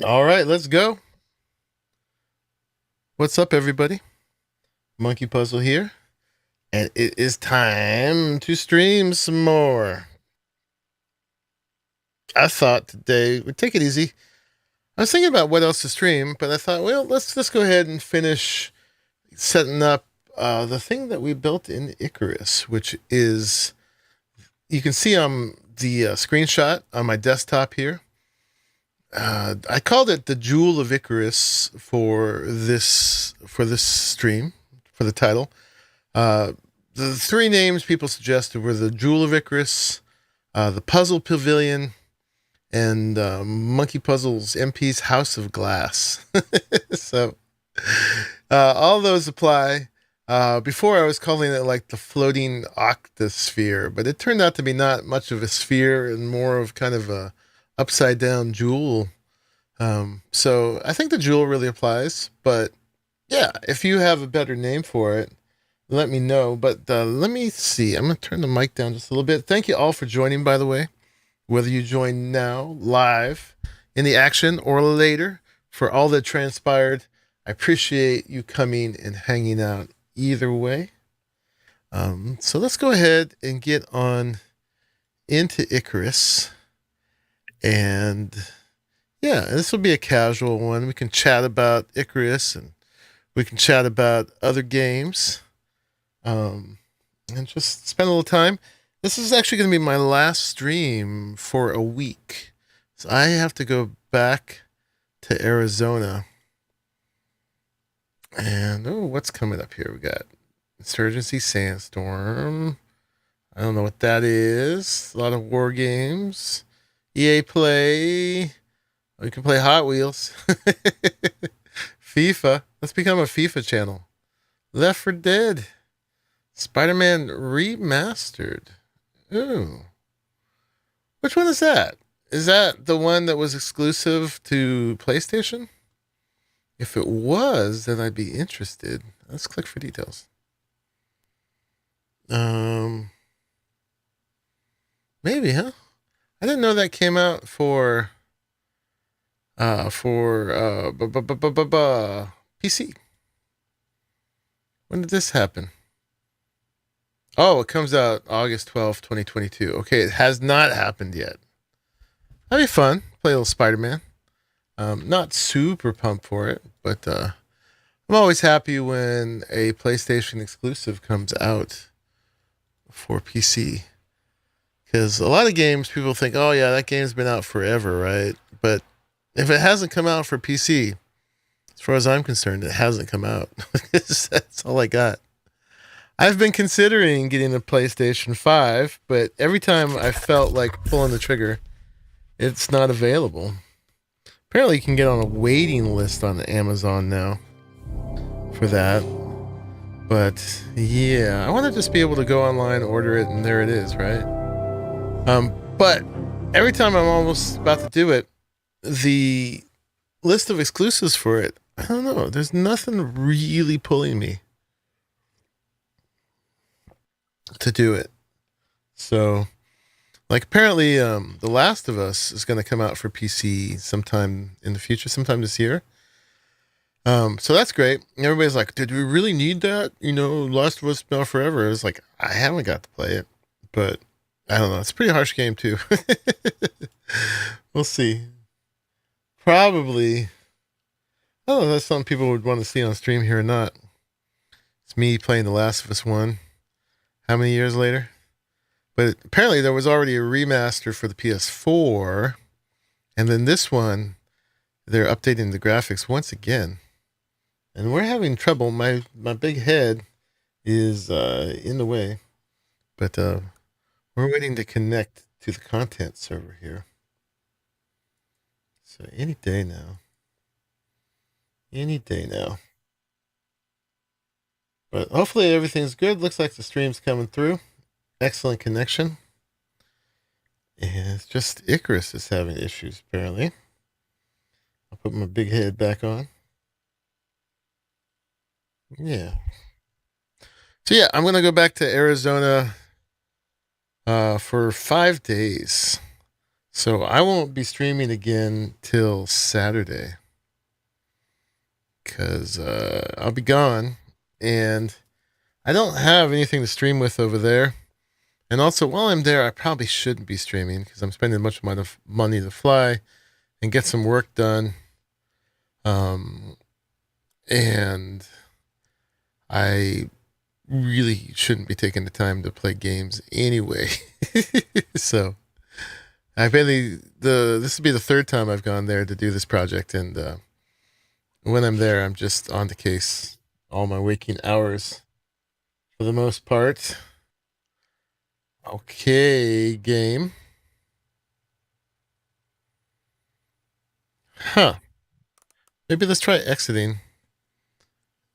All right, let's go. What's up, everybody? Monkey Puzzle here, and it is time to stream some more. I thought today we'd take it easy. I was thinking about what else to stream, but I thought, well, let's go ahead and finish setting up the thing that we built in Icarus, which is you can see on the screenshot on my desktop here. I called it the Jewel of Icarus for this stream for the title. Uh, the three names people suggested were the Jewel of Icarus, the Puzzle Pavilion, and Monkey Puzzles MP's House of Glass. So all those apply. Before I was calling it like the floating octosphere, but it turned out to be not much of a sphere and more of kind of a upside down jewel. So I think the jewel really applies, but yeah, if you have a better name for it, let me know. But let me see. I'm going to turn the mic down just a little bit. Thank you all for joining, by the way. Whether you join now, live, in the action, or later, for all that transpired, I appreciate you coming and hanging out either way. So let's go ahead and get on into Icarus. And yeah, this will be a casual one. We can chat about Icarus and we can chat about other games. And just spend a little time. This is actually going to be my last stream for a week. So I have to go back to Arizona. And oh, what's coming up here? We got Insurgency Sandstorm. I don't know what that is. A lot of war games. EA Play. We can play Hot Wheels. FIFA. Let's become a FIFA channel. Left 4 Dead. Spider-Man Remastered. Ooh. Which one is that? Is that the one that was exclusive to PlayStation? If it was, then I'd be interested. Let's click for details. Maybe, huh? I didn't know that came out for PC. When did this happen? Oh, it comes out August 12th, 2022. Okay, it has not happened yet. That'd be fun. Play a little Spider-Man. Not super pumped for it, but I'm always happy when a PlayStation exclusive comes out for PC. Because a lot of games, people think, oh yeah, that game's been out forever, right? But if it hasn't come out for PC, as far as I'm concerned, it hasn't come out. That's all I got. I've been considering getting a PlayStation 5, but every time I felt like pulling the trigger, it's not available. Apparently, you can get on a waiting list on Amazon now for that. But yeah, I want to just be able to go online, order it, and there it is, right? But every time I'm almost about to do it, the list of exclusives for it, I don't know. There's nothing really pulling me to do it. So, like, apparently, The Last of Us is going to come out for PC sometime in the future, sometime this year. So that's great. Everybody's like, did we really need that? You know, Last of Us been out forever. It's like, I haven't got to play it, but I don't know. It's a pretty harsh game, too. We'll see. Probably. I don't know if that's something people would want to see on stream here or not. It's me playing The Last of Us 1. How many years later? But apparently there was already a remaster for the PS4. And then this one, they're updating the graphics once again. And we're having trouble. My big head is in the way. But we're waiting to connect to the content server here. So any day now. Any day now. But hopefully everything's good. Looks like the stream's coming through. Excellent connection. And it's just Icarus is having issues, apparently. I'll put my big head back on. Yeah. So yeah, I'm gonna go back to Arizona for 5 days. So I won't be streaming again till Saturday because I'll be gone, and I don't have anything to stream with over there. And also, while I'm there, I probably shouldn't be streaming because I'm spending much of my money to fly and get some work done. And I really shouldn't be taking the time to play games anyway. So I barely this will be the third time I've gone there to do this project, and when I'm there, I'm just on the case all my waking hours for the most part. Okay, game. Huh. Maybe let's try exiting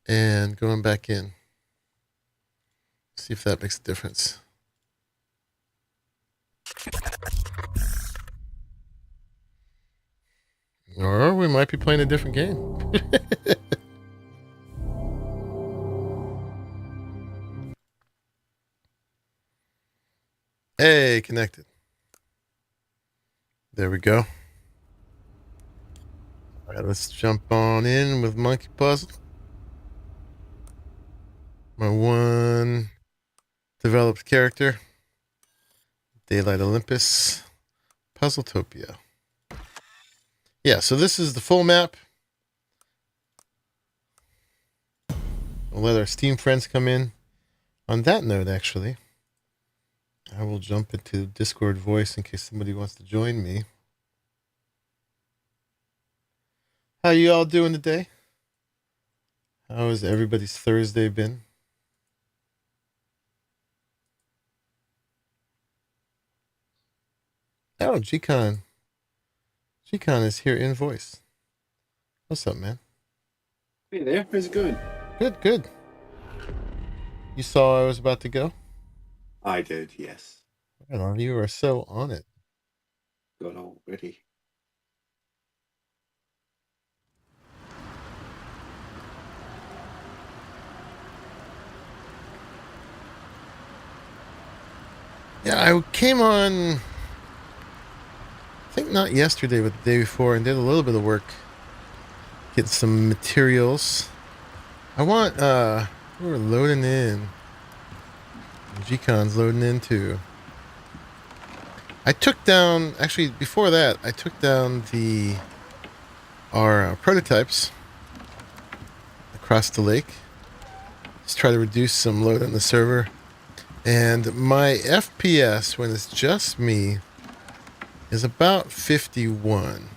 and going back in. See if that makes a difference. Or we might be playing a different game. Hey, connected. There we go. All right, let's jump on in with Monkey Puzzle. My one developed character, Daylight Olympus, Puzzletopia. Yeah, so this is the full map. We'll let our Steam friends come in. On that note, actually, I will jump into Discord voice in case somebody wants to join me. How you all doing today? How has everybody's Thursday been? Oh, Gcon. Gcon is here in voice. What's up, man? Hey there, how's it going? Good, good. You saw I was about to go? I did, yes. I don't know, you are so on it. Got all ready. Yeah, I came on, I think not yesterday, but the day before, and did a little bit of work. Get some materials. I want, we're loading in. Gcon's loading in too. I took down, actually, before that, I took down our prototypes across the lake. Just try to reduce some load on the server. And my FPS, when it's just me, is about 51.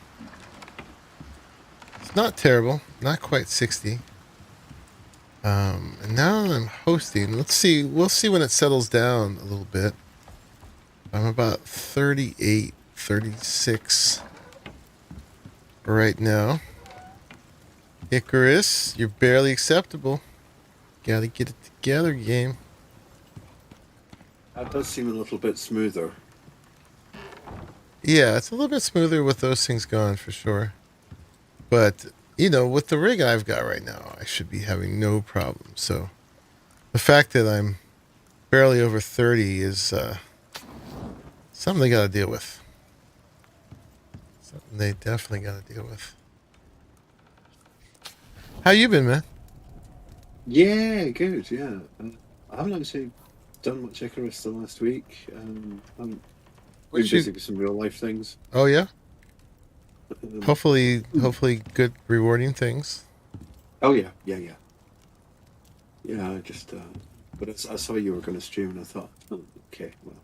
It's not terrible, not quite 60. And now I'm hosting. Let's see, we'll see when it settles down a little bit. I'm about 38, 36 right now. Icarus, you're barely acceptable. Gotta get it together, game. That does seem a little bit smoother. Yeah, it's a little bit smoother with those things gone for sure. But, you know, with the rig I've got right now, I should be having no problem. So the fact that I'm barely over 30 is something they gotta deal with. Something they definitely gotta deal with. How you been, man? Yeah, good, yeah. I haven't actually done much Icarus the last week. I'm been What busy you? with some real life things. Oh yeah. Um, Hopefully, good, rewarding things. oh yeah, yeah, yeah. Yeah, I just, but I saw you were going to stream and I thought, oh, okay, well,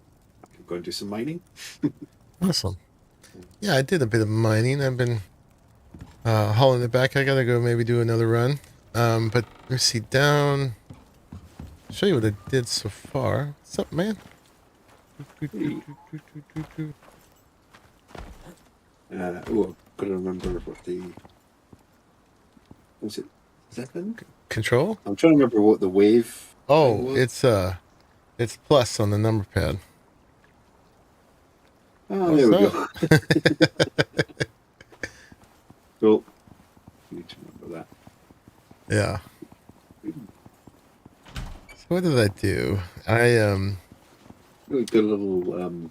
I can go and do some mining. Awesome. Yeah, I did a bit of mining. I've been hauling it back. I gotta go maybe do another run. But let's see down. Show you what I did so far. What's up, man? Oh, I've got to remember what was it 7? Control? I'm trying to remember what the wave thing Oh, was. it's plus on the number pad. Oh, there What's we up? go. Cool. Need to remember Yeah. that. So what did I do? I We did a little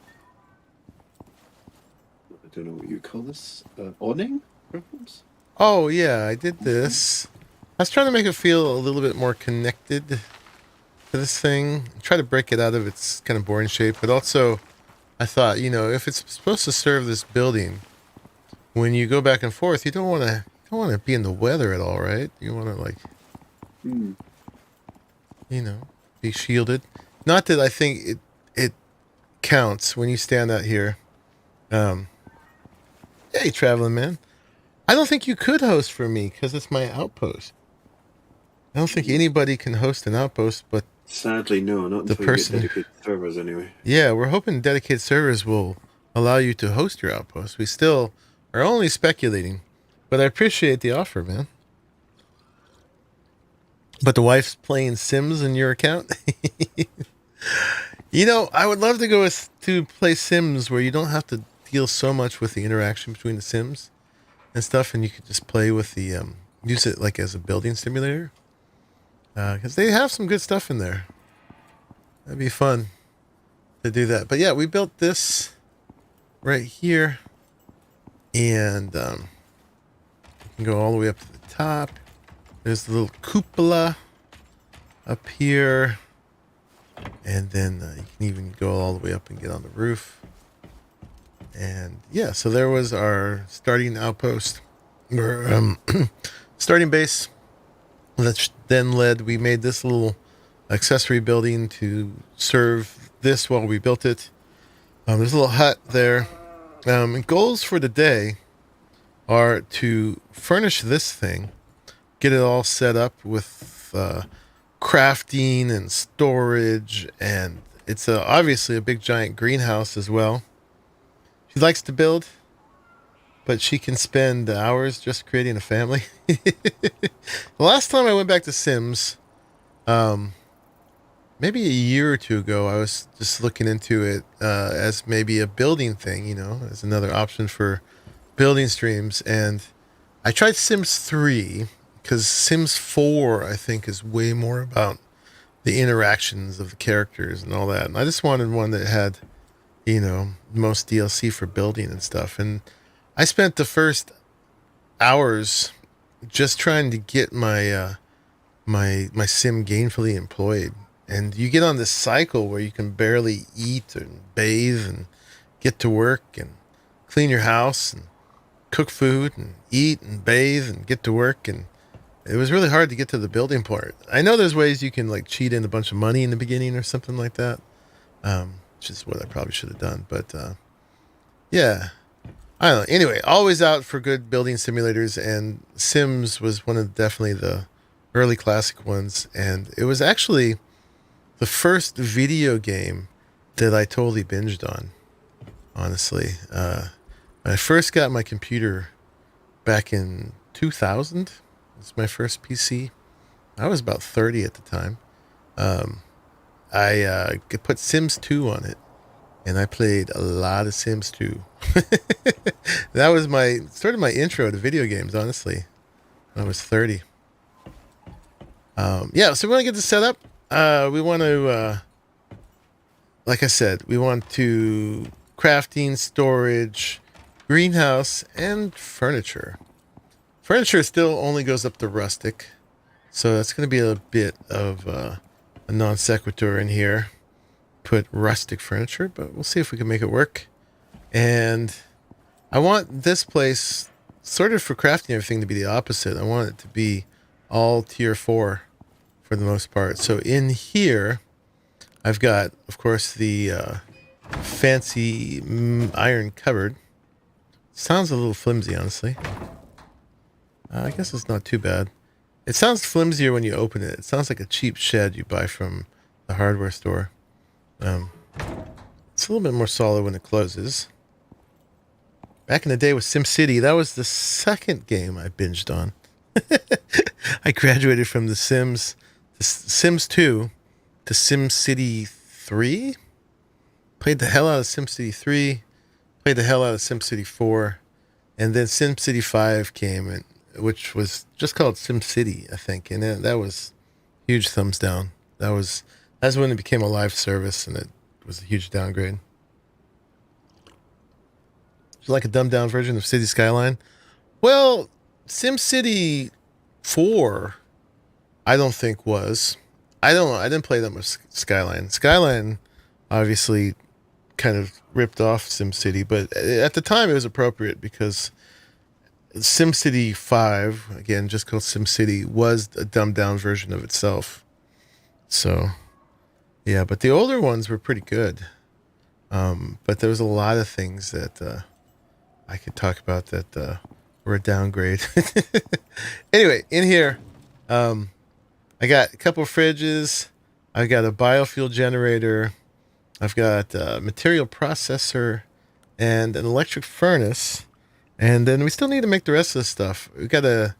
don't know what you call this, awning, perhaps? Oh yeah, I did this. I was trying to make it feel a little bit more connected to this thing. Try to break it out of its kind of boring shape, but also I thought, if it's supposed to serve this building, when you go back and forth, you don't want to be in the weather at all, right? You want to Hmm. be shielded. Not that I think it counts when you stand out here. Hey, traveling man. I don't think you could host for me because it's my outpost. I don't think anybody can host an outpost, but Sadly, no, not the until you get person. dedicated servers anyway. Yeah, we're hoping dedicated servers will allow you to host your outpost. We still are only speculating, but I appreciate the offer, man. But the wife's playing Sims in your account. I would love to to play Sims where you don't have to deal so much with the interaction between the Sims and stuff, and you could just play with use it like as a building simulator. Because they have some good stuff in there. That'd be fun to do that. But yeah, we built this right here, and you can go all the way up to the top. There's the little cupola up here, and then you can even go all the way up and get on the roof. And yeah, so there was our starting outpost, or starting base. That then we made this little accessory building to serve this while we built it. There's a little hut there. And goals for the day are to furnish this thing, get it all set up with crafting and storage, and it's obviously a big giant greenhouse as well. She likes to build, but she can spend hours just creating a family. The last time I went back to Sims, maybe a year or two ago, I was just looking into it as maybe a building thing, as another option for building streams. And I tried Sims 3 because Sims 4, I think, is way more about the interactions of the characters and all that. And I just wanted one that had, most DLC for building and stuff. And I spent the first hours just trying to get my sim gainfully employed. And you get on this cycle where you can barely eat and bathe and get to work and clean your house and cook food and eat and bathe and get to work. And it was really hard to get to the building part. I know there's ways you can cheat in a bunch of money in the beginning or something like that, which is what I probably should have done. But yeah, I don't know. Anyway, always out for good building simulators, and Sims was one of definitely the early classic ones. And it was actually the first video game that I totally binged on, honestly. When I first got my computer back in 2000, it was my first PC. I was about 30 at the time. I put Sims 2 on it, and I played a lot of Sims 2. That was sort of my intro to video games, honestly, when I was 30. Yeah, so we want to get this set up. We want to, like I said, we want to crafting, storage, greenhouse, and furniture. Furniture still only goes up to rustic, so that's going to be a bit of a non sequitur in here. Put rustic furniture, but we'll see if we can make it work. And I want this place, sort of for crafting everything, to be the opposite. I want it to be all tier 4 for the most part. So in here, I've got, of course, the fancy iron cupboard. Sounds a little flimsy, honestly. I guess it's not too bad. It sounds flimsier when you open it. It sounds like a cheap shed you buy from the hardware store. It's a little bit more solid when it closes. Back in the day with SimCity, that was the second game I binged on. I graduated from The Sims 2 to SimCity 3. Played the hell out of SimCity 3. Played the hell out of SimCity 4. And then SimCity 5 came, which was just called SimCity, I think. And that was huge thumbs down. That's when it became a live service, and it was a huge downgrade. like a dumbed down version of City Skyline. Well, SimCity 4, I don't think was. I don't know. I didn't play that much Skyline. Skyline obviously kind of ripped off SimCity, but at the time it was appropriate because SimCity 5, again, just called SimCity, was a dumbed down version of itself. So, yeah, but the older ones were pretty good. But there was a lot of things that I could talk about that were a downgrade. Anyway, in here, I got a couple of fridges. I've got a biofuel generator. I've got a material processor and an electric furnace. And then we still need to make the rest of the stuff. We got to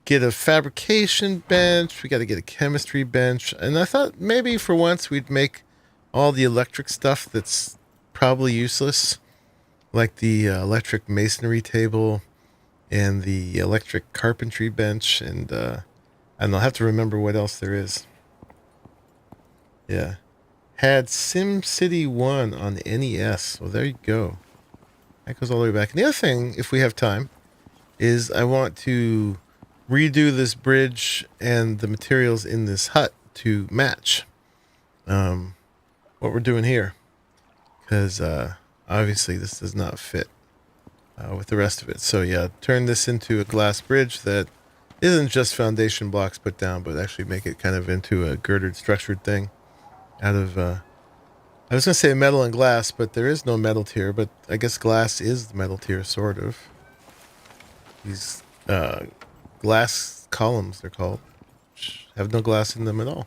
get a fabrication bench. We got to get a chemistry bench. And I thought maybe for once we'd make all the electric stuff that's probably useless, like the electric masonry table and the electric carpentry bench. And I'll have to remember what else there is. Yeah. Had SimCity 1 on NES. Well, there you go. That goes all the way back. And the other thing, if we have time, is I want to redo this bridge and the materials in this hut to match what we're doing here. Because obviously this does not fit with the rest of it. So yeah, turn this into a glass bridge that isn't just foundation blocks put down, but actually make it kind of into a girdered, structured thing out of... I was going to say metal and glass, but there is no metal tier, but I guess glass is the metal tier, sort of. These glass columns, they're called, which have no glass in them at all.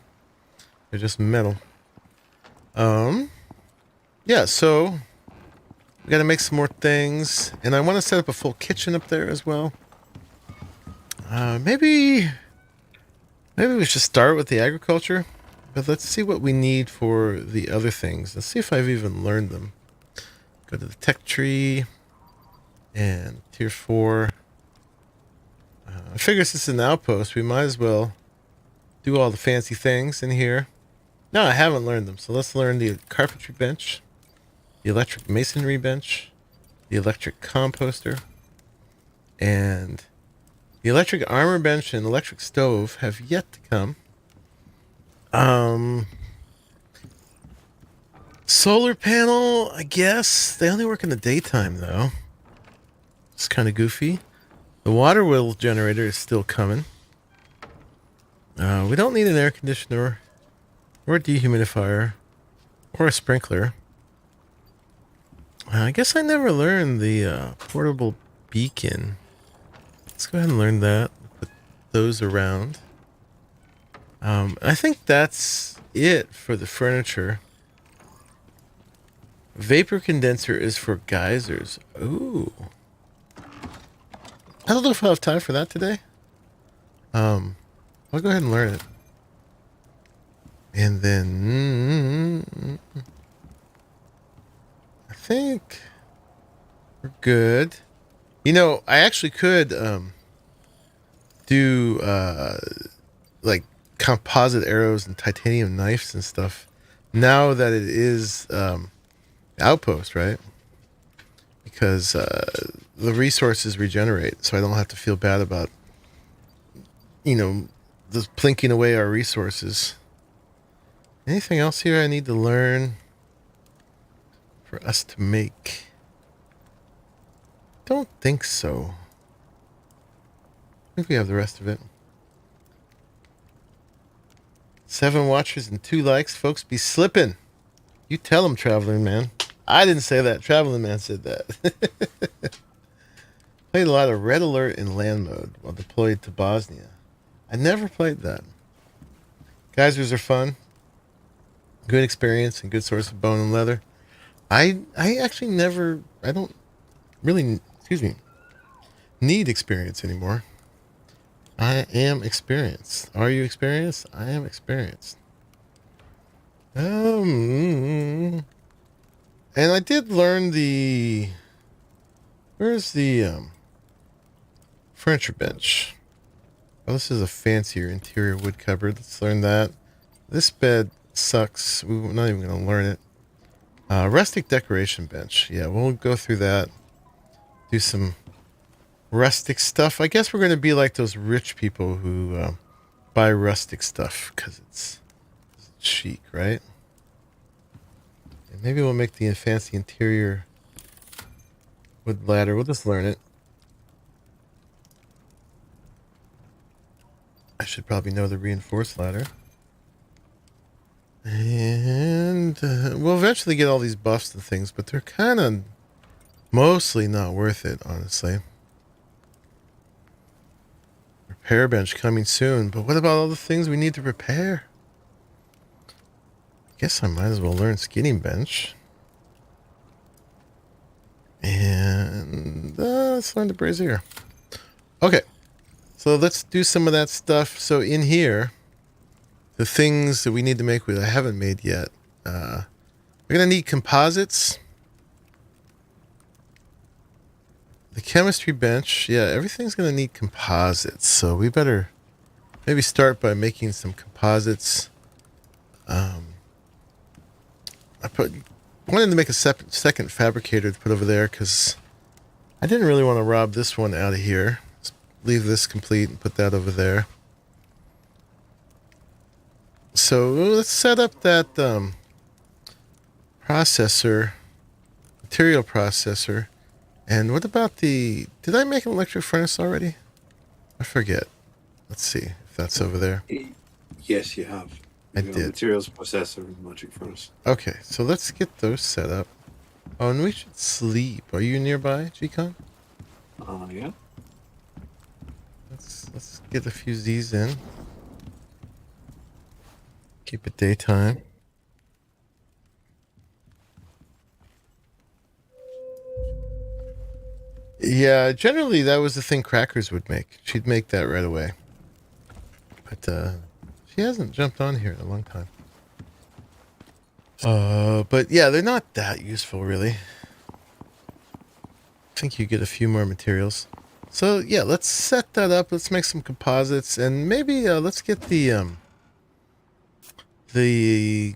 They're just metal. Yeah, so we got to make some more things, and I want to set up a full kitchen up there as well. Maybe we should start with the agriculture. But let's see what we need for the other things. Let's see if I've even learned them. Go to the tech tree and tier 4. I figure since it's an outpost, we might as well do all the fancy things in here. No, I haven't learned them. So let's learn the carpentry bench, the electric masonry bench, the electric composter, and the electric armor bench and electric stove have yet to come. Solar panel, I guess. They only work in the daytime, though. It's kind of goofy. The water wheel generator is still coming. We don't need an air conditioner or a dehumidifier or a sprinkler. I guess I never learned the portable beacon. Let's go ahead and learn that. Put those around. I think that's it for the furniture. Vapor condenser is for geysers. Ooh. I don't know if I'll have time for that today. I'll go ahead and learn it. And then... I think we're good. You know, I actually could do like composite arrows and titanium knives and stuff now that it is outpost, right? Because the resources regenerate, so I don't have to feel bad about, just plinking away our resources. Anything else here I need to learn for us to make? Don't think so. I think we have the rest of it. 7 watchers and 2 likes. Folks be slipping. You tell them, Traveling Man. I didn't say that. Traveling Man said that. Played a lot of Red Alert in land mode while deployed to Bosnia. I never played that. Geysers are fun. Good experience and good source of bone and leather. I actually never... I don't really... need experience anymore. I am experienced. Are you experienced? I am experienced. And I did learn the... Where's the furniture bench? Oh, this is a fancier interior wood cupboard. Let's learn that. This bed sucks. We're not even going to learn it. Rustic decoration bench. Yeah, we'll go through that. do some rustic stuff. I guess we're going to be like those rich people who buy rustic stuff because it's chic, right? And maybe we'll make the fancy interior wood ladder. We'll just learn it. I should probably know the reinforced ladder. And we'll eventually get all these buffs and things, but they're kind of mostly not worth it, honestly. Repair bench coming soon, but what about all the things we need to repair? I guess I might as well learn skinning bench. And let's learn the brazier. Okay, so let's do some of that stuff. So in here, the things that we need to make with I haven't made yet. We're gonna need composites. The chemistry bench, yeah, everything's gonna need composites. So we better maybe start by making some composites. I wanted to make a second fabricator to put over there because I didn't really want to rob this one out of here. Just leave this complete and put that over there. So let's set up that processor, material processor. And what about did I make an electric furnace already? I forget. Let's see if that's over there. Yes, you have. I You have did. Materials processor and logic furnace. Okay, so let's get those set up. Oh, and we should sleep. Are you nearby, G-Con? Yeah. Let's get a few Z's in. Keep it daytime. Yeah, generally that was the thing Crackers would make. She'd make that right away. But she hasn't jumped on here in a long time. But yeah, they're not that useful really. I think you get a few more materials. So yeah, let's set that up. Let's make some composites and maybe let's get the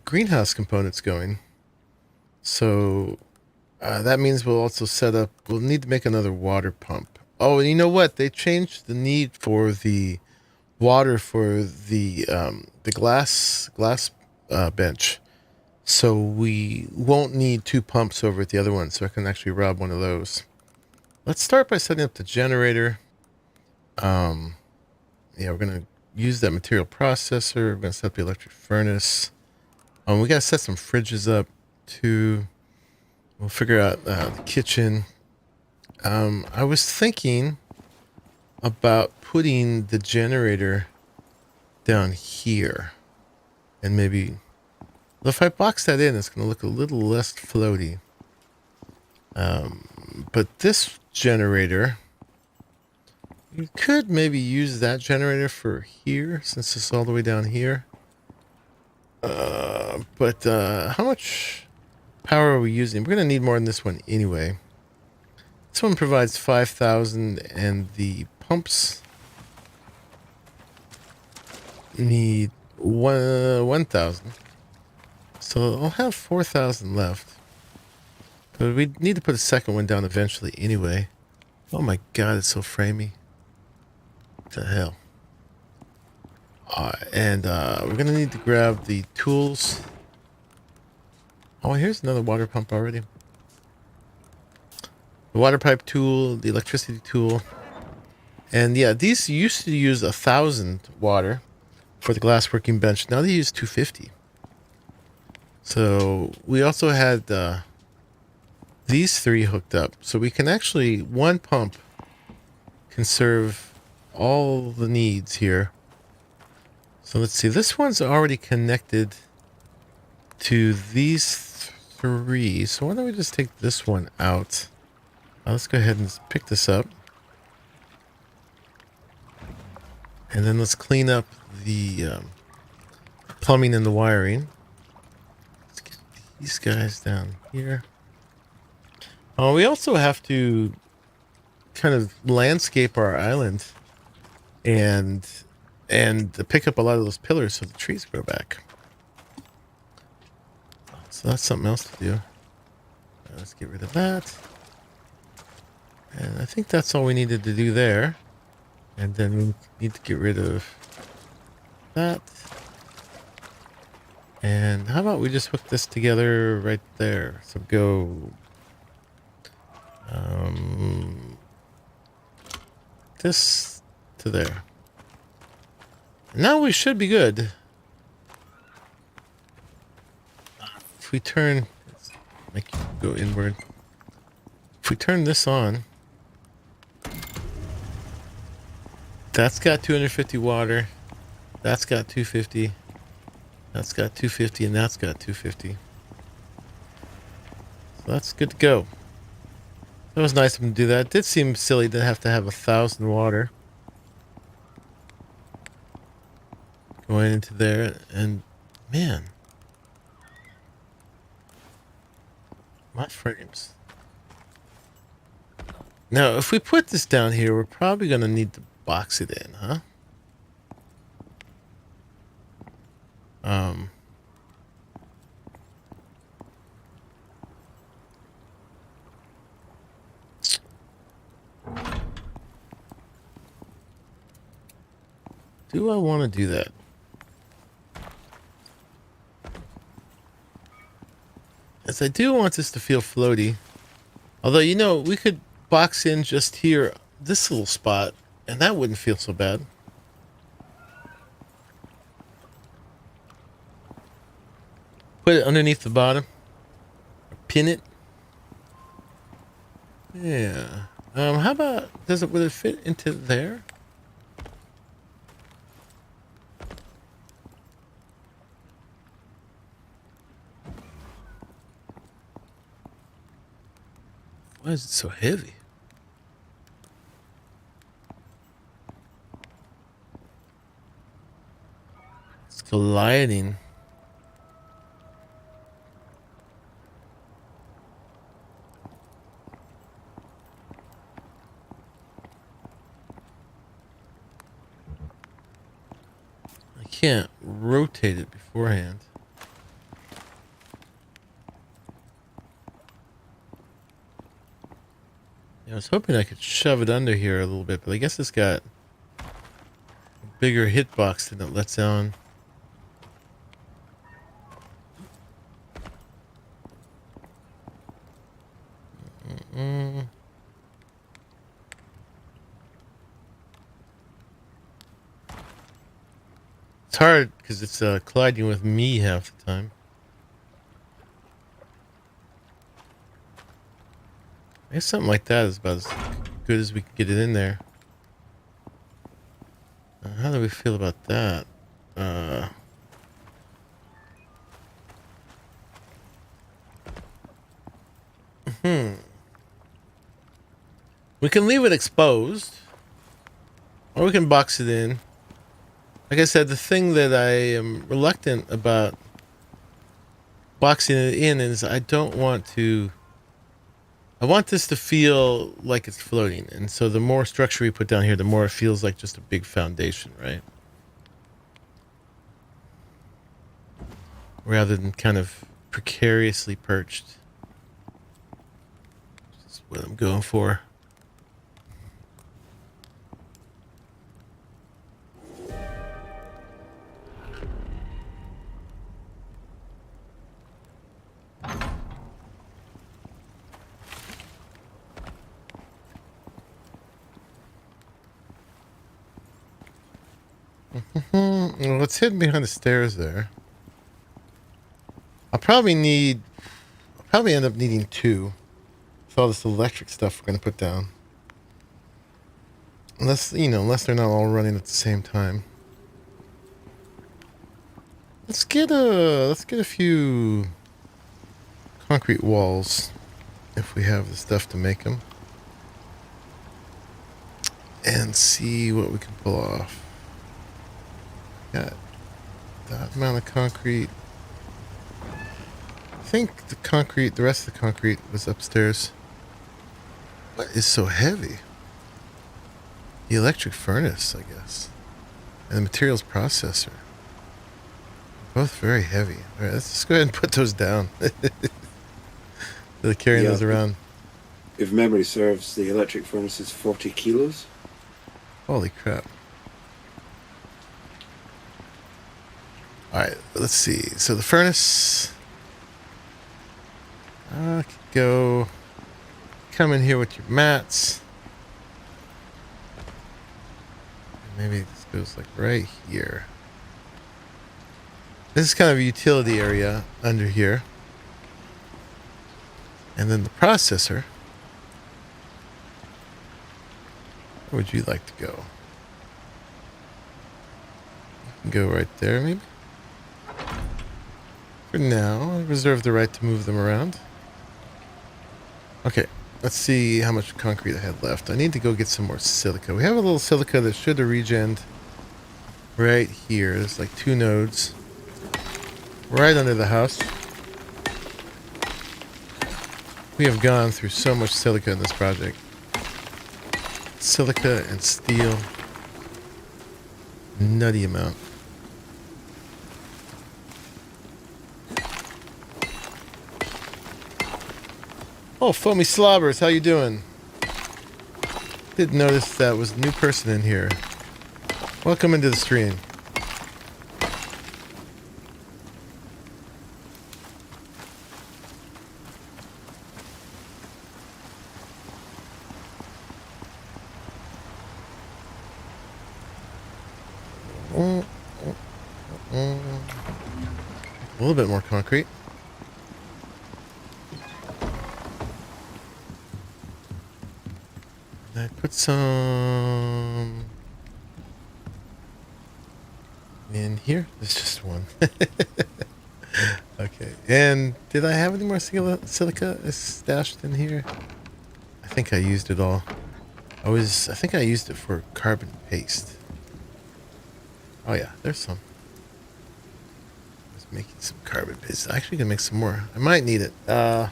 greenhouse components going. So that means we'll also we'll need to make another water pump. Oh, and you know what? They changed the need for the water for the glass bench. So we won't need two pumps over at the other one, so I can actually rob one of those. Let's start by setting up the generator. Yeah, we're going to use that material processor. We're going to set up the electric furnace. We got to set some fridges up too. We'll figure out the kitchen. I was thinking about putting the generator down here. And maybe... Well, if I box that in, it's going to look a little less floaty. But this generator... You could maybe use that generator for here, since it's all the way down here. But how much power are we using? We're going to need more than this one anyway. This one provides 5,000, and the pumps need 1,000. So I'll have 4,000 left. But we need to put a second one down eventually anyway. Oh my god, it's so framey. What the hell? And we're going to need to grab the tools. Oh, here's another water pump already. The water pipe tool, the electricity tool. And yeah, these used to use 1,000 water for the glass working bench. Now they use 250. So we also had these three hooked up. So we can actually, one pump can serve all the needs here. So let's see, this one's already connected to these three. So why don't we just take this one out? Let's go ahead and pick this up. And then let's clean up the plumbing and the wiring. Let's get these guys down here. We also have to kind of landscape our island and pick up a lot of those pillars so the trees grow back. So that's something else to do. Let's get rid of that. And I think that's all we needed to do there. And then we need to get rid of that. And how about we just hook this together right there? So go this to there. Now we should be good. If we turn, let's make it go inward. If we turn this on, that's got 250 water. That's got 250. That's got 250, and that's got 250. So that's good to go. That was nice of them to do that. It did seem silly to have 1,000 water going into there, and man, my frames. Now, if we put this down here, we're probably going to need to box it in, huh? Do I want to do that? As I do want this to feel floaty. Although, you know, we could box in just here, this little spot, and that wouldn't feel so bad. Put it underneath the bottom. Pin it. Yeah. How about, would it fit into there? Why is it so heavy? It's colliding. I can't rotate it beforehand. I was hoping I could shove it under here a little bit, but I guess it's got a bigger hitbox than it lets on. It's hard because it's colliding with me half the time. I guess something like that is about as good as we can get it in there. How do we feel about that? We can leave it exposed, or we can box it in. Like I said, the thing that I am reluctant about boxing it in is I don't want to. I want this to feel like it's floating, and so the more structure we put down here, the more it feels like just a big foundation, right? Rather than kind of precariously perched. That's what I'm going for. Well, it's hidden behind the stairs there. I'll probably end up needing two. With all this electric stuff we're going to put down. Unless they're not all running at the same time. Let's get a few concrete walls if we have the stuff to make them. And see what we can pull off. Got that amount of concrete. I think the rest of the concrete was upstairs. What is so heavy? The electric furnace, I guess. And the materials processor. Both very heavy. Alright, let's just go ahead and put those down. Carrying those around. if memory serves, the electric furnace is 40 kilos. Holy crap. Alright, let's see. So the furnace... could go... Come in here with your mats. Maybe this goes like right here. This is kind of a utility area under here. And then the processor. Where would you like to go? You can go right there, maybe? For now, I reserve the right to move them around. Okay, let's see how much concrete I had left. I need to go get some more silica. We have a little silica that should have regened right here. There's like 2 nodes. Right under the house. We have gone through so much silica in this project. Silica and steel. Nutty amount. Oh, Foamy Slobbers, how you doing? Did notice that was a new person in here. Welcome into the stream. A little bit more concrete. I put some in here. There's just one. Okay. And did I have any more silica stashed in here? I think I used it all. I think I used it for carbon paste. Oh yeah, there's some. I was making some carbon paste. I'm actually gonna make some more. I might need it. Well,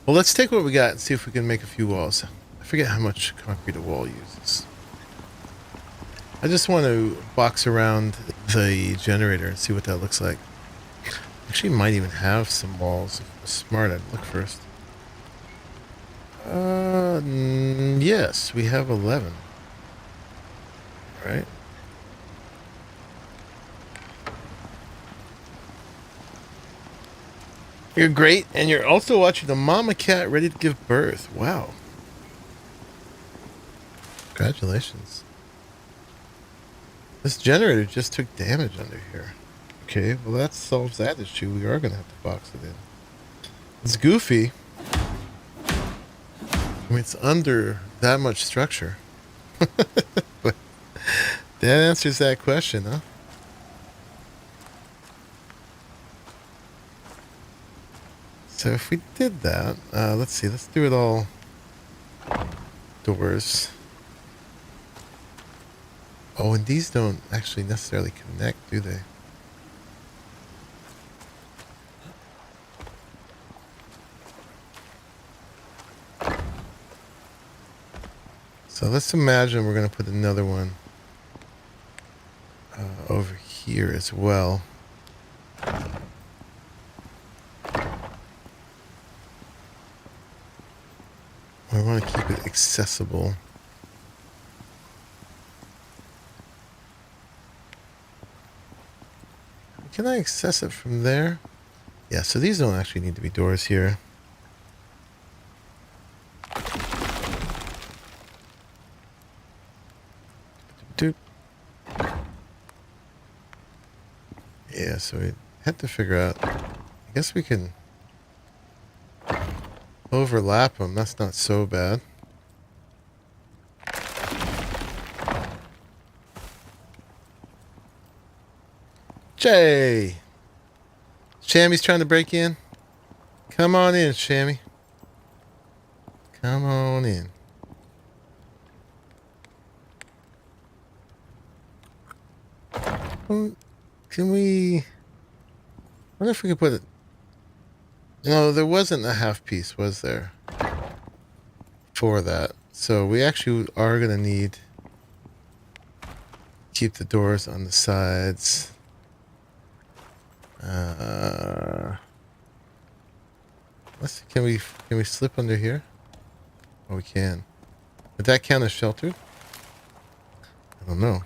let's take what we got and see if we can make a few walls. I forget how much concrete a wall uses. I just want to box around the generator and see what that looks like. Actually, might even have some walls. If I was smart, I'd look first. Yes, we have 11. All right. You're great, and you're also watching the mama cat ready to give birth. Wow. Congratulations. This generator just took damage under here. Okay, well that solves that issue. We are going to have to box it in. It's goofy. I mean, it's under that much structure. But that answers that question, huh? So if we did that, let's see, let's do it all doors. Oh, and these don't actually necessarily connect, do they? So let's imagine we're going to put another one over here as well. We want to keep it accessible. Can I access it from there? Yeah, so these don't actually need to be doors here. Doop. Yeah, so we had to figure out. I guess we can overlap them. That's not so bad. Jay! Shammy's trying to break in. Come on in, Shammy. Come on in. Can we... I wonder if we could put it... No, there wasn't a half piece, was there? For that. So we actually are going to need... keep the doors on the sides. Let's see, can we slip under here? Oh, we can. Would that count as sheltered? I don't know.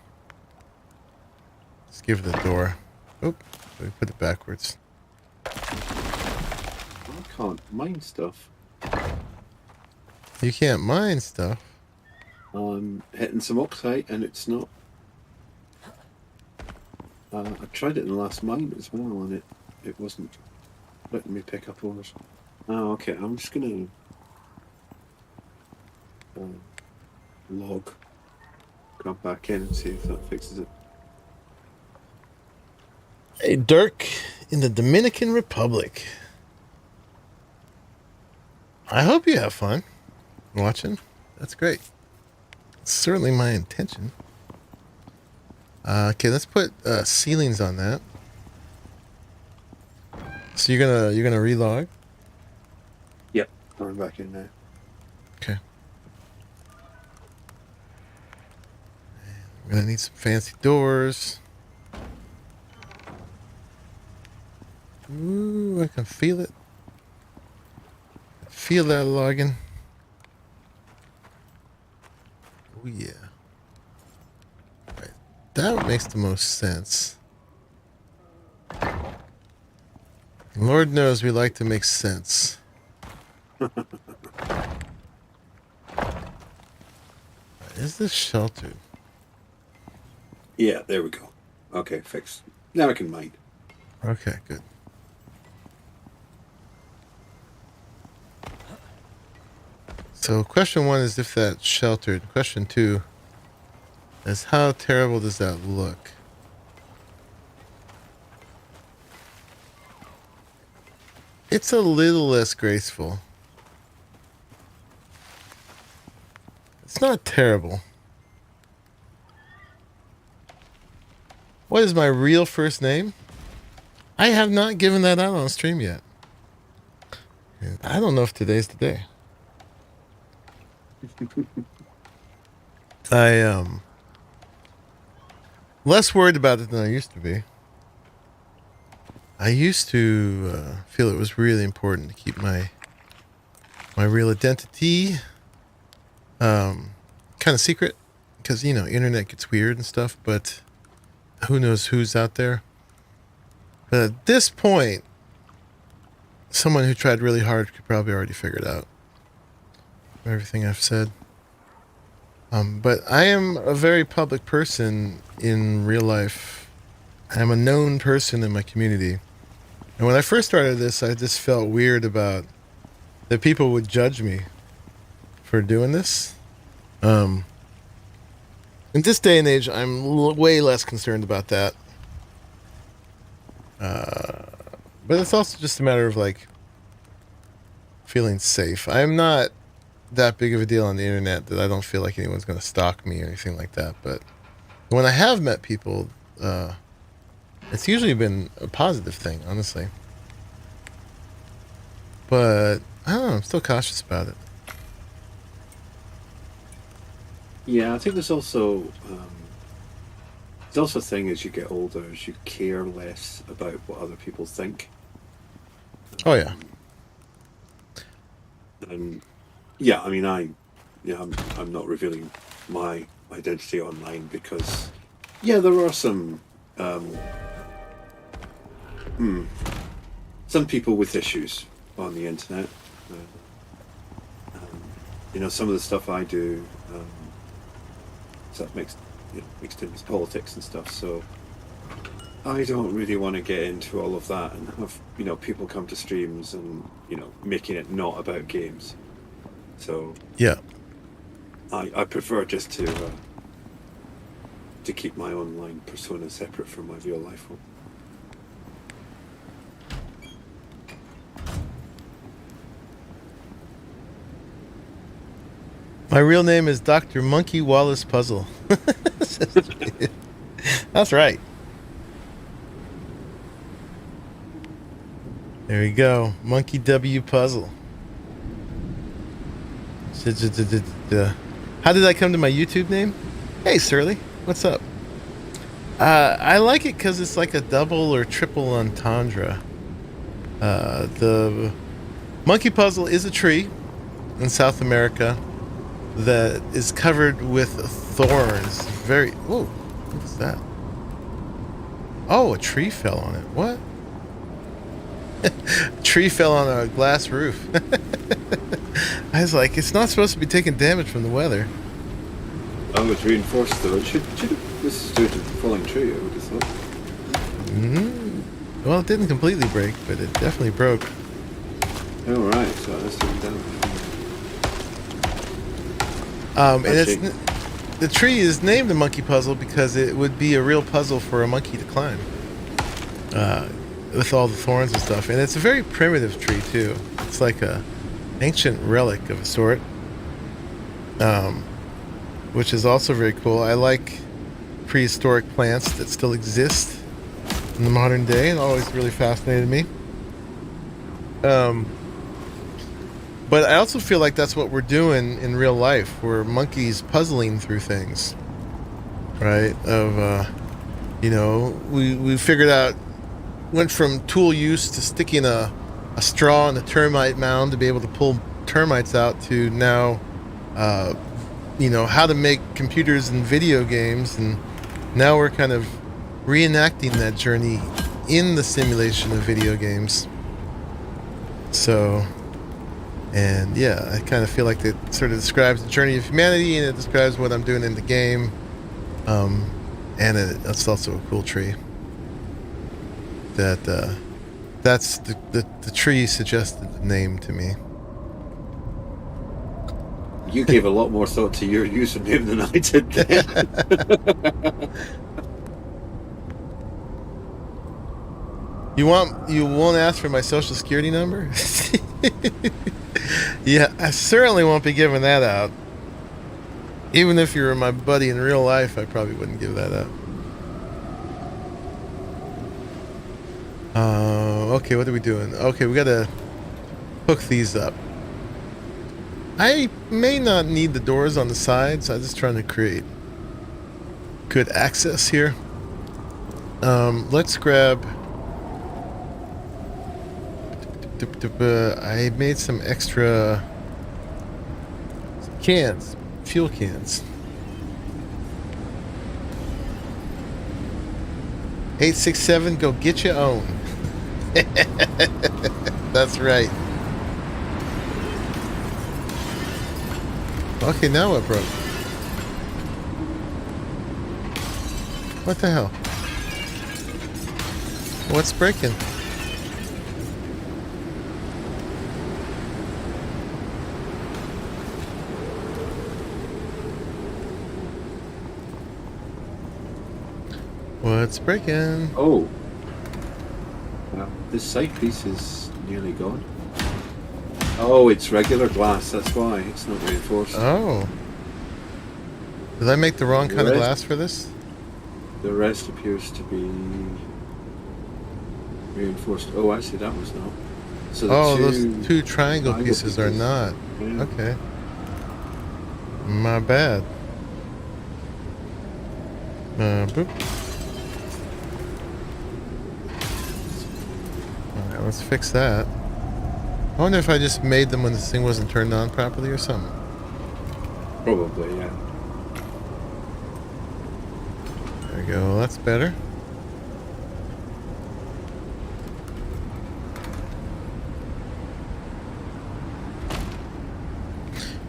Let's give it a door. Oop. We put it backwards. I can't mine stuff. You can't mine stuff. I'm hitting some oxide and it's not. I tried it in the last mine as well, and it wasn't letting me pick up ores. Oh, okay. I'm just gonna log, come back in and see if that fixes it. Hey, Dirk in the Dominican Republic. I hope you have fun watching. That's great. It's certainly my intention. Okay, let's put ceilings on that. So you're gonna relog. Yep, I'm back in now. Okay. We're gonna need some fancy doors. Ooh, I can feel it. Feel that logging. Oh yeah. Right. That makes the most sense. Lord knows we like to make sense. Is this sheltered? Yeah, there we go. Okay, fixed. Now I can mine. Okay, good. So question 1 is if that's sheltered. Question 2 is how terrible does that look? It's a little less graceful. It's not terrible. What is my real first name? I have not given that out on stream yet. And I don't know if today's the day. I less worried about it than I used to be. I used to feel it was really important to keep my real identity kind of secret because, you know, internet gets weird and stuff, but who knows who's out there. But at this point, someone who tried really hard could probably already figure it out. Everything I've said. But I am a very public person in real life. I'm a known person in my community. And when I first started this, I just felt weird about that people would judge me for doing this. In this day and age, I'm way less concerned about that. But it's also just a matter of like feeling safe. I'm not that big of a deal on the internet that I don't feel like anyone's going to stalk me or anything like that. But when I have met people, it's usually been a positive thing, honestly. But I don't know, I'm still cautious about it. Yeah, I think there's also a thing as you get older, as you care less about what other people think. Oh yeah. And yeah, I mean, I'm not revealing my identity online because, yeah, there are some people with issues on the internet. You know, some of the stuff I do, stuff mixed in with politics and stuff. So I don't really want to get into all of that and have, you know, people come to streams and, you know, making it not about games. So yeah, I prefer just to keep my online persona separate from my real life one. my real name is Dr. Monkey Wallace Puzzle. That's right. There we go, Monkey W Puzzle. How did I come to my YouTube name? Hey, Surly, what's up? I like it because it's like a double or triple entendre. The monkey puzzle is a tree in South America. that is covered with thorns. Very. Whoa, what is that? Oh, a tree fell on it. What? Tree fell on a glass roof. I was like, it's not supposed to be taking damage from the weather. Oh, it's reinforced though. It should this is due to the falling tree, I would have thought. Well, it didn't completely break, but it definitely broke. Oh, right, so that's doing damage. And the tree is named the monkey puzzle because it would be a real puzzle for a monkey to climb. With all the thorns and stuff. And it's a very primitive tree, too. It's like a ancient relic of a sort. Which is also very cool. I like prehistoric plants that still exist in the modern day. It always really fascinated me. But I also feel like that's what we're doing in real life. We're monkeys puzzling through things, right? We figured out, went from tool use to sticking a straw in a termite mound to be able to pull termites out to now, how to make computers and video games. And now we're kind of reenacting that journey in the simulation of video games. So, and yeah, I kind of feel like it sort of describes the journey of humanity, and it describes what I'm doing in the game. And it's also a cool tree. That's the tree suggested the name to me. You gave a lot more thought to your username than I did then. You won't ask for my social security number? Yeah, I certainly won't be giving that out. Even if you were my buddy in real life, I probably wouldn't give that up. Okay, what are we doing? Okay, we gotta hook these up. I may not need the doors on the sides. I'm just trying to create good access here. Let's grab... I made some extra cans, fuel cans. 867, go get your own. That's right. Okay, now what broke? What the hell? What's breaking? What's breaking? Oh. Well, this side piece is nearly gone. Oh, it's regular glass, that's why. It's not reinforced. Oh. Did I make the wrong kind of glass for this? The rest appears to be reinforced. Oh, actually, that was not. So those two triangle pieces are not. Yeah. Okay. My bad. Boop. Alright, let's fix that. I wonder if I just made them when this thing wasn't turned on properly or something. Probably, yeah. There we go. That's better.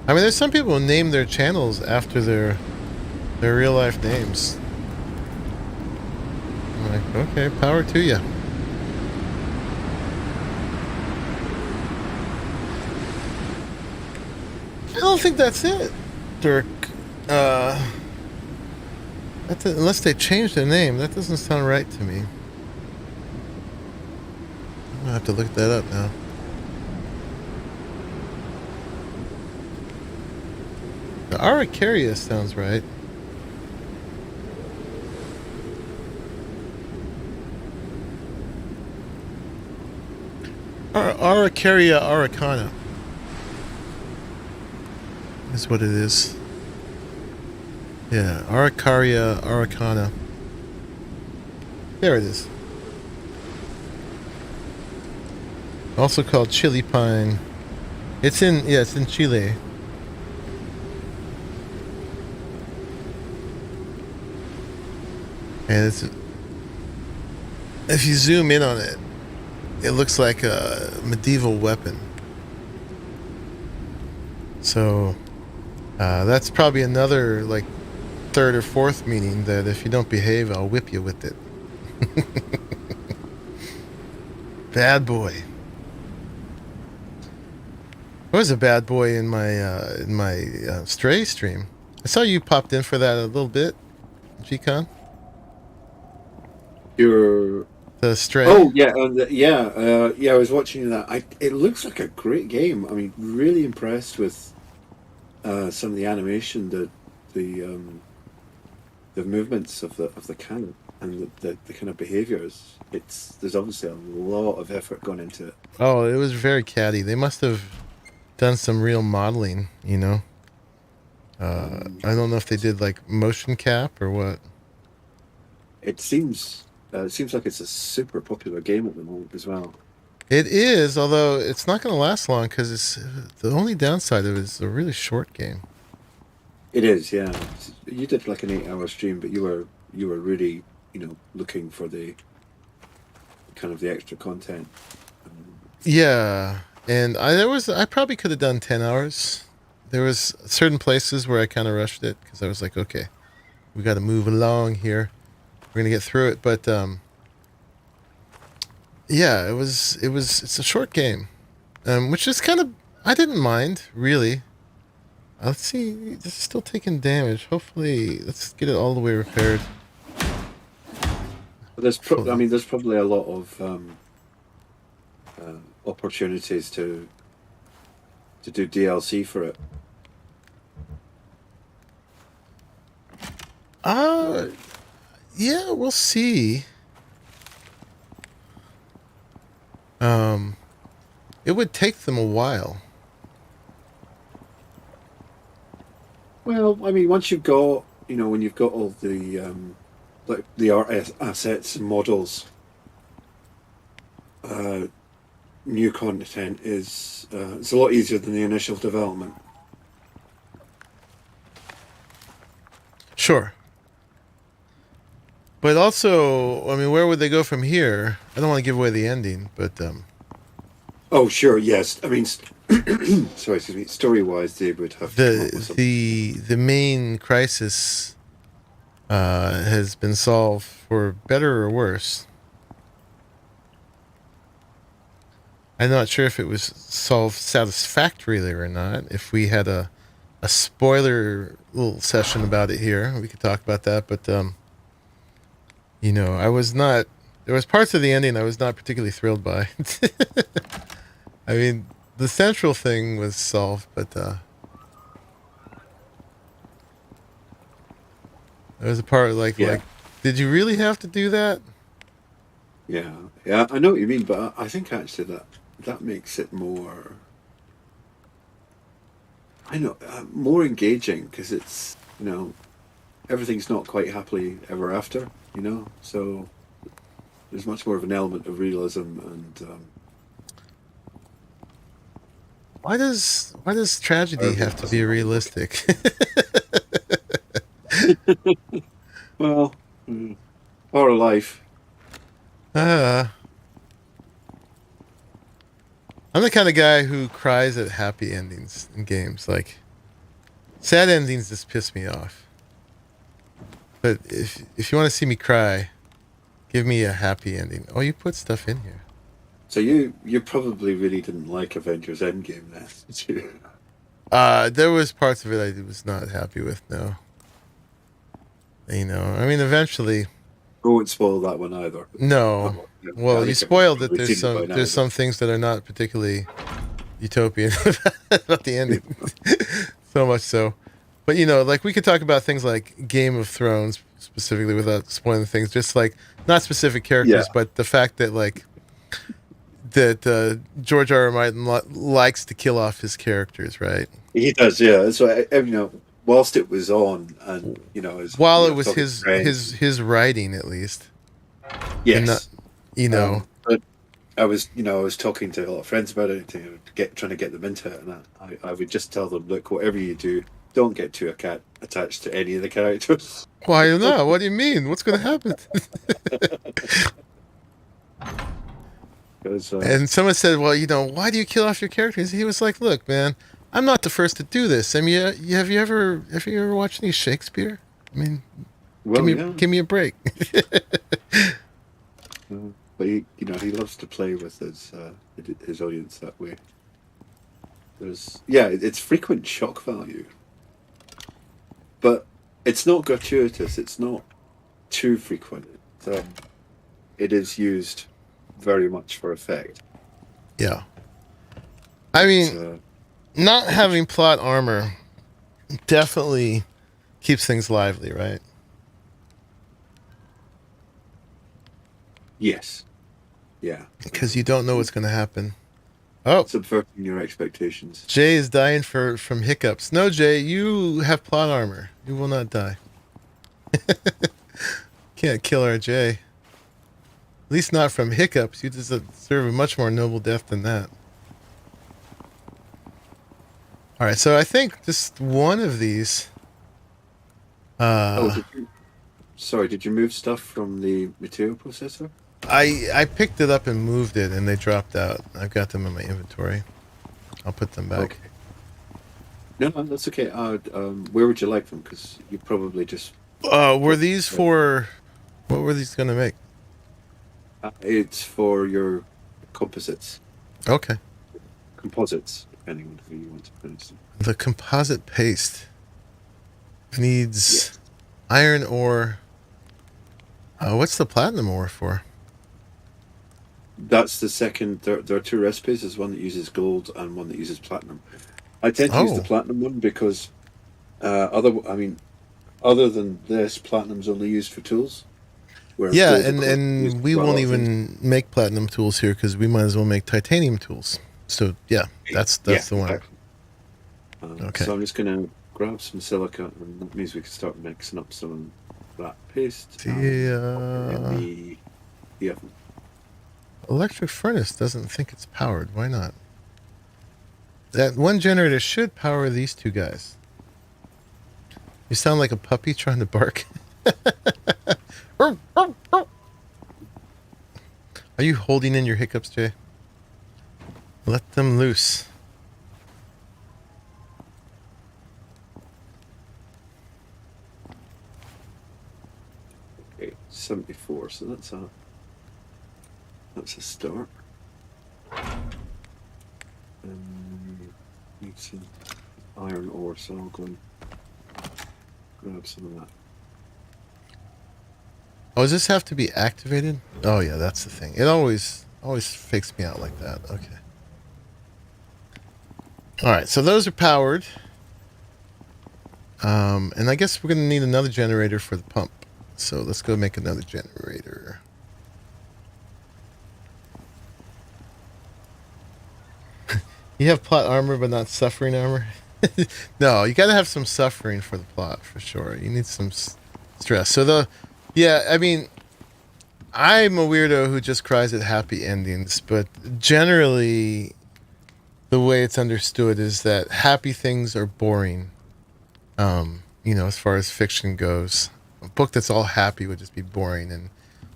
I mean, there's some people who name their channels after their real life names. I'm like, okay, power to you. I don't think that's it, Dirk. Unless they changed their name, that doesn't sound right to me. I'm gonna have to look that up now. The Araucaria sounds right. Araucaria araucana is what it is. Yeah, Araucaria araucana. There it is. Also called chili pine. It's in Chile. And if you zoom in on it, it looks like a medieval weapon. So that's probably another like third or fourth meaning that if you don't behave, I'll whip you with it. Bad boy. I was a bad boy in my Stray stream. I saw you popped in for that a little bit, Gcon. You're. The Stray. Oh yeah, yeah. I was watching that. It looks like a great game. I mean, really impressed with some of the animation, the the movements of the cannon and the kind of behaviors. There's obviously a lot of effort gone into it. Oh, it was very catty. They must have done some real modeling, you know. I don't know if they did like motion cap or what. It seems like it's a super popular game at the moment as well. It is, although it's not going to last long because it's the only downside of it is a really short game. It is, yeah. You did like an 8-hour stream, but you were really looking for the kind of the extra content. Yeah, and I probably could have done 10 hours. There was certain places where I kind of rushed it because I was like, okay, we got to move along here. We're gonna get through it, but yeah, it's a short game, which is kind of I didn't mind really. Let's see, it's still taking damage. Hopefully, let's get it all the way repaired. But there's probably a lot of opportunities to do DLC for it. Uh, yeah, we'll see. Um, it would take them a while. Well, I mean, once you've got, when you've got all the like the art assets and models, uh, new content is it's a lot easier than the initial development. Sure. But also, I mean, where would they go from here? I don't want to give away the ending, but Oh, sure, yes. I mean, sorry, excuse me. Story-wise, they would have to come up with the something. the main crisis has been solved for better or worse. I'm not sure if it was solved satisfactorily or not. If we had a spoiler little session about it here, we could talk about that. But I was not. There was parts of the ending I was not particularly thrilled by. I mean, the central thing was solved, but there was a part Yeah, did you really have to do that? yeah, yeah. I know what you mean, but I think actually that makes it more. I know more engaging because it's everything's not quite happily ever after. So there's much more of an element of realism and Why does tragedy everything have to be doesn't always work. realistic? Well, mm, part of life. uh, I'm the kind of guy who cries at happy endings in games. Like sad endings just piss me off. But if you want to see me cry, give me a happy ending. Oh, you put stuff in here. So you probably really didn't like Avengers Endgame then, did you? There was parts of it I was not happy with. No, I mean, eventually, I won't spoil that one either. no. Well, Well, I you think everyone's spoiled it. probably There's seen it by some now, there's but some things that are not particularly utopian about the ending. So much so, but like we could talk about things like Game of Thrones specifically without spoiling things. Just like not specific yeah, characters, but the fact that that George R. R. Martin likes to kill off his characters, right? he does. Yeah, so whilst it was on, and as While it was talking to his friends, his writing at least, and not yes. you know But I was talking to a lot of friends about it, trying to get them into it, and I would just tell them, look, whatever you do, don't get too attached to any of the characters. Why not? What do you mean? What's going to happen? And someone said, well, why do you kill off your characters? He was like, look, man, I'm not the first to do this. I mean, have you ever watched any Shakespeare? I mean, well, give me a break. But he loves to play with his audience that way. It's frequent shock value, but it's not gratuitous. It's not too frequent. It is used very much for effect. Yeah. I mean, not having plot armor definitely keeps things lively, right? Yes. Yeah. Because you don't know what's going to happen. Oh. Subverting your expectations. Jay is dying from hiccups. No, Jay, you have plot armor. You will not die. Can't kill our Jay. At least not from hiccups. You deserve a much more noble death than that. All right, so I think just one of these. Did you move stuff from the material processor? I picked it up and moved it, and they dropped out. I've got them in my inventory. I'll put them back. Okay. No, that's okay. Where would you like them? Because you probably just... were these for... What were these going to make? It's for your composites. Okay. Composites, depending on who you want to finish them. The composite paste needs iron ore. What's the platinum ore for? That's the second. There are two recipes. There's one that uses gold and one that uses platinum. I tend to use the platinum one because other than this, platinum's only used for tools. Yeah, and we won't even make platinum tools here because we might as well make titanium tools. So yeah, that's the one. Exactly. Okay. So I'm just gonna grab some silica, and that means we can start mixing up some of that paste. The oven. Electric furnace doesn't think it's powered. Why not? That one generator should power these two guys. You sound like a puppy trying to bark. Are you holding in your hiccups, Jay? Let them loose. Okay, 74. So that's a start. Need some iron ore, so I'll go and grab some of that. Oh, does this have to be activated? Oh yeah, that's the thing. It always fakes me out like that. Okay. All right, so those are powered. And I guess we're going to need another generator for the pump. So let's go make another generator. You have plot armor, but not suffering armor? No, you got to have some suffering for the plot, for sure. You need some stress. So I mean, I'm a weirdo who just cries at happy endings, but generally, the way it's understood is that happy things are boring. As far as fiction goes, a book that's all happy would just be boring. And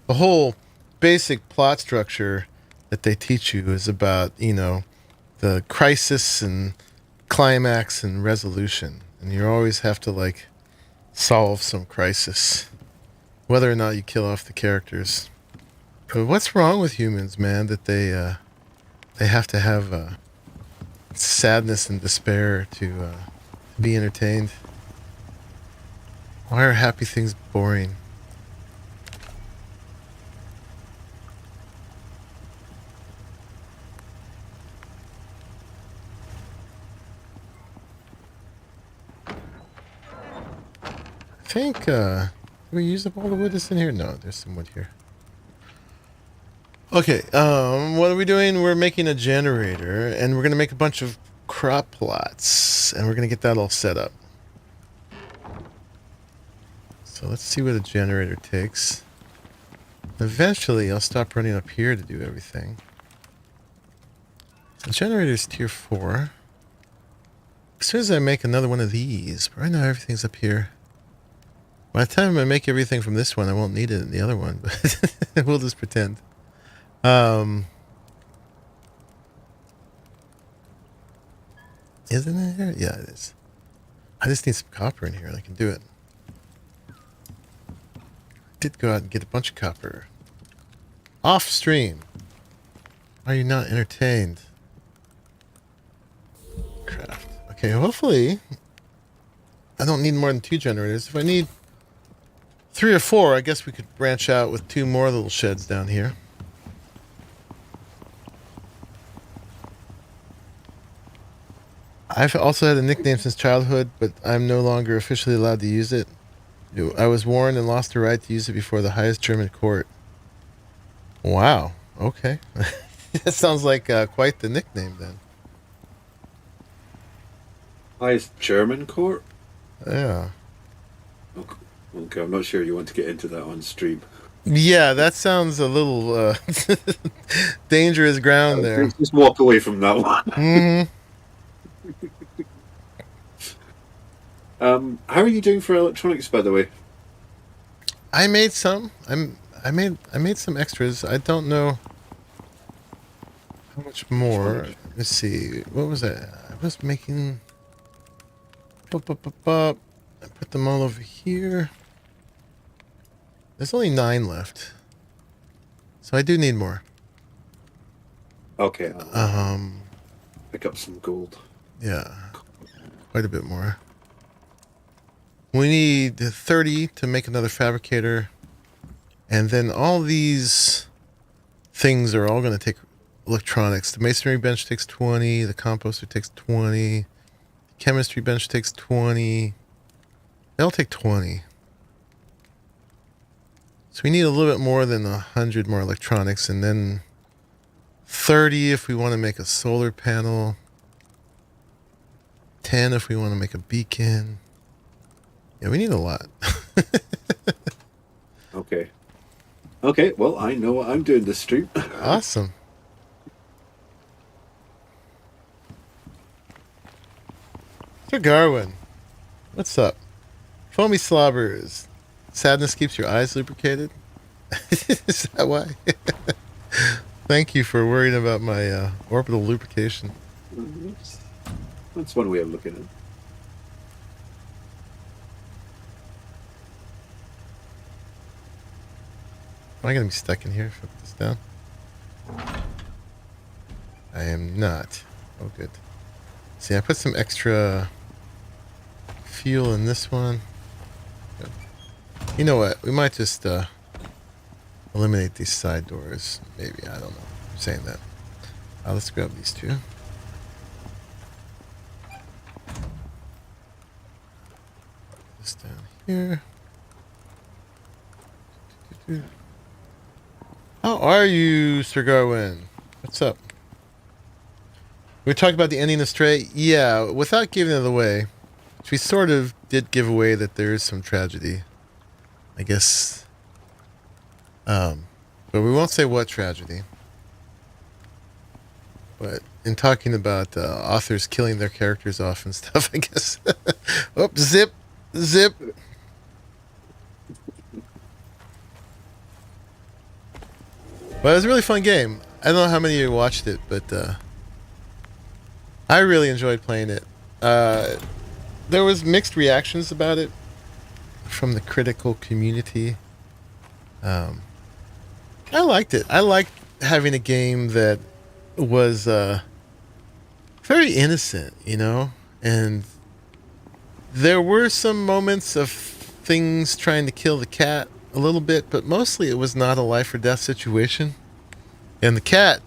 the whole basic plot structure that they teach you is about, the crisis and climax and resolution. And you always have to solve some crisis, whether or not you kill off the characters. But what's wrong with humans, man, that they have to have sadness and despair to be entertained? Why are happy things boring? I think, did we use up all the wood that's in here? No, there's some wood here. Okay, what are we doing? We're making a generator, and we're going to make a bunch of crop plots, and we're going to get that all set up. So let's see what a generator takes. Eventually, I'll stop running up here to do everything. So generator's tier 4. As soon as I make another one of these, right now everything's up here. By the time I make everything from this one, I won't need it in the other one, but we'll just pretend. Isn't it here? Yeah, it is. I just need some copper in here and I can do it. Did go out and get a bunch of copper. Off stream. Are you not entertained? Craft. Okay, hopefully I don't need more than 2 generators. If I need 3 or 4, I guess we could branch out with 2 more little sheds down here. I've also had a nickname since childhood, but I'm no longer officially allowed to use it. I was warned and lost the right to use it before the highest German court. Wow. Okay. That sounds like quite the nickname then. Highest German court? Yeah. Okay, I'm not sure you want to get into that on stream. Yeah, that sounds a little dangerous ground there. Just walk away from that one. Mm-hmm. How are you doing for electronics, by the way? I made some. I made some extras. I don't know how much more. Let's see. What was that? I was making. I put them all over here. There's only 9 left, so I do need more. Okay. Pick up some gold. Yeah, quite a bit more. We need 30 to make another fabricator. And then all these things are all going to take electronics. The masonry bench takes 20. The composter takes 20. The chemistry bench takes 20. They all take 20. So we need a little bit more than 100 more electronics. And then 30 if we want to make a solar panel. 10 if we want to make a beacon. Yeah, we need a lot. Okay. Okay, well, I know what I'm doing this stream. Awesome. Sir Garwin, what's up? Foamy slobbers. Sadness keeps your eyes lubricated? Is that why? Thank you for worrying about my orbital lubrication. That's one way of looking at it. Am I going to be stuck in here if I put this down? I am not. Oh, good. See, I put some extra fuel in this one. Good. You know what? We might just eliminate these side doors. Maybe. I don't know. I'm saying that. Let's grab these 2. This down here. How are you, Sir Garwin? What's up? We talked about the ending of Stray. Yeah, without giving it away, which we sort of did give away that there is some tragedy. I guess. But we won't say what tragedy. But in talking about authors killing their characters off and stuff, I guess. Oh, zip. But it was a really fun game. I don't know how many of you watched it, but I really enjoyed playing it. There was mixed reactions about it from the critical community. I liked it. I liked having a game that was very innocent, you know? And there were some moments of things trying to kill the cat a little bit, but mostly it was not a life or death situation. And the cat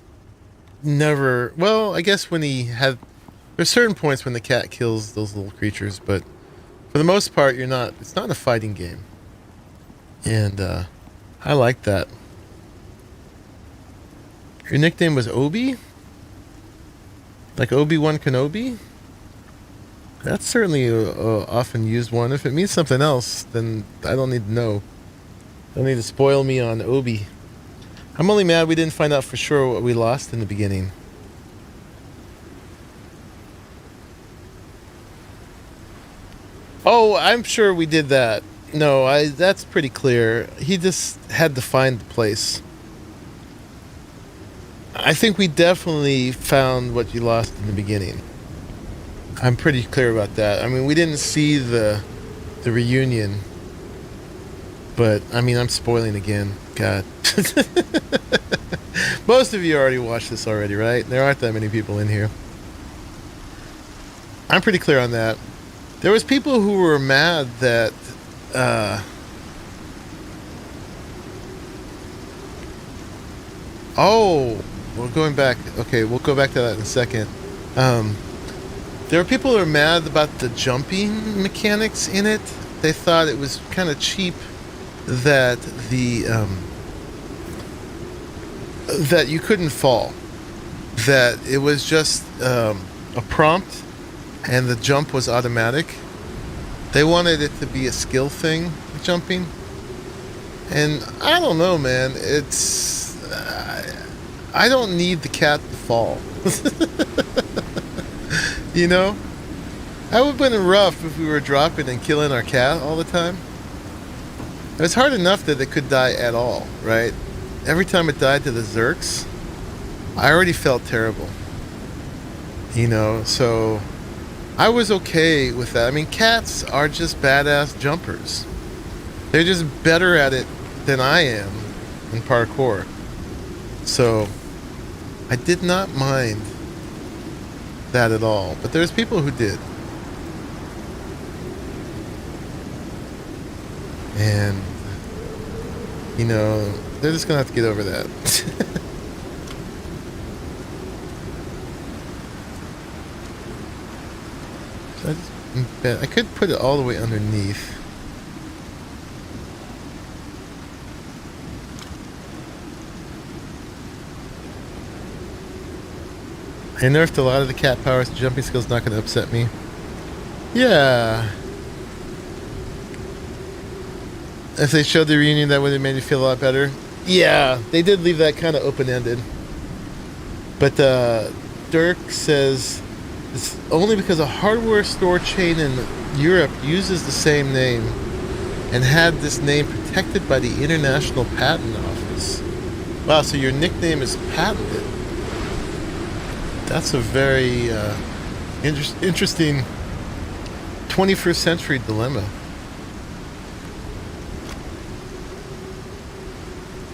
never, well, I guess when he had, there's certain points when the cat kills those little creatures, but for the most part, it's not a fighting game. And I like that. Your nickname was Obi? Like Obi-Wan Kenobi? That's certainly a often used one. If it means something else, then I don't need to know. Don't need to spoil me on Obi. I'm only mad we didn't find out for sure what we lost in the beginning. Oh, I'm sure we did that. No, that's pretty clear. He just had to find the place. I think we definitely found what you lost in the beginning. I'm pretty clear about that. I mean, we didn't see the reunion, but I mean, I'm spoiling again. God. Most of you already watched this already, right? There aren't that many people in here. I'm pretty clear on that. There was people who were mad that oh, we're going back. Okay, we'll go back to that in a second. Um, there were people who were mad about the jumping mechanics in it. They thought it was kind of cheap that that you couldn't fall. That it was just a prompt, and the jump was automatic. They wanted it to be a skill thing, jumping. And I don't know, man. I don't need the cat to fall. You know? That would have been rough if we were dropping and killing our cat all the time. It's hard enough that it could die at all, right? Every time it died to the Zerks, I already felt terrible. You know, so I was okay with that. I mean, cats are just badass jumpers. They're just better at it than I am in parkour. So I did not mind that at all. But there's people who did. And, you know, they're just going to have to get over that. So I could put it all the way underneath. I nerfed a lot of the cat powers. The jumping skill's not going to upset me. Yeah. If they showed the reunion, that would have made me feel a lot better. Yeah, they did leave that kind of open-ended. But Dirk says it's only because a hardware store chain in Europe uses the same name and had this name protected by the International Patent Office. Wow, so your nickname is patented. That's a very interesting 21st century dilemma.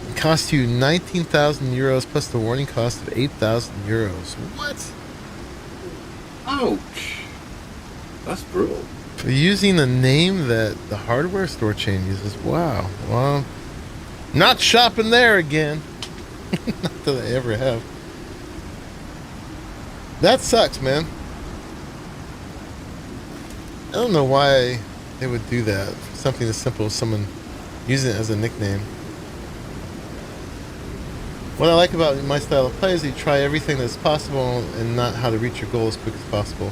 It cost you 19,000 euros plus the warning cost of 8,000 euros. What? Ouch! That's brutal. For using a name that the hardware store chain uses. Wow. Well, not shopping there again. Not that I ever have. That sucks, man. I don't know why they would do that. Something as simple as someone using it as a nickname. What I like about my style of play is you try everything that's possible and not how to reach your goal as quick as possible.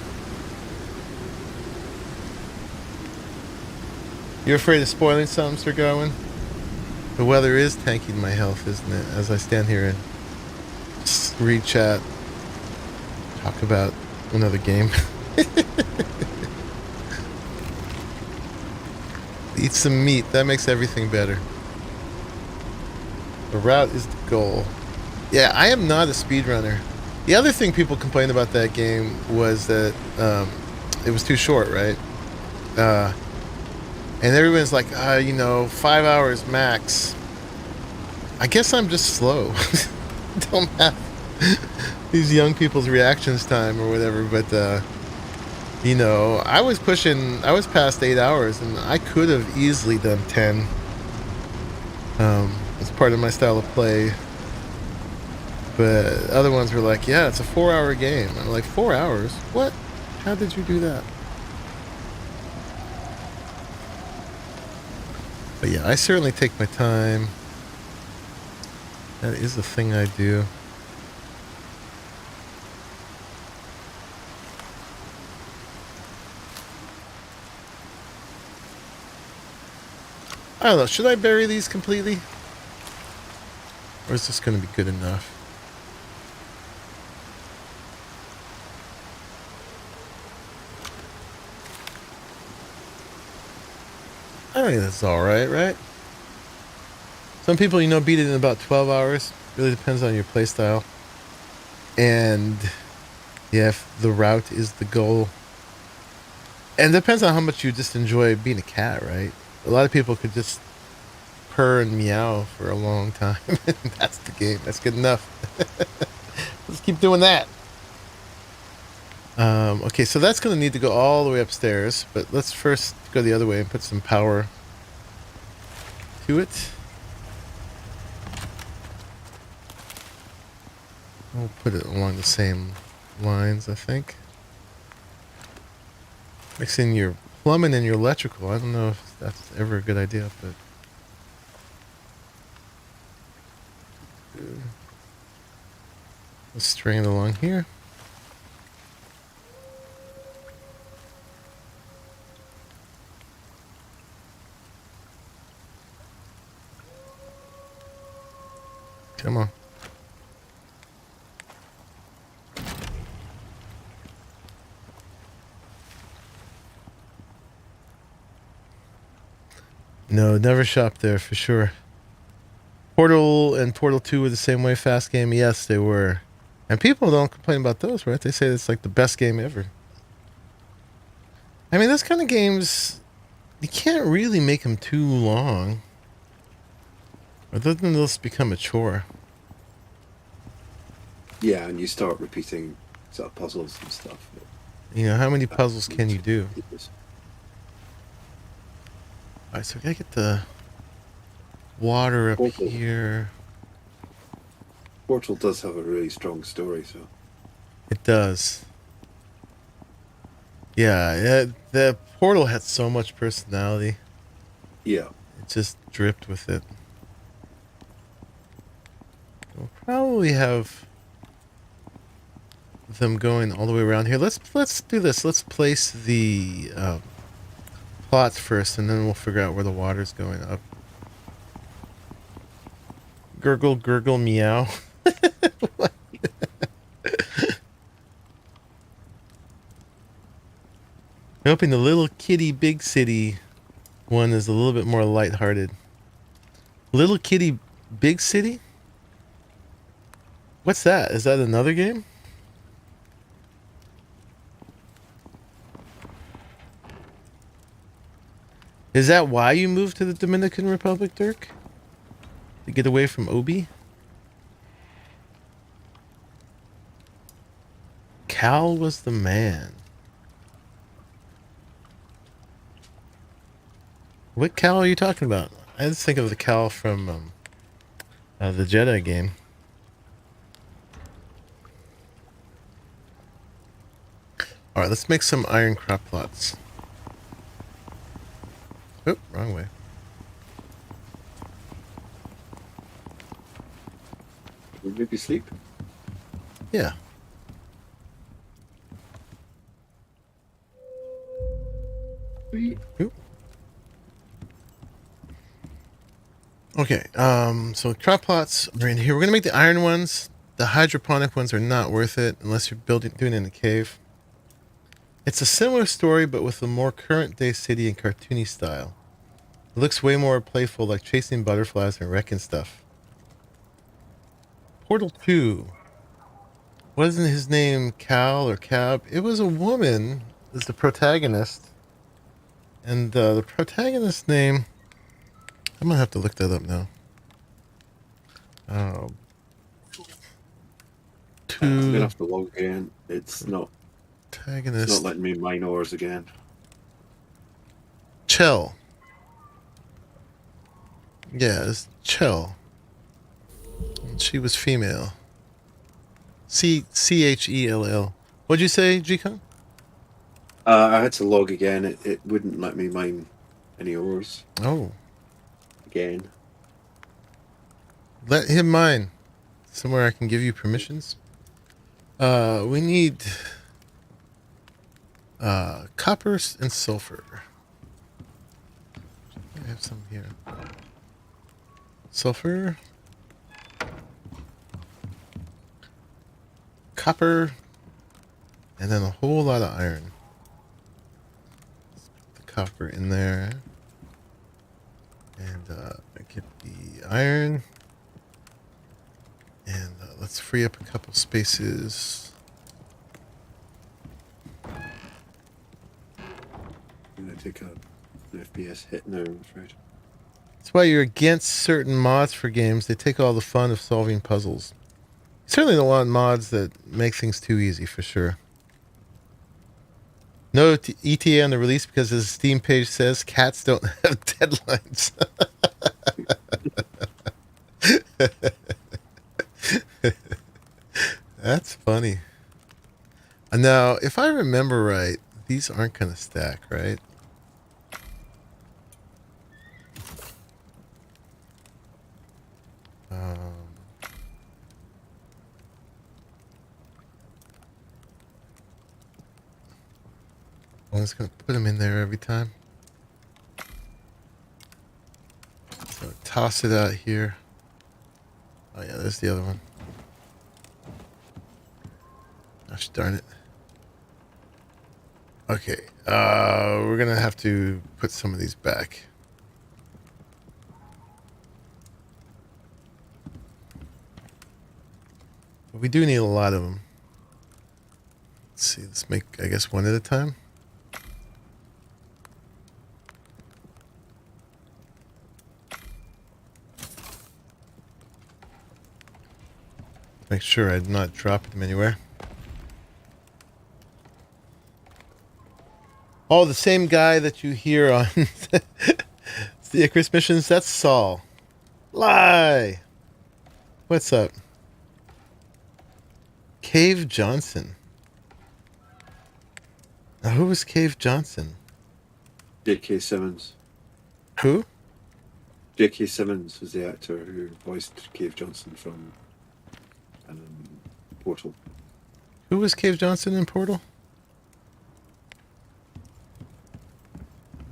You're afraid of spoiling something, Sir Garwin? The weather is tanking my health, isn't it? As I stand here and read chat. Talk about another game. Eat some meat. That makes everything better. The route is the goal. Yeah, I am not a speedrunner. The other thing people complained about that game was that it was too short, right? And everyone's like, 5 hours max. I guess I'm just slow. Don't have these young people's reactions time or whatever, but I was past 8 hours and I could have easily done 10. It's part of my style of play. But other ones were like, yeah, it's a 4-hour game. I'm like, 4 hours? What? How did you do that? But yeah, I certainly take my time. That is the thing I do. I don't know, should I bury these completely? Or is this going to be good enough? I think that's all right, right? Some people, beat it in about 12 hours. Really depends on your play style. And yeah, if the route is the goal. And it depends on how much you just enjoy being a cat, right? A lot of people could just purr and meow for a long time. That's the game. That's good enough. Let's keep doing that. Okay, so that's going to need to go all the way upstairs. But let's first go the other way and put some power to it. We'll put it along the same lines, I think. Mixing your plumbing and your electrical. I don't know if that's ever a good idea, but... Let's string it along here. Come on. No, never shop there for sure. Portal and Portal 2 were the same way. Fast game, yes, they were. And people don't complain about those, right? They say it's like the best game ever. I mean, those kind of games, you can't really make them too long. Other than they'll just become a chore. Yeah, and you start repeating sort of puzzles and stuff. How many puzzles can you do? Alright, so I gotta get the water up here. Portal does have a really strong story, so... It does. Yeah, the Portal had so much personality. Yeah. It just dripped with it. We'll probably have them going all the way around here. Let's do this. Let's place the plots first, and then we'll figure out where the water's going up. Gurgle, gurgle, meow. I'm hoping the little kitty big city one is a little bit more lighthearted. Little kitty big city? What's that? Is that another game? Is that why you moved to the Dominican Republic, Dirk? To get away from Obi? Cal was the man. What Cal are you talking about? I just think of the Cal from the Jedi game. Alright, let's make some iron crop plots. Oh, wrong way. Maybe sleep? Yeah. Oop. Okay, so crop plots are in here. We're gonna make the iron ones. The hydroponic ones are not worth it unless you're doing it in a cave. It's a similar story, but with a more current day city and cartoony style. It looks way more playful, like chasing butterflies and wrecking stuff. Portal 2. Wasn't his name Cal or Cab? It was a woman as the protagonist. And the protagonist's name... I'm gonna have to look that up now. I'm gonna have to log in. It's not letting me mine ores again. Chell. Yeah, it's Chell. She was female. Chell. What'd you say, G-Con? I had to log again. It wouldn't let me mine any ores. Oh. Again. Let him mine. Somewhere I can give you permissions. We need copper and sulfur. I have some here. Sulfur. Copper. And then a whole lot of iron. Let's put the copper in there. iron. And let's free up a couple spaces. I'm going to take an FPS hit now, I'm afraid. That's why you're against certain mods for games. They take all the fun of solving puzzles. You certainly don't want mods that make things too easy, for sure. No ETA on the release because as the Steam page says, cats don't have deadlines. That's funny. Now, if I remember right, these aren't going to stack, right? I'm just going to put them in there every time. So toss it out here. Oh yeah, there's the other one. Gosh darn it. Okay, we're going to have to put some of these back. But we do need a lot of them. Let's see, let's make, I guess, one at a time. Make sure I'm not dropping them anywhere. Oh, the same guy that you hear on the Icarus missions, that's Saul. Lie! What's up? Cave Johnson. Now, who was Cave Johnson? J.K. Simmons. Who? J.K. Simmons was the actor who voiced Cave Johnson from Portal. Who was Cave Johnson in Portal?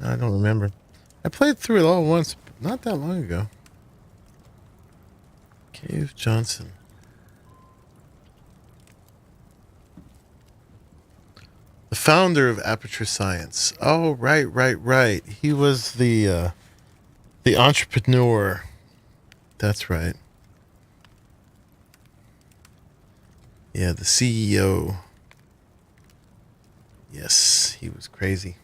I don't remember. I played through it all once, not that long ago. Cave Johnson. The founder of Aperture Science. Oh, right. He was the entrepreneur. That's right. Yeah, the CEO. Yes, he was crazy.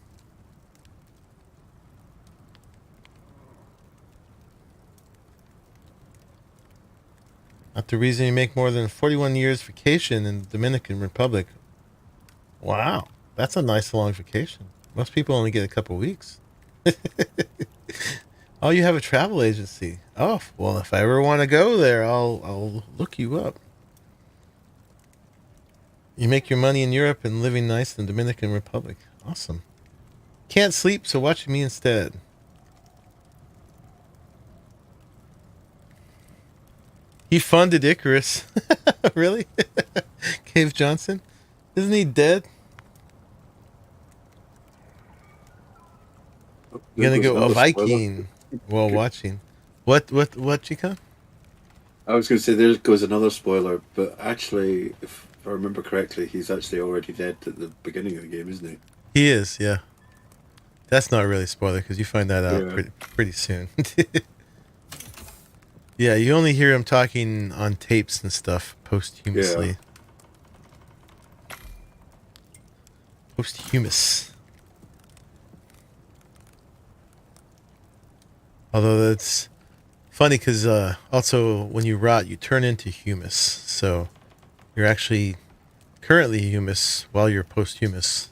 Not the reason you make more than 41 years vacation in the Dominican Republic. Wow, that's a nice long vacation. Most people only get a couple weeks. Oh, you have a travel agency. Oh, well, if I ever want to go there, I'll look you up. You make your money in Europe and living nice in the Dominican Republic. Awesome. Can't sleep, so watch me instead. He funded Icarus. Really? Cave Johnson? Isn't he dead? You're gonna go a Viking while watching. What, Chica? I was going to say there goes another spoiler, but actually, if I remember correctly, he's actually already dead at the beginning of the game, isn't he? He is, yeah. That's not really a spoiler because you find that out Yeah. pretty soon. Yeah, you only hear him talking on tapes and stuff posthumously. Yeah. Posthumous. Although that's funny because also when you rot, you turn into humus. So you're actually currently humus while you're posthumous.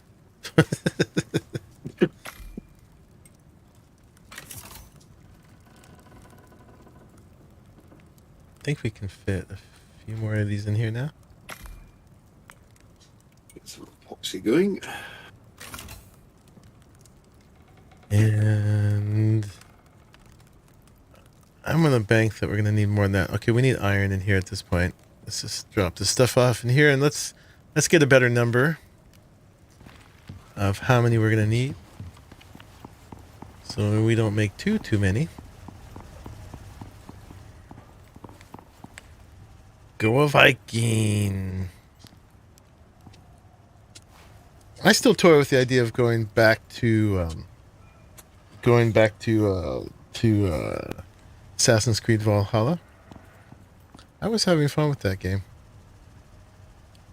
I think we can fit a few more of these in here now. Get some epoxy going. And I'm going to bank that we're going to need more than that. Okay, we need iron in here at this point. Let's just drop this stuff off in here and let's get a better number of how many we're going to need. So we don't make too many. Go a Viking. I still toy with the idea of going back to Assassin's Creed Valhalla. I was having fun with that game.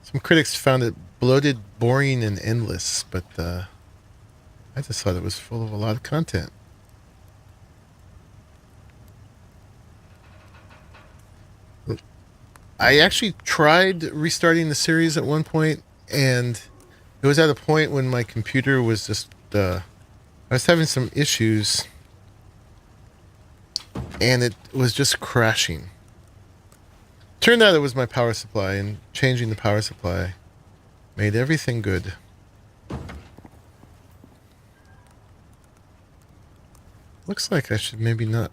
Some critics found it bloated, boring, and endless, but I just thought it was full of a lot of content. I actually tried restarting the series at one point, and it was at a point when my computer was just, I was having some issues, and it was just crashing. Turned out it was my power supply, and changing the power supply made everything good. Looks like I should maybe not.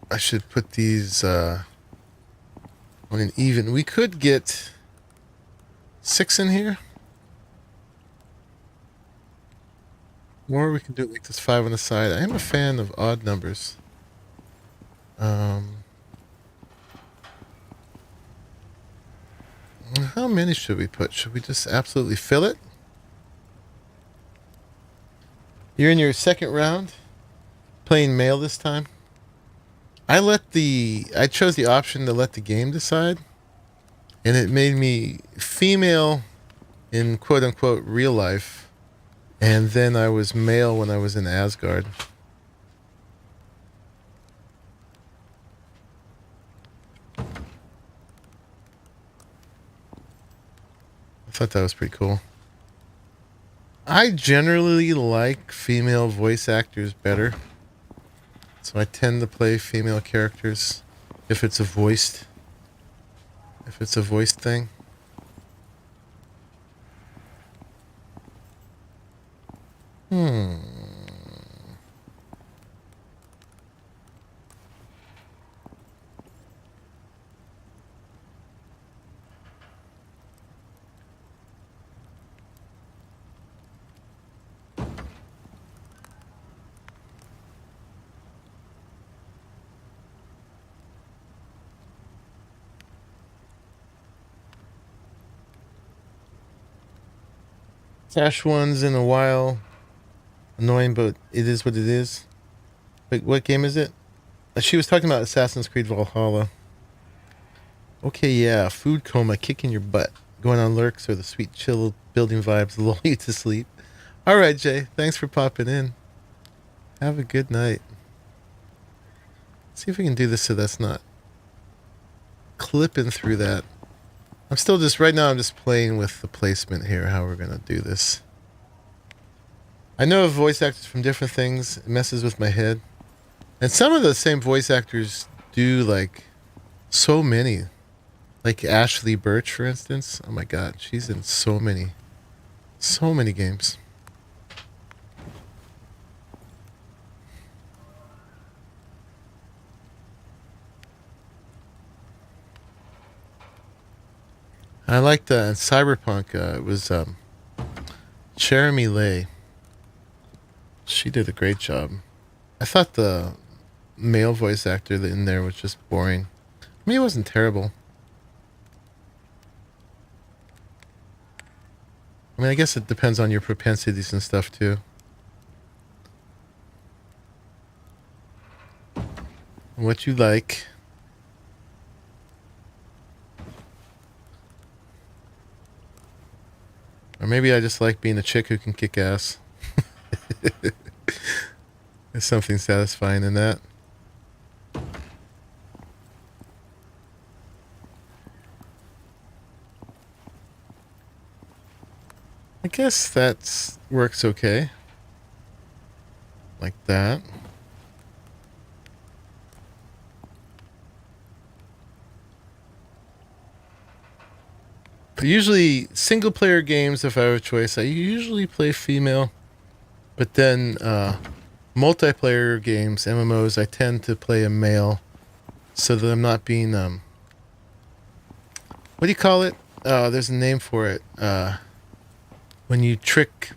I should put these on an even. We could get 6 in here. Or we can do it like this 5 on the side. I am a fan of odd numbers. How many should we put? Should we just absolutely fill it? You're in your second round, playing male this time. I chose the option to let the game decide, and it made me female in quote unquote real life, and then I was male when I was in Asgard. I thought that was pretty cool. I generally like female voice actors better. So I tend to play female characters if it's a voiced thing. Cash ones in a while. Annoying, but it is what it is. Wait, what game is it? She was talking about Assassin's Creed Valhalla. Okay, yeah, food coma kicking your butt. Going on lurks or the sweet chill building vibes lull you to sleep. Alright, Jay, thanks for popping in. Have a good night. See if we can do this so that's not clipping through that. I'm still just, right now I'm just playing with the placement here, how we're going to do this. I know of voice actors from different things. It messes with my head. And some of the same voice actors do like so many. Like Ashley Birch, for instance. Oh my god, she's in so many games. I liked Cyberpunk. It was Jeremy Lay. She did a great job. I thought the male voice actor in there was just boring. I mean, he wasn't terrible. I mean, I guess it depends on your propensities and stuff, too. What you like. Or maybe I just like being a chick who can kick ass. There's something satisfying in that. I guess that works okay. Like that. But usually, single player games, if I have a choice, I usually play female. But then, multiplayer games, MMOs, I tend to play a male. So that I'm not being, what do you call it? There's a name for it. When you trick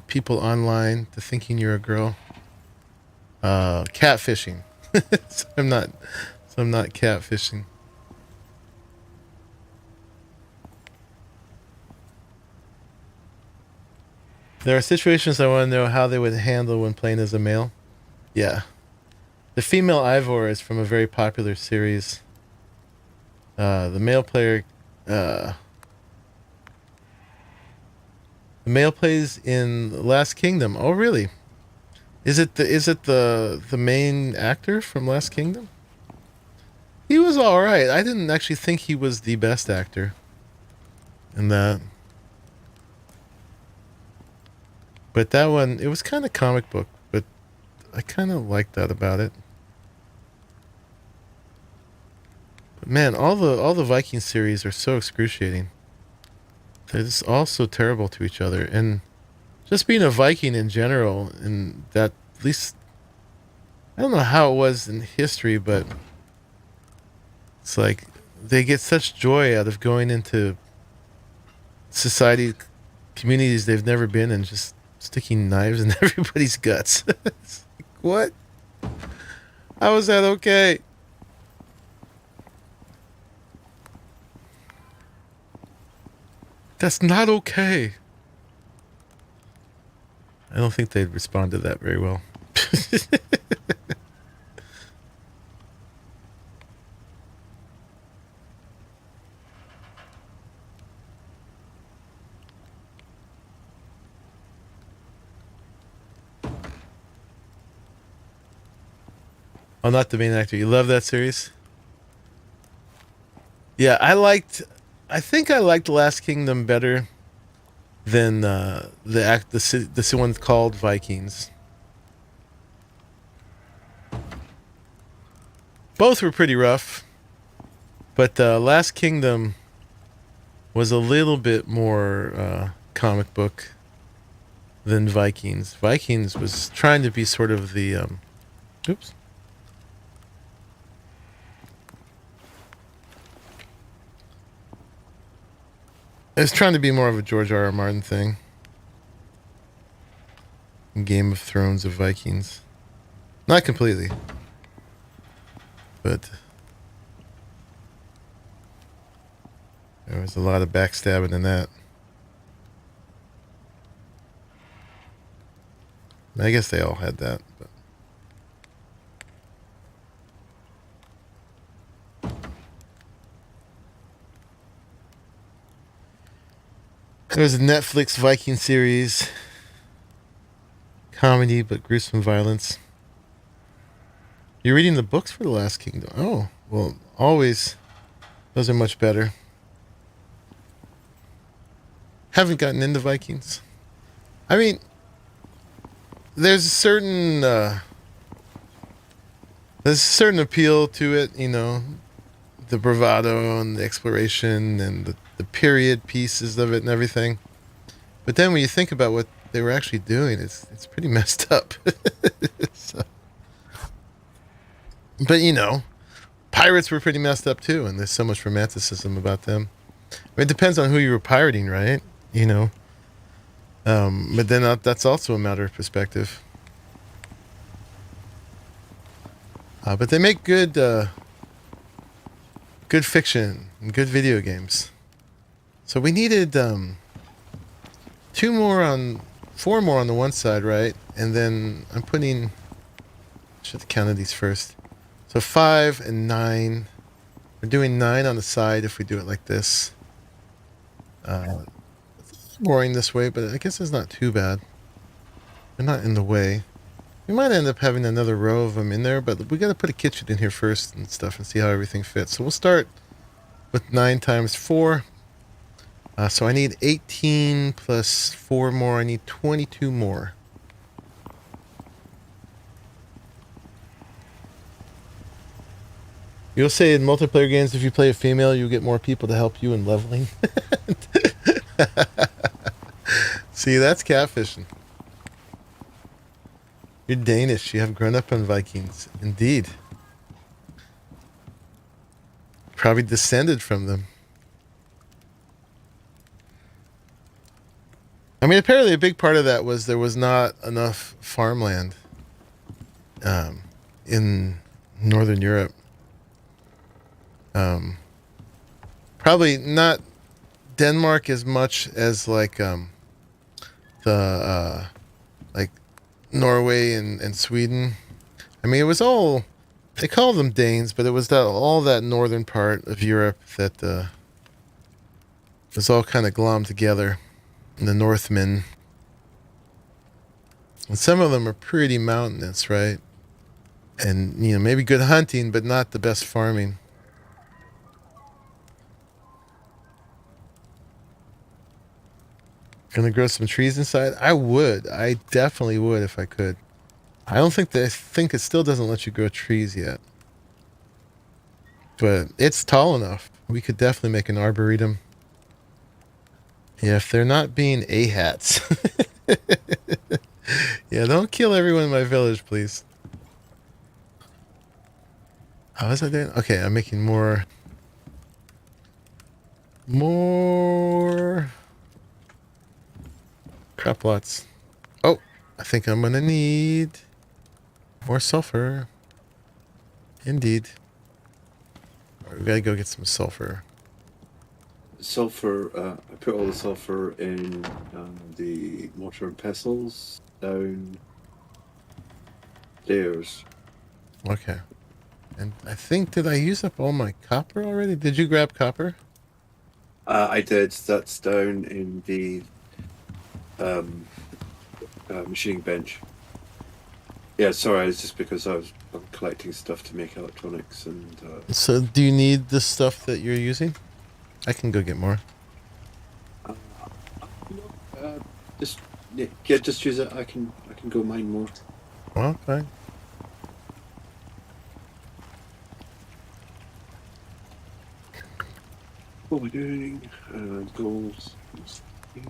people online to thinking you're a girl. Catfishing. so I'm not catfishing. There are situations I want to know how they would handle when playing as a male. Yeah. The female Ivor is from a very popular series. The male player, the male plays in Last Kingdom. Oh, really? Is it the main actor from Last Kingdom? He was all right. I didn't actually think he was the best actor in that. But that one, it was kind of comic book, but I kind of liked that about it. But man, all the Viking series are so excruciating. They're just all so terrible to each other, and just being a Viking in general, and that at least I don't know how it was in history, but it's like they get such joy out of going into society communities they've never been and just sticking knives in everybody's guts. It's like, what? How is that okay? That's not okay. I don't think they'd respond to that very well. Oh, not the main actor. You love that series? Yeah, I think I liked Last Kingdom better than the one called Vikings. Both were pretty rough, but Last Kingdom was a little bit more comic book than Vikings. Vikings was trying to be sort of the oops. It was trying to be more of a George R. R. Martin thing. Game of Thrones of Vikings. Not completely. But there was a lot of backstabbing in that. I guess they all had that. But. There was a Netflix Viking series. Comedy, but gruesome violence. You're reading the books for The Last Kingdom. Oh, well, always. Those are much better. Haven't gotten into Vikings. I mean, there's a certain appeal to it, you know, the bravado and the exploration and the period pieces of it and everything. But then when you think about what they were actually doing, it's pretty messed up. So, but you know, pirates were pretty messed up too, and there's so much romanticism about them. I mean, it depends on who you were pirating, right? You know. But then that's also a matter of perspective. But they make good fiction and good video games. So we needed 4 more on the one side, right? And then I'm putting, should count these first. So 5 and 9. We're doing 9 on the side if we do it like this. It's boring this way, but I guess it's not too bad. They're not in the way. We might end up having another row of them in there, but we got to put a kitchen in here first and stuff and see how everything fits. So we'll start with 9 times 4. So I need 18 plus 4 more. I need 22 more. You'll say in multiplayer games, if you play a female, you get more people to help you in leveling. See, that's catfishing. You're Danish. You have grown up on Vikings. Indeed. Probably descended from them. I mean, apparently a big part of that was there was not enough farmland in Northern Europe. Probably not Denmark as much as like like Norway and Sweden. I mean, it was all, they call them Danes, but it was that all that northern part of Europe that was all kind of glommed together. And the Northmen. And some of them are pretty mountainous, right? And, you know, maybe good hunting, but not the best farming. Gonna grow some trees inside? I would. I definitely would if I could. I don't think that, I think it still doesn't let you grow trees yet. But it's tall enough. We could definitely make an arboretum. Yeah, if they're not being A-hats. Yeah, don't kill everyone in my village, please. How was I doing? Okay, I'm making more crop lots. Oh, I think I'm gonna need more sulfur. Indeed. All right, we gotta go get some sulfur. Sulfur, I put all the sulfur in the mortar and pestles down stairs. Okay. And I think, did I use up all my copper already? Did you grab copper? I did. That's down in the machining bench. Yeah, sorry, it's just because I'm collecting stuff to make electronics and. So, do you need the stuff that you're using? I can go get more. Just yeah, just use it. I can go mine more. Well, fine. What are we doing? Goals. Here.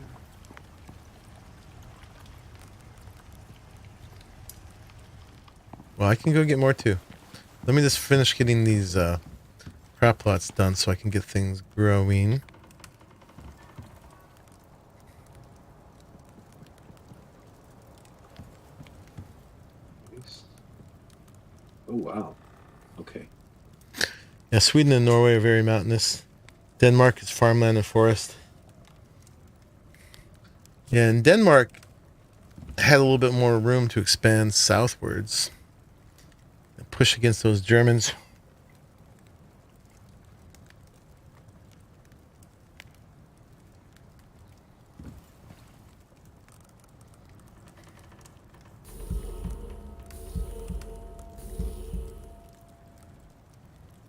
Well, I can go get more too. Let me just finish getting these crop plots done so I can get things growing. Oh wow. Okay. Yeah, Sweden and Norway are very mountainous. Denmark is farmland and forest. Yeah, and Denmark had a little bit more room to expand southwards and push against those Germans.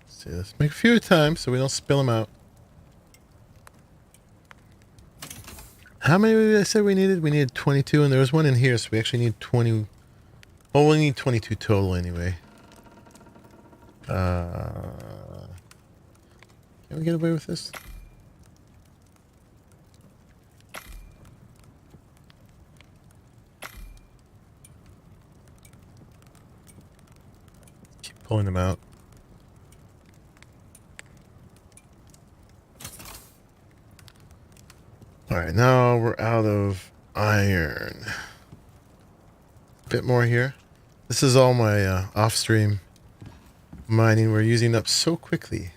See, let's make a few at a time so we don't spill them out. How many did I say we needed? We needed 22, and there was one in here, so we actually need 20. Well, we need 22 total anyway. Can we get away with this? Keep pulling them out. Alright, now we're out of iron. A bit more here. This is all my off-stream mining we're using up so quickly.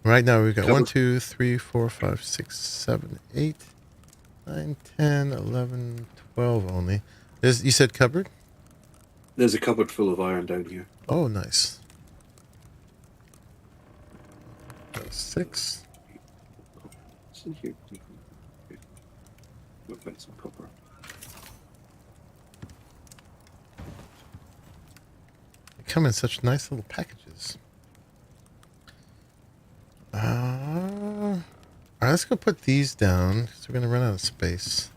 Right now we've got 1, 2, 3, 4, 5, 6, 7, 8, 9, 10, 11, 12 only. You said cupboard? There's a cupboard full of iron down here. Oh, nice. 6. What's in here? We'll find some copper. They come in such nice little packages. Alright, let's go put these down because we're going to run out of space.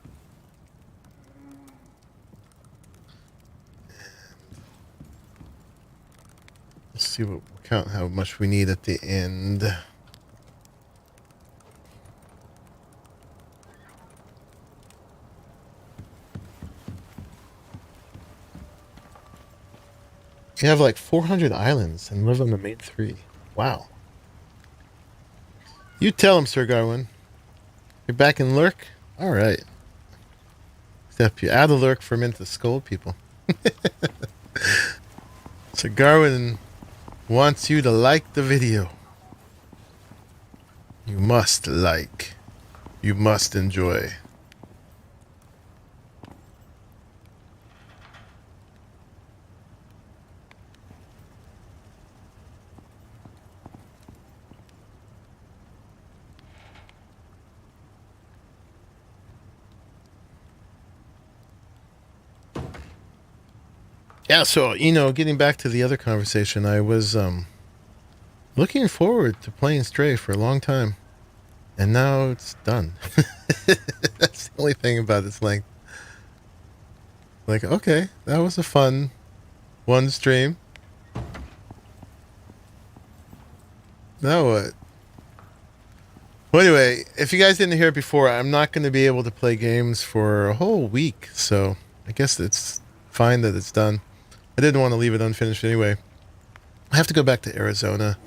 Let's see what we'll count how much we need at the end. You have like 400 islands and live on the main 3. Wow. You tell him, Sir Garwin. You're back in Lurk? Alright. Except you're out of Lurk for a minute to scold people. Sir Garwin wants you to like the video. You must like. You must enjoy. Yeah, so getting back to the other conversation, I was looking forward to playing Stray for a long time, and now it's done. That's the only thing about its length. Like, okay, that was a fun one stream. Now what? Well, anyway, if you guys didn't hear it before, I'm not going to be able to play games for a whole week, so I guess it's fine that it's done. I didn't want to leave it unfinished anyway. I have to go back to Arizona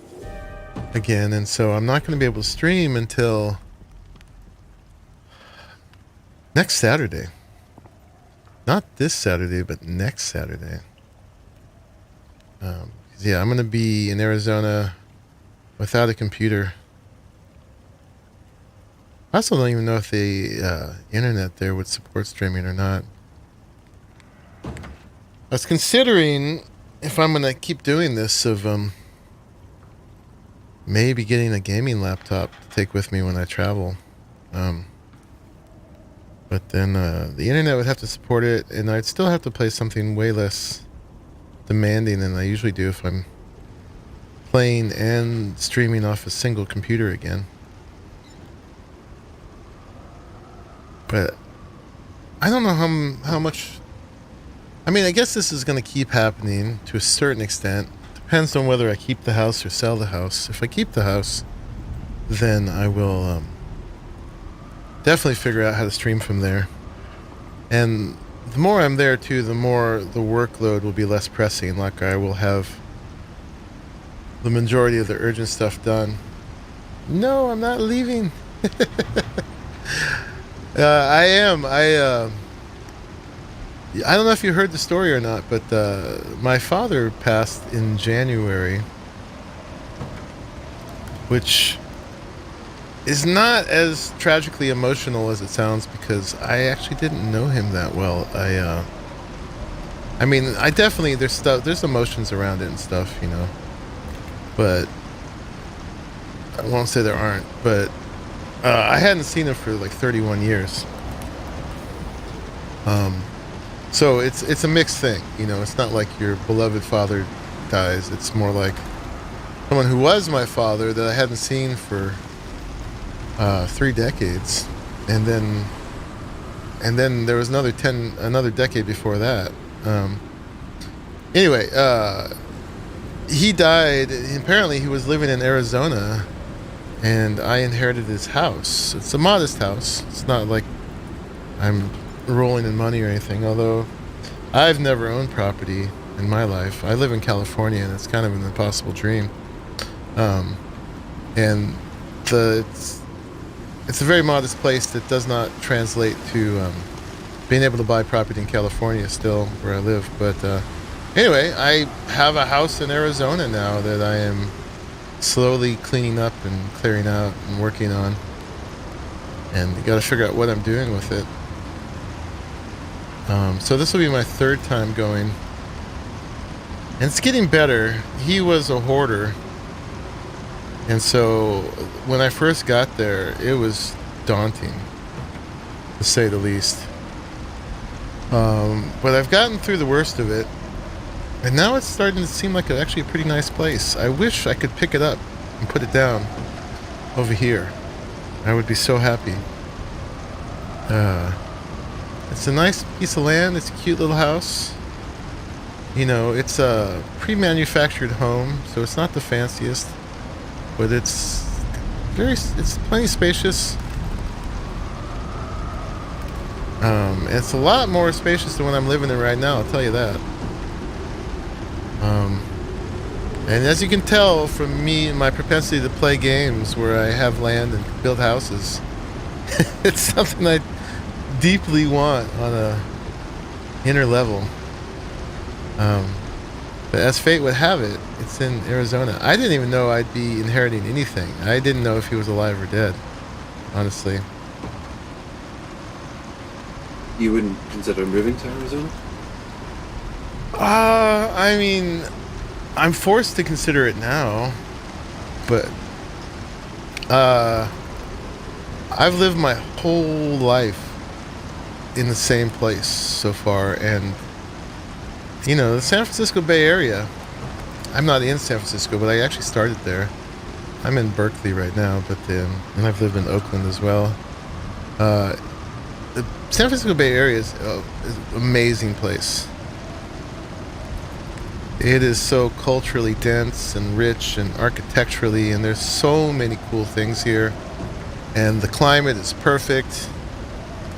again, and so I'm not going to be able to stream until next Saturday. Not this Saturday, but next Saturday. Yeah, I'm going to be in Arizona without a computer. I also don't even know if the internet there would support streaming or not. I was considering if I'm going to keep doing this of maybe getting a gaming laptop to take with me when I travel. But then the internet would have to support it, and I'd still have to play something way less demanding than I usually do if I'm playing and streaming off a single computer again. But I don't know how much... I mean, I guess this is going to keep happening to a certain extent. Depends on whether I keep the house or sell the house. If I keep the house, then I will definitely figure out how to stream from there. And the more I'm there, too, the more the workload will be less pressing. Like, I will have the majority of the urgent stuff done. No, I'm not leaving. I am. I don't know if you heard the story or not, but my father passed in January, which is not as tragically emotional as it sounds because I actually didn't know him that well. I mean, I definitely there's emotions around it and stuff, but I won't say there aren't. But I hadn't seen him for like 31 years. So it's a mixed thing, It's not like your beloved father dies. It's more like someone who was my father that I hadn't seen for 3 decades, and then there was another decade before that. Anyway, he died. Apparently, he was living in Arizona, and I inherited his house. It's a modest house. It's not like I'm rolling in money or anything, although I've never owned property in my life. I live in California, and it's kind of an impossible dream. And it's a very modest place that does not translate to being able to buy property in California still, where I live. But anyway, I have a house in Arizona now that I am slowly cleaning up and clearing out and working on. And you got to figure out what I'm doing with it. So this will be my 3rd time going. And it's getting better. He was a hoarder. And so when I first got there, it was daunting, to say the least. But I've gotten through the worst of it. And now it's starting to seem like actually a pretty nice place. I wish I could pick it up and put it down over here. I would be so happy. It's a nice piece of land. It's a cute little house. It's a pre-manufactured home, so it's not the fanciest, but it's plenty spacious. It's a lot more spacious than what I'm living in right now, I'll tell you that. And as you can tell from me and my propensity to play games where I have land and build houses, it's something I deeply want on a inner level. But as fate would have it, it's in Arizona. I didn't even know I'd be inheriting anything. I didn't know if he was alive or dead, honestly. You wouldn't consider moving to Arizona? I mean, I'm forced to consider it now, but I've lived my whole life in the same place so far, and The San Francisco Bay Area. I'm not in San Francisco, but I actually started there. I'm in Berkeley right now, and I've lived in Oakland as well. Uh, the San Francisco Bay Area is an amazing place. It is so culturally dense and rich and architecturally, and there's so many cool things here. And the climate is perfect,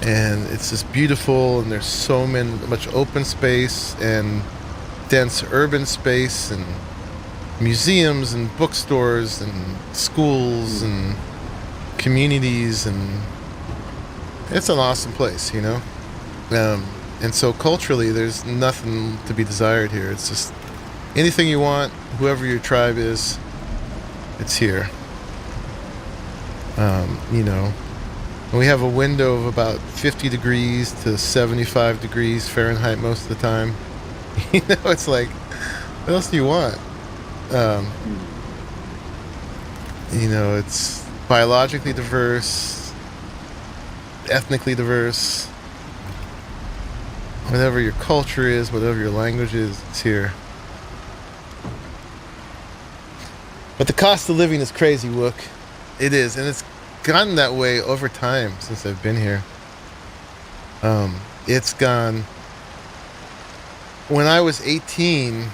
and it's just beautiful, and there's much open space and dense urban space and museums and bookstores and schools and communities, and it's an awesome place. And so culturally, there's nothing to be desired here. It's just anything you want, whoever your tribe is, it's here. And we have a window of about 50 degrees to 75 degrees Fahrenheit most of the time. It's like, what else do you want? Um, it's biologically diverse, ethnically diverse. Whatever your culture is, whatever your language is, it's here. But the cost of living is crazy, Wook. It is, and it's gotten that way over time since I've been here. It's gone. When I was 18,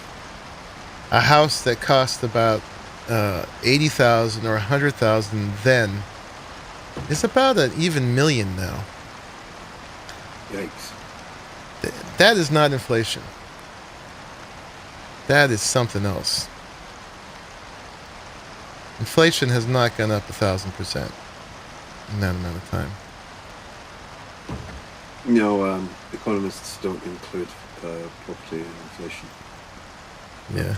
a house that cost about 80,000 or 100,000 then is about an even million now. Yikes. That is not inflation. That is something else. Inflation has not gone up 1,000% in that amount of time. No, economists don't include property in inflation. Yeah.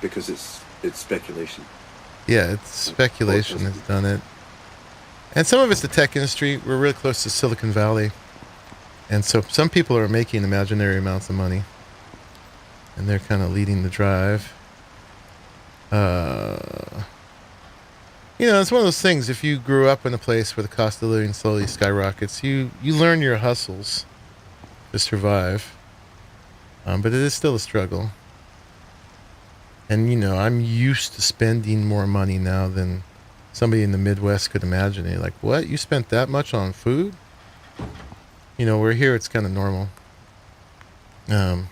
Because it's speculation. Yeah, it's speculation has done it. And some of it's the tech industry. We're really close to Silicon Valley. And so some people are making imaginary amounts of money. And they're kind of leading the drive. It's one of those things. If you grew up in a place where the cost of living slowly skyrockets, you learn your hustles to survive. But it is still a struggle. And, I'm used to spending more money now than somebody in the Midwest could imagine. You're like, what? You spent that much on food? We're here, it's kind of normal. And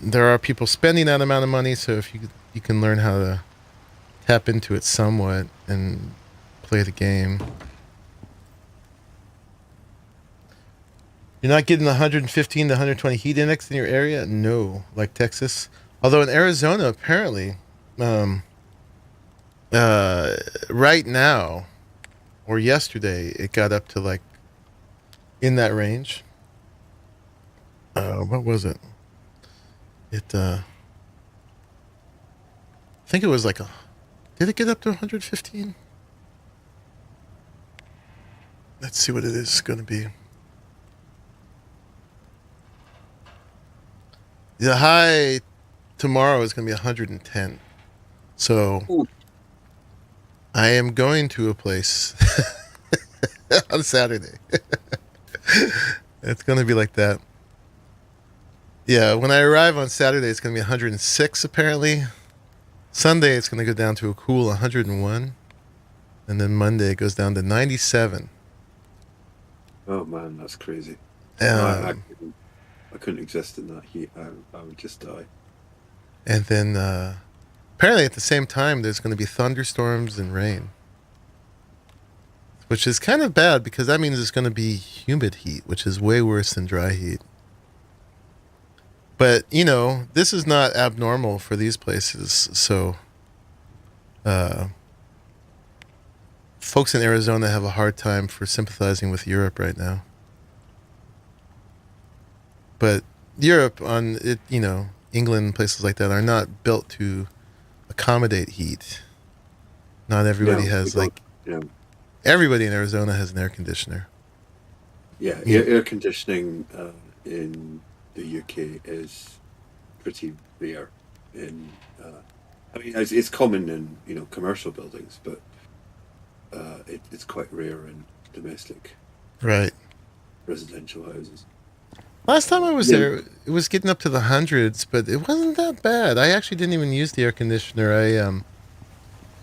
there are people spending that amount of money, so if you can learn how to tap into it somewhat and play the game. You're not getting the 115 to 120 heat index in your area? No, like Texas. Although in Arizona, apparently, right now, or yesterday, it got up to like in that range. What was it? I think it was like did it get up to 115? Let's see what it is going to be. The high tomorrow is going to be 110. So Ooh. I am going to a place on Saturday. It's going to be like that. Yeah, when I arrive on Saturday, it's going to be 106 apparently. Sunday, it's going to go down to a cool 101. And then Monday, it goes down to 97. Oh man, that's crazy. I couldn't exist in that heat. I would just die. And then apparently at the same time, there's going to be thunderstorms and rain. Which is kind of bad because that means it's going to be humid heat, which is way worse than dry heat. But, this is not abnormal for these places. So folks in Arizona have a hard time for sympathizing with Europe right now. But Europe, England, places like that are not built to accommodate heat. Not everybody has everybody in Arizona has an air conditioner. Yeah, air conditioning in the UK is pretty rare. It's common in commercial buildings, but it's quite rare in domestic Right. residential houses. Last time I was Yeah. there, it was getting up to the hundreds, but it wasn't that bad. I actually didn't even use the air conditioner.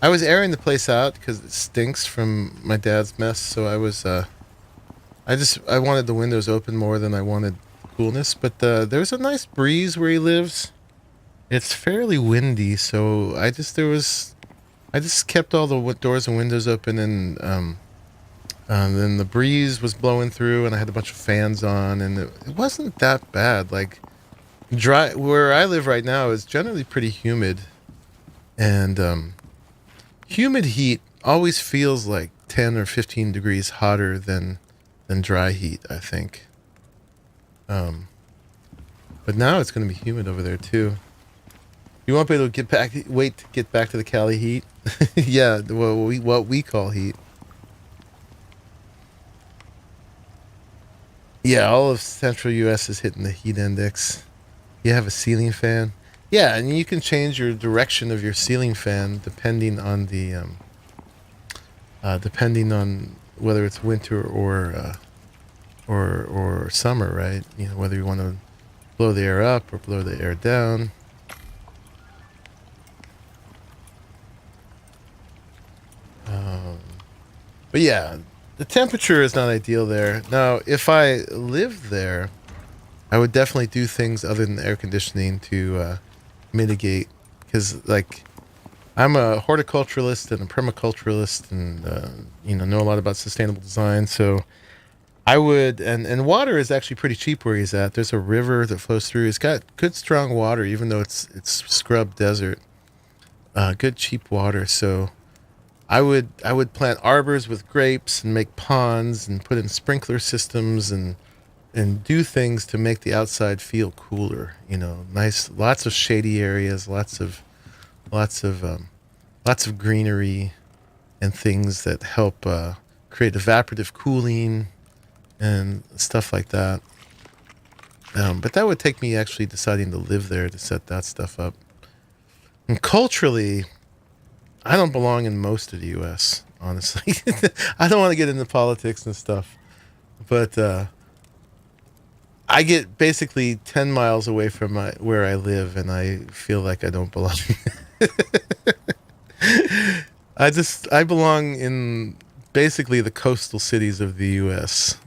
I was airing the place out because it stinks from my dad's mess. So I wanted the windows open more than I wanted coolness. But there's a nice breeze where he lives. It's fairly windy, so I just kept all the doors and windows open, and then the breeze was blowing through, and I had a bunch of fans on, and it wasn't that bad. Like dry where I live right now is generally pretty humid, and humid heat always feels like 10 or 15 degrees hotter than dry heat, I think. Um, but now it's going to be humid over there too. You won't be able to wait to get back to the Cali heat. Yeah, what we call heat. Yeah, all of central US is hitting the heat index. You have a ceiling fan. Yeah, and you can change your direction of your ceiling fan depending on whether it's winter or summer, right? You know, whether you want to blow the air up or blow the air down. Um, but yeah, the temperature is not ideal there. Now, if I lived there, I would definitely do things other than air conditioning to mitigate, because like I'm a horticulturalist and a permaculturalist, and know a lot about sustainable design. So I would, and water is actually pretty cheap where he's at. There's a river that flows through. It's got good strong water, even though it's scrub desert. Good cheap water. So I would plant arbors with grapes and make ponds and put in sprinkler systems and do things to make the outside feel cooler. You know, nice, lots of shady areas, lots of lots of greenery and things that help create evaporative cooling and stuff like that. But that would take me actually deciding to live there to set that stuff up. And culturally, I don't belong in most of the U.S. Honestly, I don't want to get into politics and stuff, but I get basically 10 miles away from where I live, and I feel like I don't belong. I belong in basically the coastal cities of the U.S.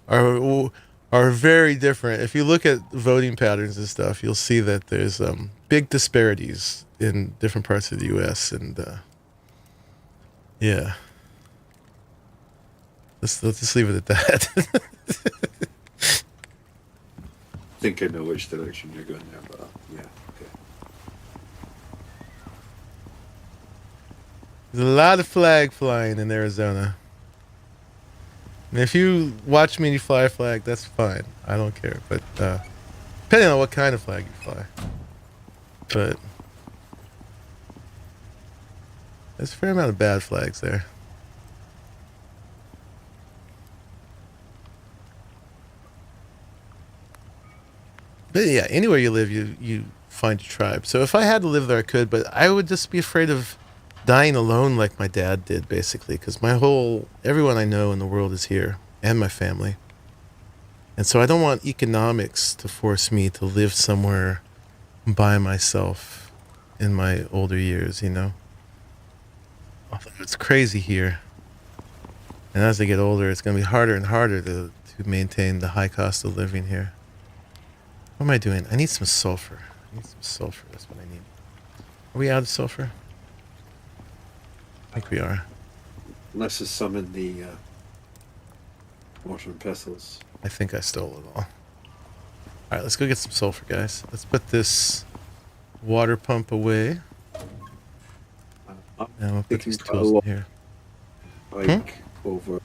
are are very different. If you look at voting patterns and stuff, you'll see that there's big disparities in different parts of the U.S. and yeah, let's just leave it at that. I think I know which direction you're going there, but yeah, okay. There's a lot of flag flying in Arizona. And if you watch me fly a flag, that's fine. I don't care. But depending on what kind of flag you fly. But there's a fair amount of bad flags there. But yeah, anywhere you live, you find your tribe. So if I had to live there, I could. But I would just be afraid of dying alone like my dad did, basically. Because everyone I know in the world is here. And my family. And so I don't want economics to force me to live somewhere by myself in my older years, you know? Although it's crazy here. And as I get older, it's going to be harder and harder to maintain the high cost of living here. What am I doing? I need some sulfur. I need some sulfur. That's what I need. Are we out of sulfur? I think we are. Unless there's some in the water and pestles. I think I stole it all. Alright, let's go get some sulfur, guys. Let's put this water pump away. And we'll put these tools in here. Hike over.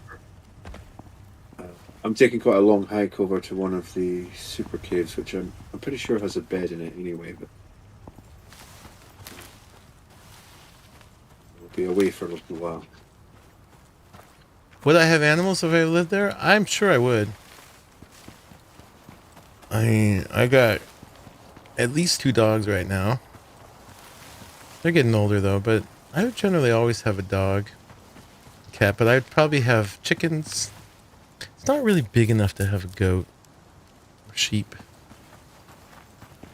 I'm taking quite a long hike over to one of the super caves, which I'm pretty sure has a bed in it anyway, but we'll be away for a little while. Would I have animals if I lived there? I'm sure I would. I mean, I got at least 2 dogs right now. They're getting older though, but I would generally always have a dog, cat, but I'd probably have chickens. It's not really big enough to have a goat. sheep.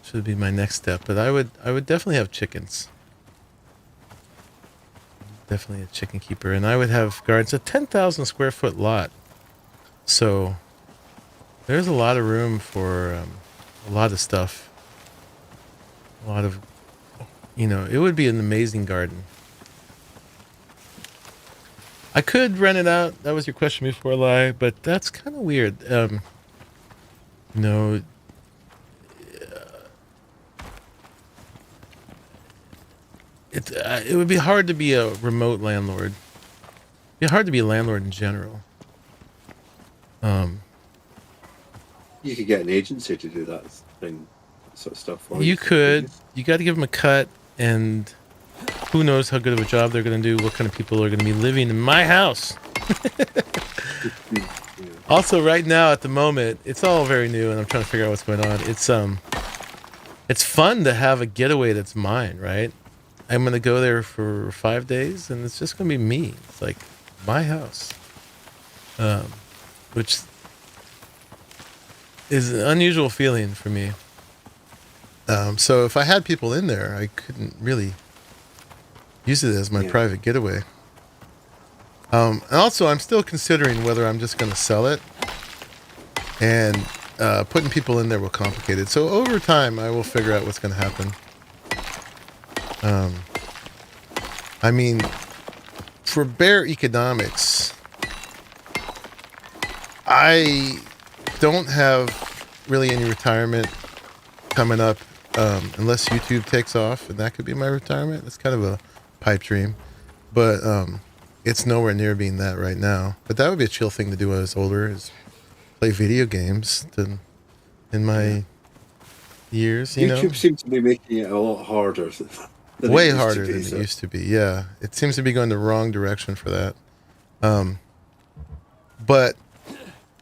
Should be my next step, but I would definitely have chickens. Definitely a chicken keeper, and I would have gardens. A 10,000 square foot lot, so there's a lot of room for a lot of stuff. A lot of, it would be an amazing garden. I could rent it out. That was your question before, Lai, but that's kind of weird. It would be hard to be a remote landlord. It'd be hard to be a landlord in general. You could get an agency to do that sort of stuff. You could. You got to give them a cut, and who knows how good of a job they're going to do, what kind of people are going to be living in my house. Yeah. Also, right now, at the moment, it's all very new, and I'm trying to figure out what's going on. It's fun to have a getaway that's mine, right? I'm going to go there for 5 days, and it's just going to be me. It's like my house, which is an unusual feeling for me. So if I had people in there, I couldn't really use it as my private getaway. And also, I'm still considering whether I'm just going to sell it, and putting people in there will complicate it. So over time, I will figure out what's going to happen. I mean, for bare economics, I don't have really any retirement coming up unless YouTube takes off, and that could be my retirement. It's kind of a pipe dream, but it's nowhere near being that right now. But that would be a chill thing to do when I was older, is play video games in my years. YouTube seems to be making it a lot harder. Way harder than it used to be. Yeah, it seems to be going the wrong direction for that. But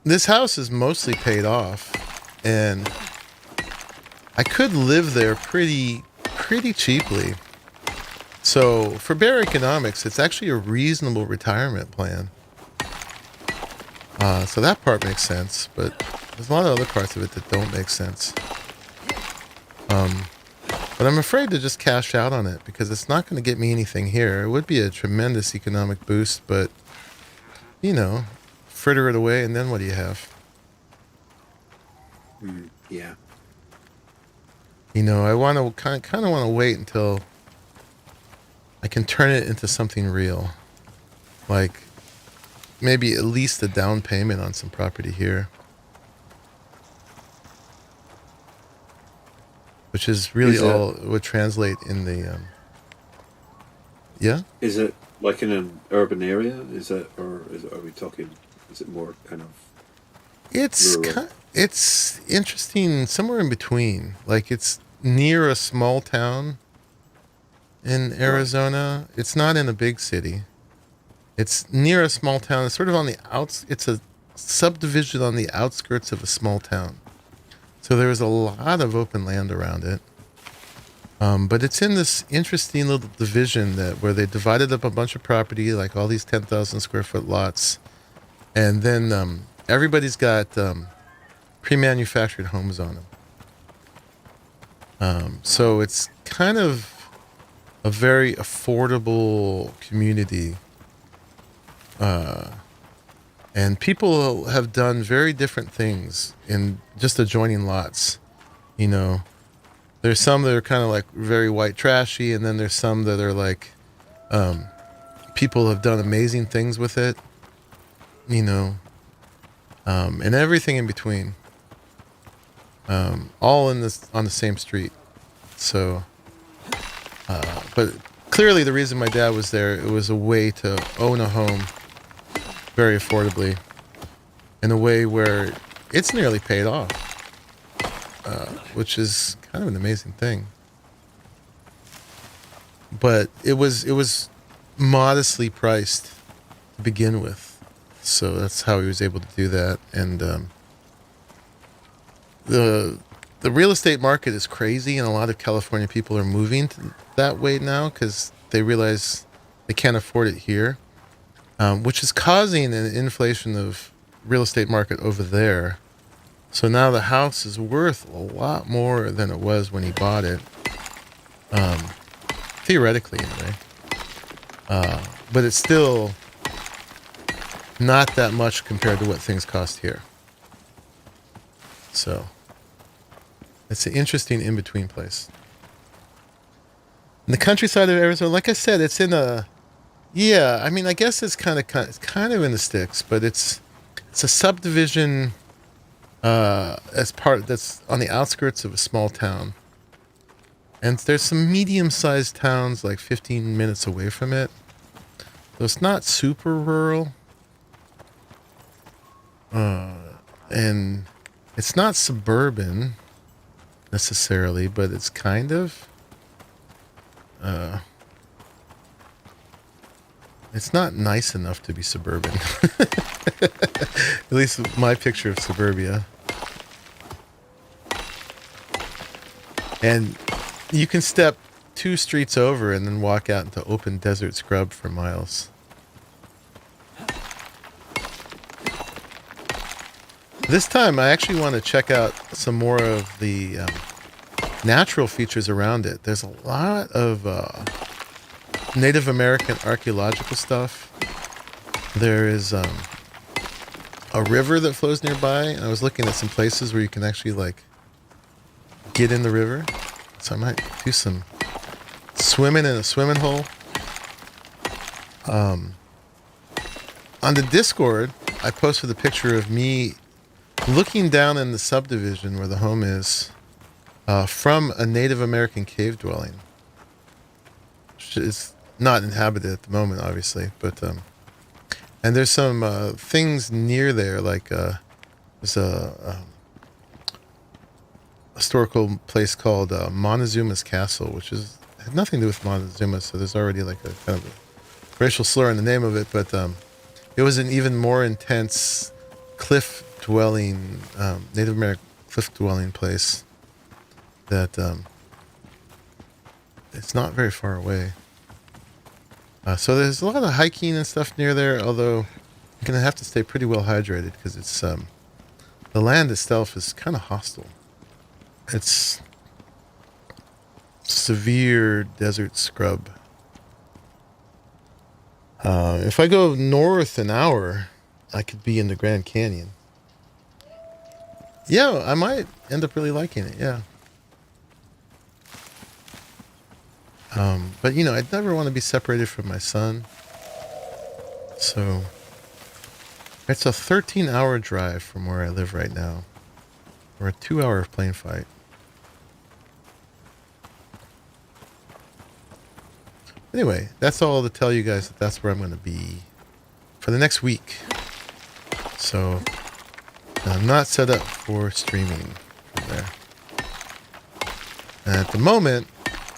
this house is mostly paid off, and I could live there pretty cheaply. So for bare economics, it's actually a reasonable retirement plan. So that part makes sense, but there's a lot of other parts of it that don't make sense. But I'm afraid to just cash out on it because it's not going to get me anything here. It would be a tremendous economic boost, but, fritter it away, and then what do you have? Yeah. I want to kind of want to wait until I can turn it into something real. Like maybe at least a down payment on some property here. Which is really all it would translate in the yeah? Is it like in an urban area? Are we talking, is it more kind of it's interesting, somewhere in between. Like it's near a small town in Arizona. It's not in a big city. It's near a small town. It's sort of on the it's a subdivision on the outskirts of a small town. So there was a lot of open land around it. But it's in this interesting little division where they divided up a bunch of property, like all these 10,000 square foot lots. And then everybody's got pre-manufactured homes on them. So it's kind of a very affordable community. And people have done very different things in just adjoining lots. There's some that are kind of like very white trashy, and then there's some that are like people have done amazing things with it, and everything in between. All on the same street. So, but clearly the reason my dad was there, it was a way to own a home very affordably, in a way where it's nearly paid off, which is kind of an amazing thing. But it was modestly priced to begin with, so that's how he was able to do that. And the real estate market is crazy, and a lot of California people are moving that way now because they realize they can't afford it here. Which is causing an inflation of real estate market over there. So now the house is worth a lot more than it was when he bought it. Theoretically, anyway. But it's still not that much compared to what things cost here. So it's an interesting in-between place. In the countryside of Arizona, like I said, it's in a, yeah, I mean, I guess it's kind of in the sticks, but it's a subdivision as part that's on the outskirts of a small town. And there's some medium-sized towns like 15 minutes away from it. So it's not super rural. And it's not suburban necessarily, but it's kind of. It's not nice enough to be suburban. At least my picture of suburbia. And you can step 2 streets over and then walk out into open desert scrub for miles. This time I actually want to check out some more of the natural features around it. There's a lot of Native American archaeological stuff. There is a river that flows nearby. And I was looking at some places where you can actually like get in the river. So I might do some swimming in a swimming hole. On the Discord, I posted a picture of me looking down in the subdivision where the home is from a Native American cave dwelling. Which is not inhabited at the moment, obviously, but and there's some things near there, like there's a historical place called Montezuma's Castle, which had nothing to do with Montezuma, so there's already like a kind of a racial slur in the name of it, but it was an even more intense cliff dwelling, Native American cliff dwelling place that it's not very far away. So there's a lot of hiking and stuff near there, although you're going to have to stay pretty well hydrated because it's the land itself is kind of hostile. It's severe desert scrub. If I go north an hour, I could be in the Grand Canyon. Yeah, I might end up really liking it, yeah. But, I'd never want to be separated from my son. So, it's a 13-hour drive from where I live right now. Or a 2-hour plane flight. Anyway, that's all to tell you guys that that's where I'm going to be for the next week. So, I'm not set up for streaming from there. And at the moment,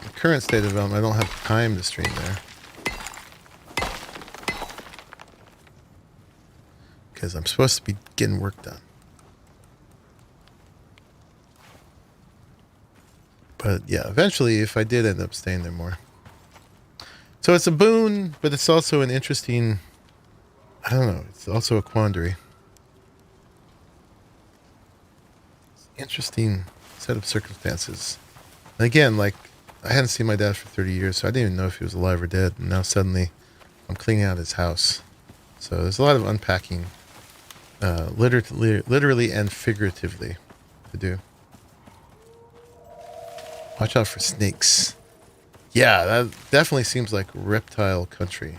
the current state of development, I don't have time to stream there. Because I'm supposed to be getting work done. But yeah, eventually, if I did end up staying there more. So it's a boon, but it's also an interesting, I don't know, it's also a quandary. Interesting set of circumstances. And again, like, I hadn't seen my dad for 30 years, so I didn't even know if he was alive or dead. And now suddenly I'm cleaning out his house. So there's a lot of unpacking, literally and figuratively to do. Watch out for snakes. Yeah, that definitely seems like reptile country.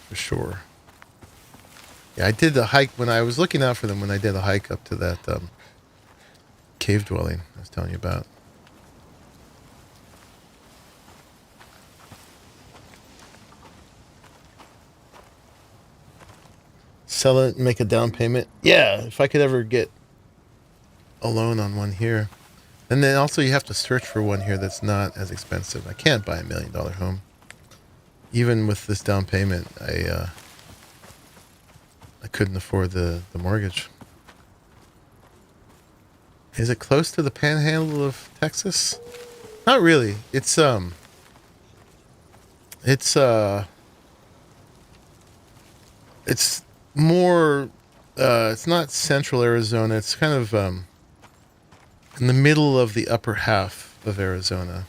For sure. Yeah, I did the hike when I was looking out for them when I did a hike up to that cave dwelling I was telling you about. Sell it and make a down payment. Yeah, if I could ever get a loan on one here. And then also you have to search for one here that's not as expensive. I can't buy $1 million home. Even with this down payment, I couldn't afford the mortgage. Is it close to the panhandle of Texas? Not really. It's more It's not central Arizona. It's kind of in the middle of the upper half of Arizona.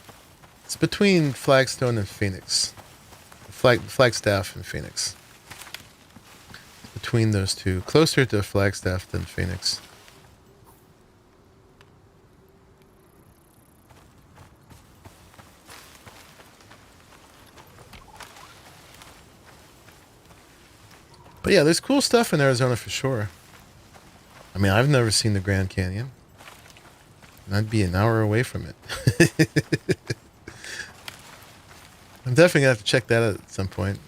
It's between Flagstone and Phoenix. Flagstaff and Phoenix. Between those two. Closer to Flagstaff than Phoenix. But yeah, there's cool stuff in Arizona for sure. I mean, I've never seen the Grand Canyon. And I'd be an hour away from it. I'm definitely going to have to check that out at some point.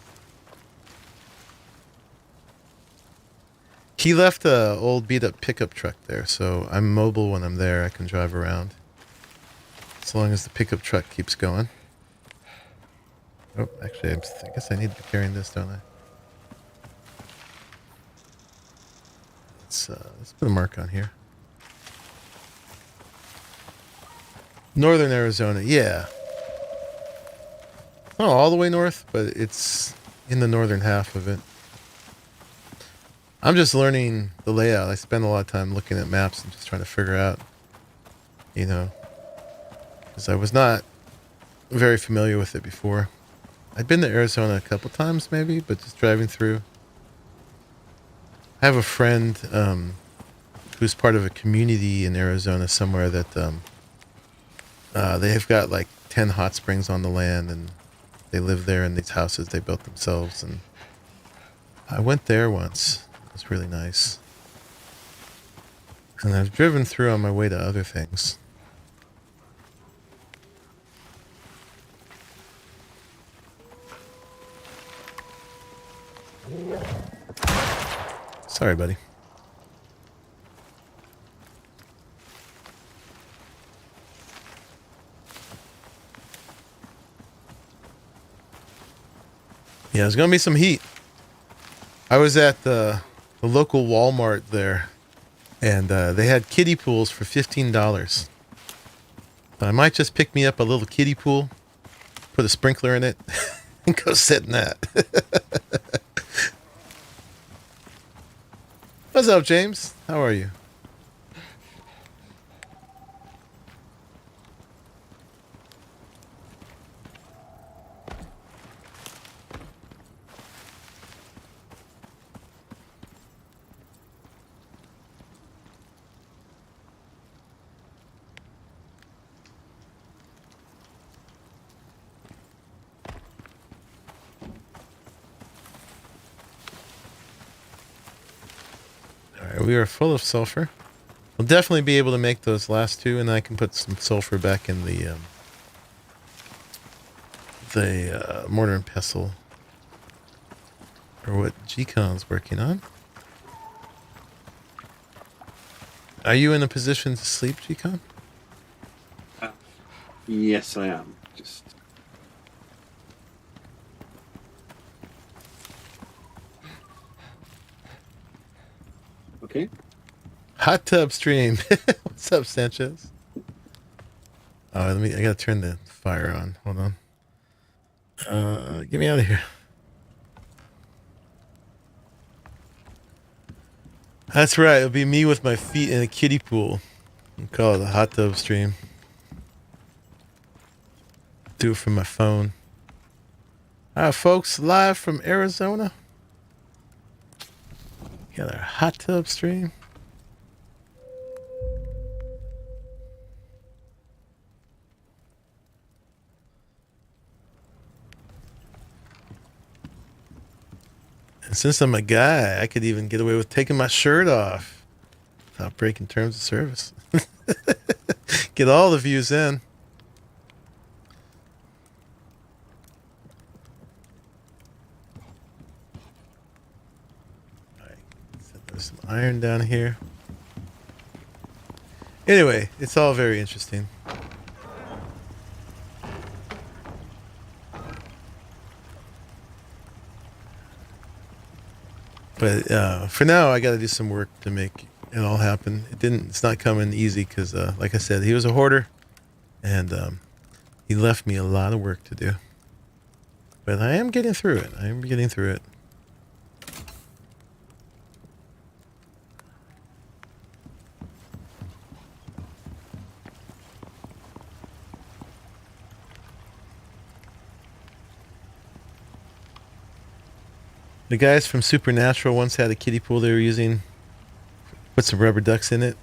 He left a old beat-up pickup truck there, so I'm mobile when I'm there. I can drive around. As long as the pickup truck keeps going. Oh, actually, I guess I need to be carrying this, don't I? Let's put a mark on here. Northern Arizona, yeah. Not all the way north, but it's in the northern half of it. I'm just learning the layout. I spend a lot of time looking at maps and just trying to figure out, you know, because I was not very familiar with it before. I'd been to Arizona a couple times maybe, but just driving through. I have a friend who's part of a community in Arizona somewhere that they have got like 10 hot springs on the land, and they live there in these houses they built themselves. And I went there once. It was really nice. And I've driven through on my way to other things. Sorry, buddy. Yeah, there's going to be some heat. I was at the local Walmart there, and they had kiddie pools for $15. But I might just pick me up a little kiddie pool, put a sprinkler in it, and go sit in that. What's up, James? How are you? Alright, we are full of sulfur. We'll definitely be able to make those last two, and I can put some sulfur back in the mortar and pestle, or what G-Con's working on. Are you in a position to sleep, G-Con? Yes, I am. Just okay. Hot tub stream. What's up, Sanchez? Oh, I gotta turn the fire on. Hold on. Get me out of here. That's right. It'll be me with my feet in a kiddie pool. We'll call it a hot tub stream. Do it from my phone. Folks, live from Arizona. Got our hot tub stream. And since I'm a guy, I could even get away with taking my shirt off without breaking terms of service. Get all the views in. Alright, there's some iron down here. Anyway, it's all very interesting. But for now, I got to do some work to make it all happen. It's not coming easy because, like I said, he was a hoarder, and he left me a lot of work to do. But I am getting through it. But The guys from Supernatural once had a kiddie pool they were using. Put some rubber ducks in it.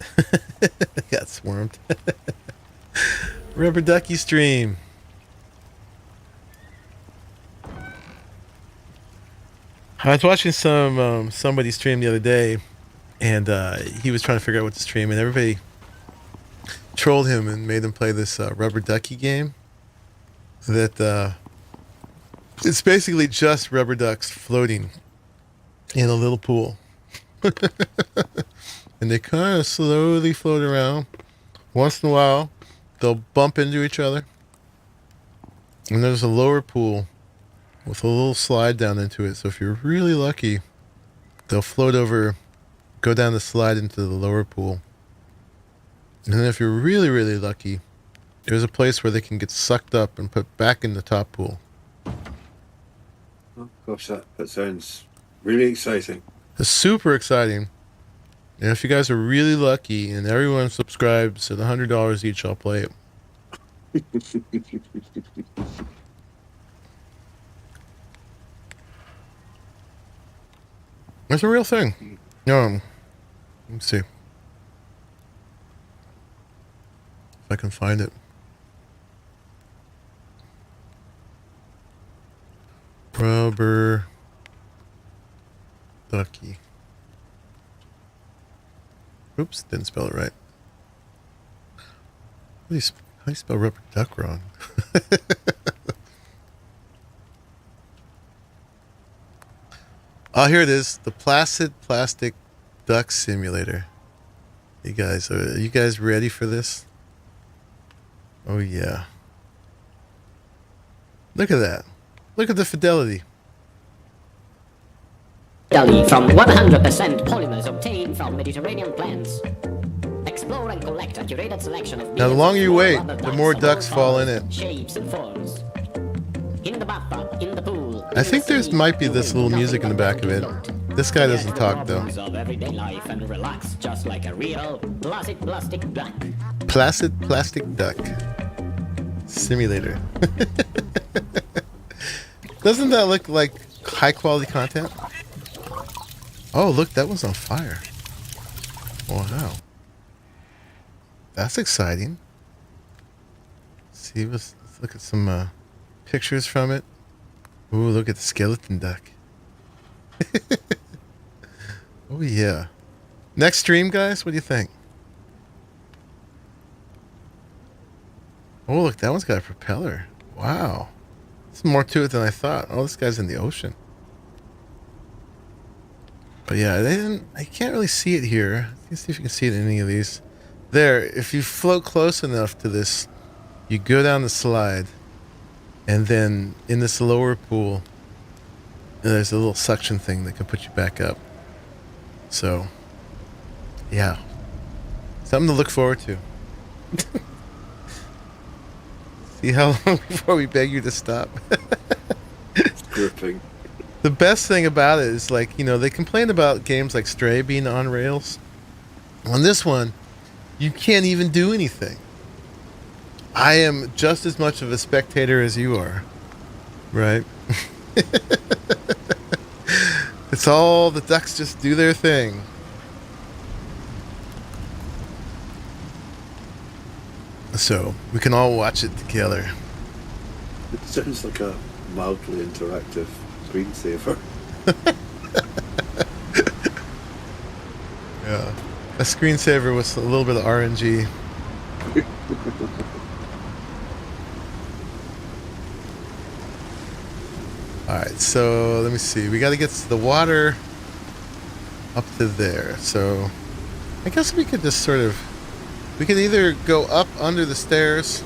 Got swarmed. Rubber ducky stream. I was watching somebody stream the other day, and he was trying to figure out what to stream, and everybody trolled him and made him play this rubber ducky game. That it's basically just rubber ducks floating in a little pool. And they kind of slowly float around. Once in a while, they'll bump into each other. And there's a lower pool with a little slide down into it. So if you're really lucky, they'll float over, go down the slide into the lower pool. And then if you're really, really lucky, there's a place where they can get sucked up and put back in the top pool. Oh, gosh, that sounds really exciting. It's super exciting. And if you guys are really lucky and everyone subscribes at $100 each, I'll play it. It's a real thing. Let me see if I can find it. Rubber ducky. Oops, didn't spell it right. How do you spell rubber duck wrong? Oh, here it is. The Placid Plastic Duck Simulator. Are you guys ready for this? Oh, yeah. Look at that. Look at the fidelity. From 100% polymers obtained from Mediterranean plants. Explore and collect a curated selection of now, the longer you wait, the more ducks fall in it. Shapes and forms. In the bathtub, in the pool. I think there's might be this little music in the back of it. This guy doesn't talk though. Of everyday life and relax just like a real placid plastic duck. Placid Plastic Duck Simulator. Doesn't that look like high quality content? Oh, look, that was on fire. Wow. That's exciting. See, let's look at some pictures from it. Ooh, look at the skeleton duck. Oh, yeah. Next stream, guys, what do you think? Oh, look, that one's got a propeller. Wow. There's more to it than I thought. Oh, this guy's in the ocean. But yeah, I can't really see it here. Let's see if you can see it in any of these. There, if you float close enough to this, you go down the slide, and then in this lower pool, there's a little suction thing that can put you back up. So, yeah. Something to look forward to. See how long before we beg you to stop? It's gripping. The best thing about it is, like, you know, they complain about games like Stray being on rails. On this one, you can't even do anything. I am just as much of a spectator as you are. Right? It's all the ducks just do their thing. So, we can all watch it together. It sounds like a mildly interactive screensaver. Yeah. A screensaver with a little bit of RNG. Alright, so let me see. We got to get the water up to there. So I guess we could just sort of... We could either go up under the stairs,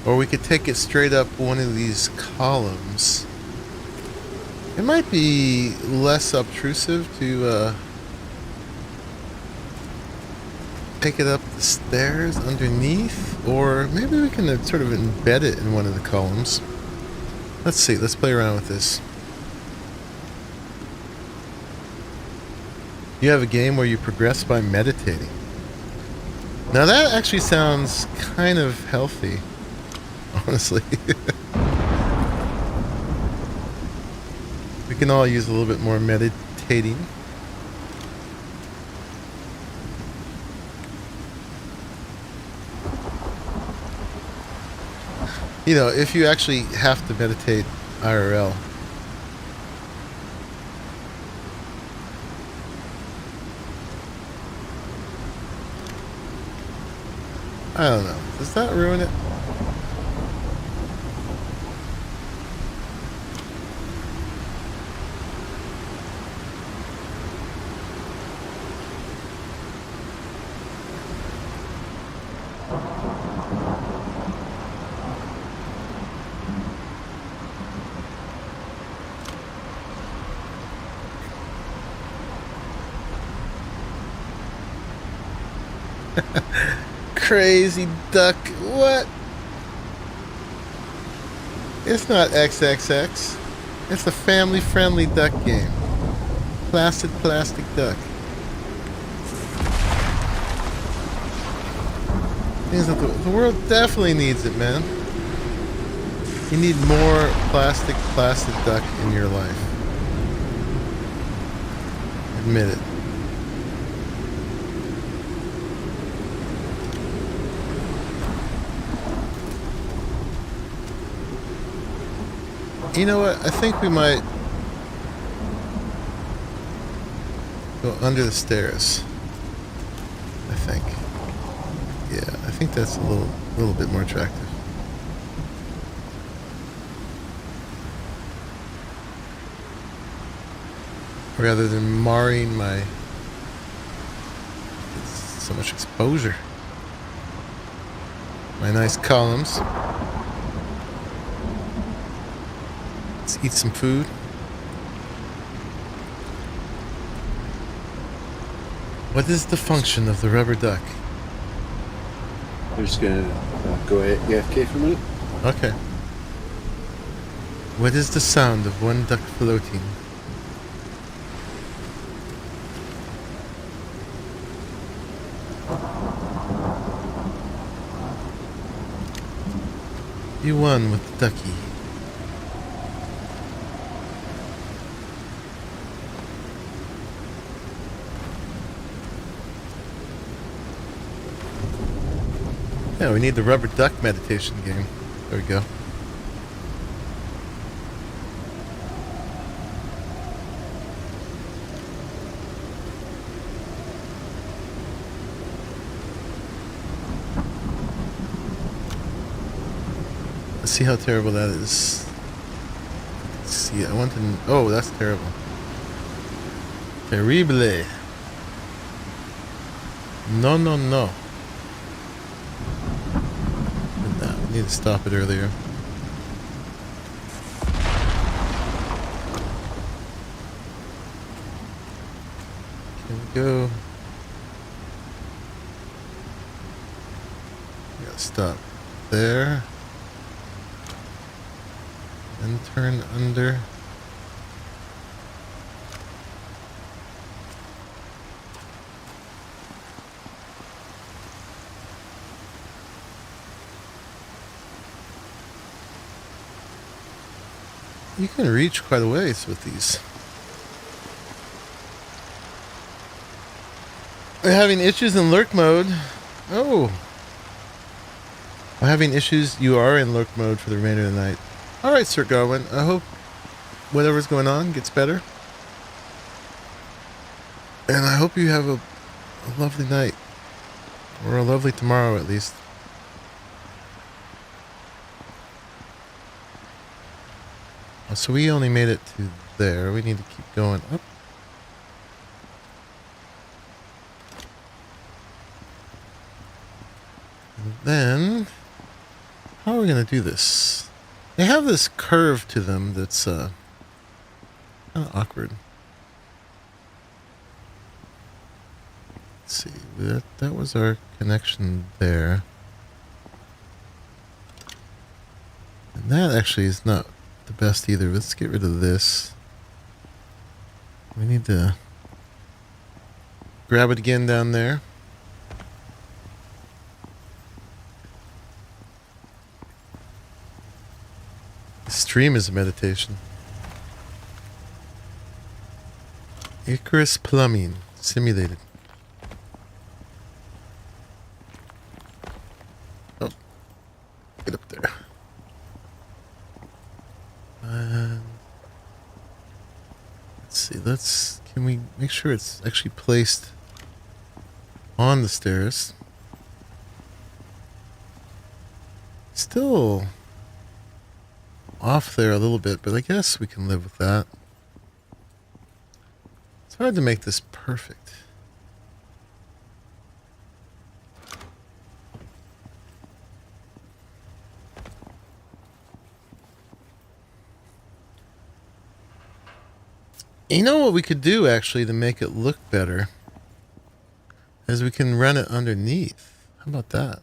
or we could take it straight up one of these columns. It might be less obtrusive to take it up the stairs underneath, or maybe we can sort of embed it in one of the columns. Let's see, let's play around with this. You have a game where you progress by meditating. Now that actually sounds kind of healthy, honestly. We can all use a little bit more meditating. You know, if you actually have to meditate IRL. I don't know. Does that ruin it? Crazy duck. What? It's not XXX. It's a family-friendly duck game. Plastic duck. Means that the world definitely needs it, man. You need more plastic duck in your life. Admit it. You know what? I think we might go under the stairs. I think. Yeah, I think that's a little bit more attractive. Rather than marring my so much exposure. My nice columns. Let's eat some food. What is the function of the rubber duck? I'm just gonna go AFK for a minute. Okay. What is the sound of one duck floating? You won with the ducky. Yeah, we need the rubber duck meditation game. There we go. Let's see how terrible that is. Let's see, I want to... Oh, that's terrible. Terrible. No, no, no. I need to stop it earlier. Here we go. Gotta stop there. And turn under. You can reach quite a ways with these. We're having issues in lurk mode. Oh. I'm having issues. You are in lurk mode for the remainder of the night. Alright, Sir Garwin. I hope whatever's going on gets better. And I hope you have a lovely night. Or a lovely tomorrow, at least. So we only made it to there. We need to keep going up. And then, how are we going to do this? They have this curve to them that's kind of awkward. Let's see. That was our connection there. And that actually is not the best either. Let's get rid of this. We need to grab it again down there. The stream is a meditation. Icarus Plumbing Simulated. Oh, get up there. And let's see. Can we make sure it's actually placed on the stairs? Still off there a little bit, but I guess we can live with that. It's hard to make this perfect. You know what we could do actually to make it look better? Is we can run it underneath. How about that?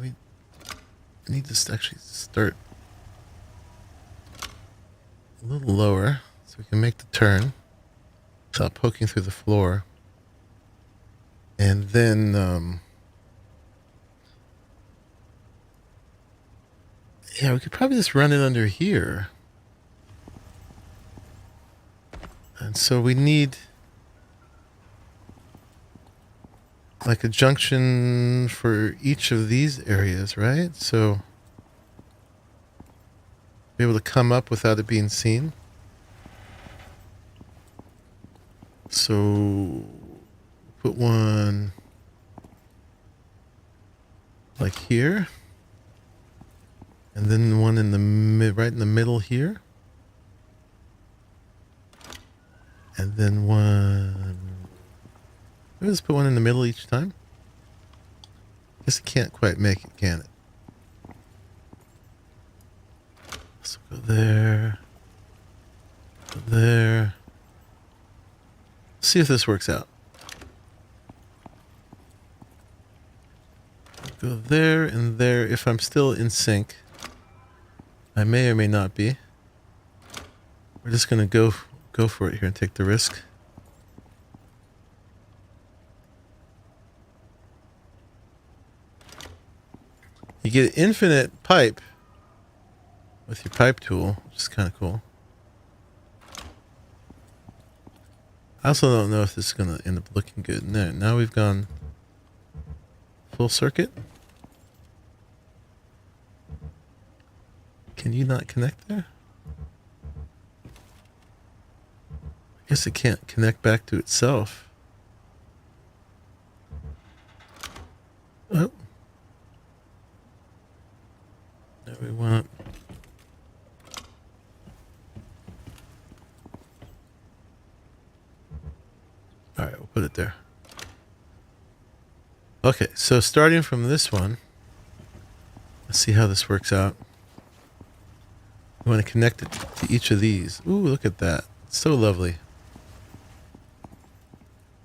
We need to actually start a little lower so we can make the turn without poking through the floor. And then, yeah, we could probably just run it under here. And so we need like a junction for each of these areas, right? So be able to come up without it being seen. So put one like here, and then one in the right in the middle here, and then one. Maybe just put one in the middle each time. Guess it can't quite make it, can it? So go there. Go there. See if this works out. Go there and there. If I'm still in sync, I may or may not be. We're just gonna go for it here and take the risk. You get infinite pipe with your pipe tool, which is kind of cool. I also don't know if this is going to end up looking good. Now we've gone full circuit. Can you not connect there? I guess it can't connect back to itself. Oh. There we want. All right, we'll put it there. Okay, so starting from this one, let's see how this works out. We want to connect it to each of these. Ooh, look at that. It's so lovely.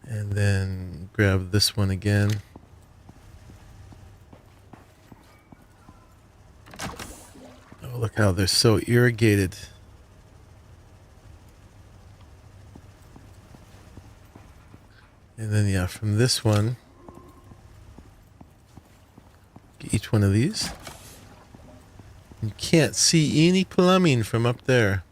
And then grab this one again. Oh, look how they're so irrigated. And then, yeah, from this one, get each one of these. You can't see any plumbing from up there.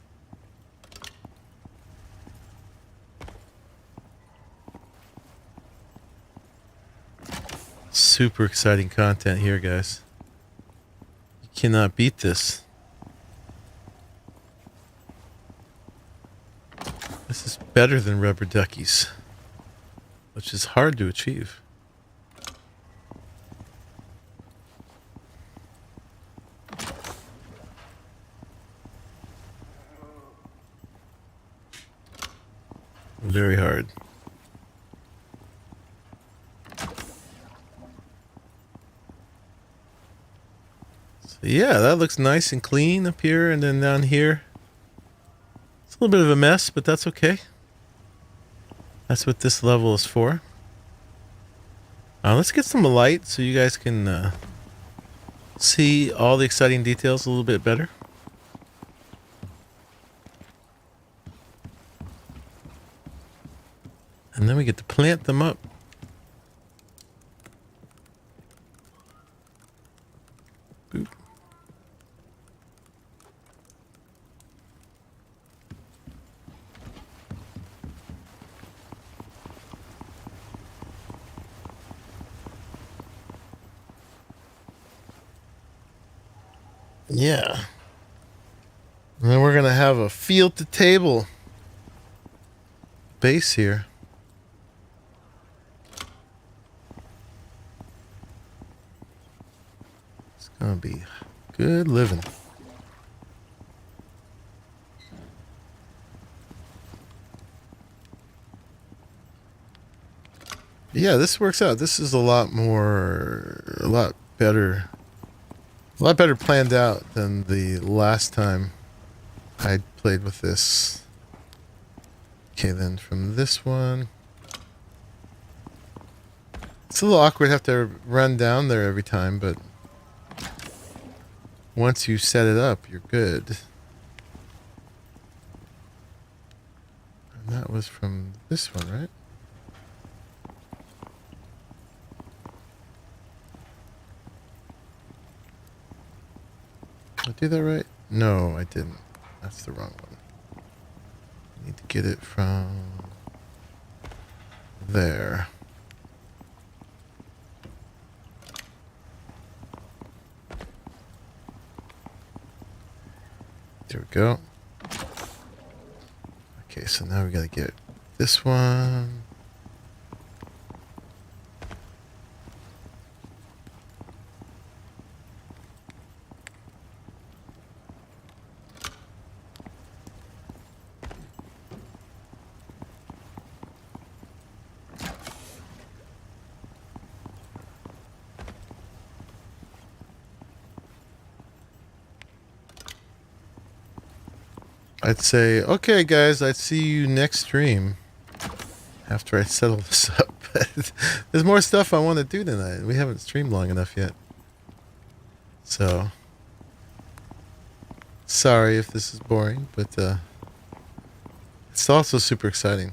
Super exciting content here, guys. You cannot beat this. This is better than rubber duckies, which is hard to achieve. Very hard. So yeah, that looks nice and clean up here, and then down here. It's a little bit of a mess, but that's okay. That's what this level is for. Let's get some light so you guys can see all the exciting details a little bit better. And then we get to plant them up. Boop. Yeah. And then we're going to have a field to table base here. It's going to be good living. Yeah, this works out. This is a lot better planned out than the last time I played with this. Okay, then from this one, it's a little awkward to have to run down there every time, but once you set it up, you're good. And that was from this one, right? Did I do that right? No, I didn't. That's the wrong one. I need to get it from there. There we go. Okay, so now we gotta get this one. I'd say, okay, guys, I'd see you next stream after I settle this up. There's more stuff I want to do tonight. We haven't streamed long enough yet. So, sorry if this is boring, but it's also super exciting.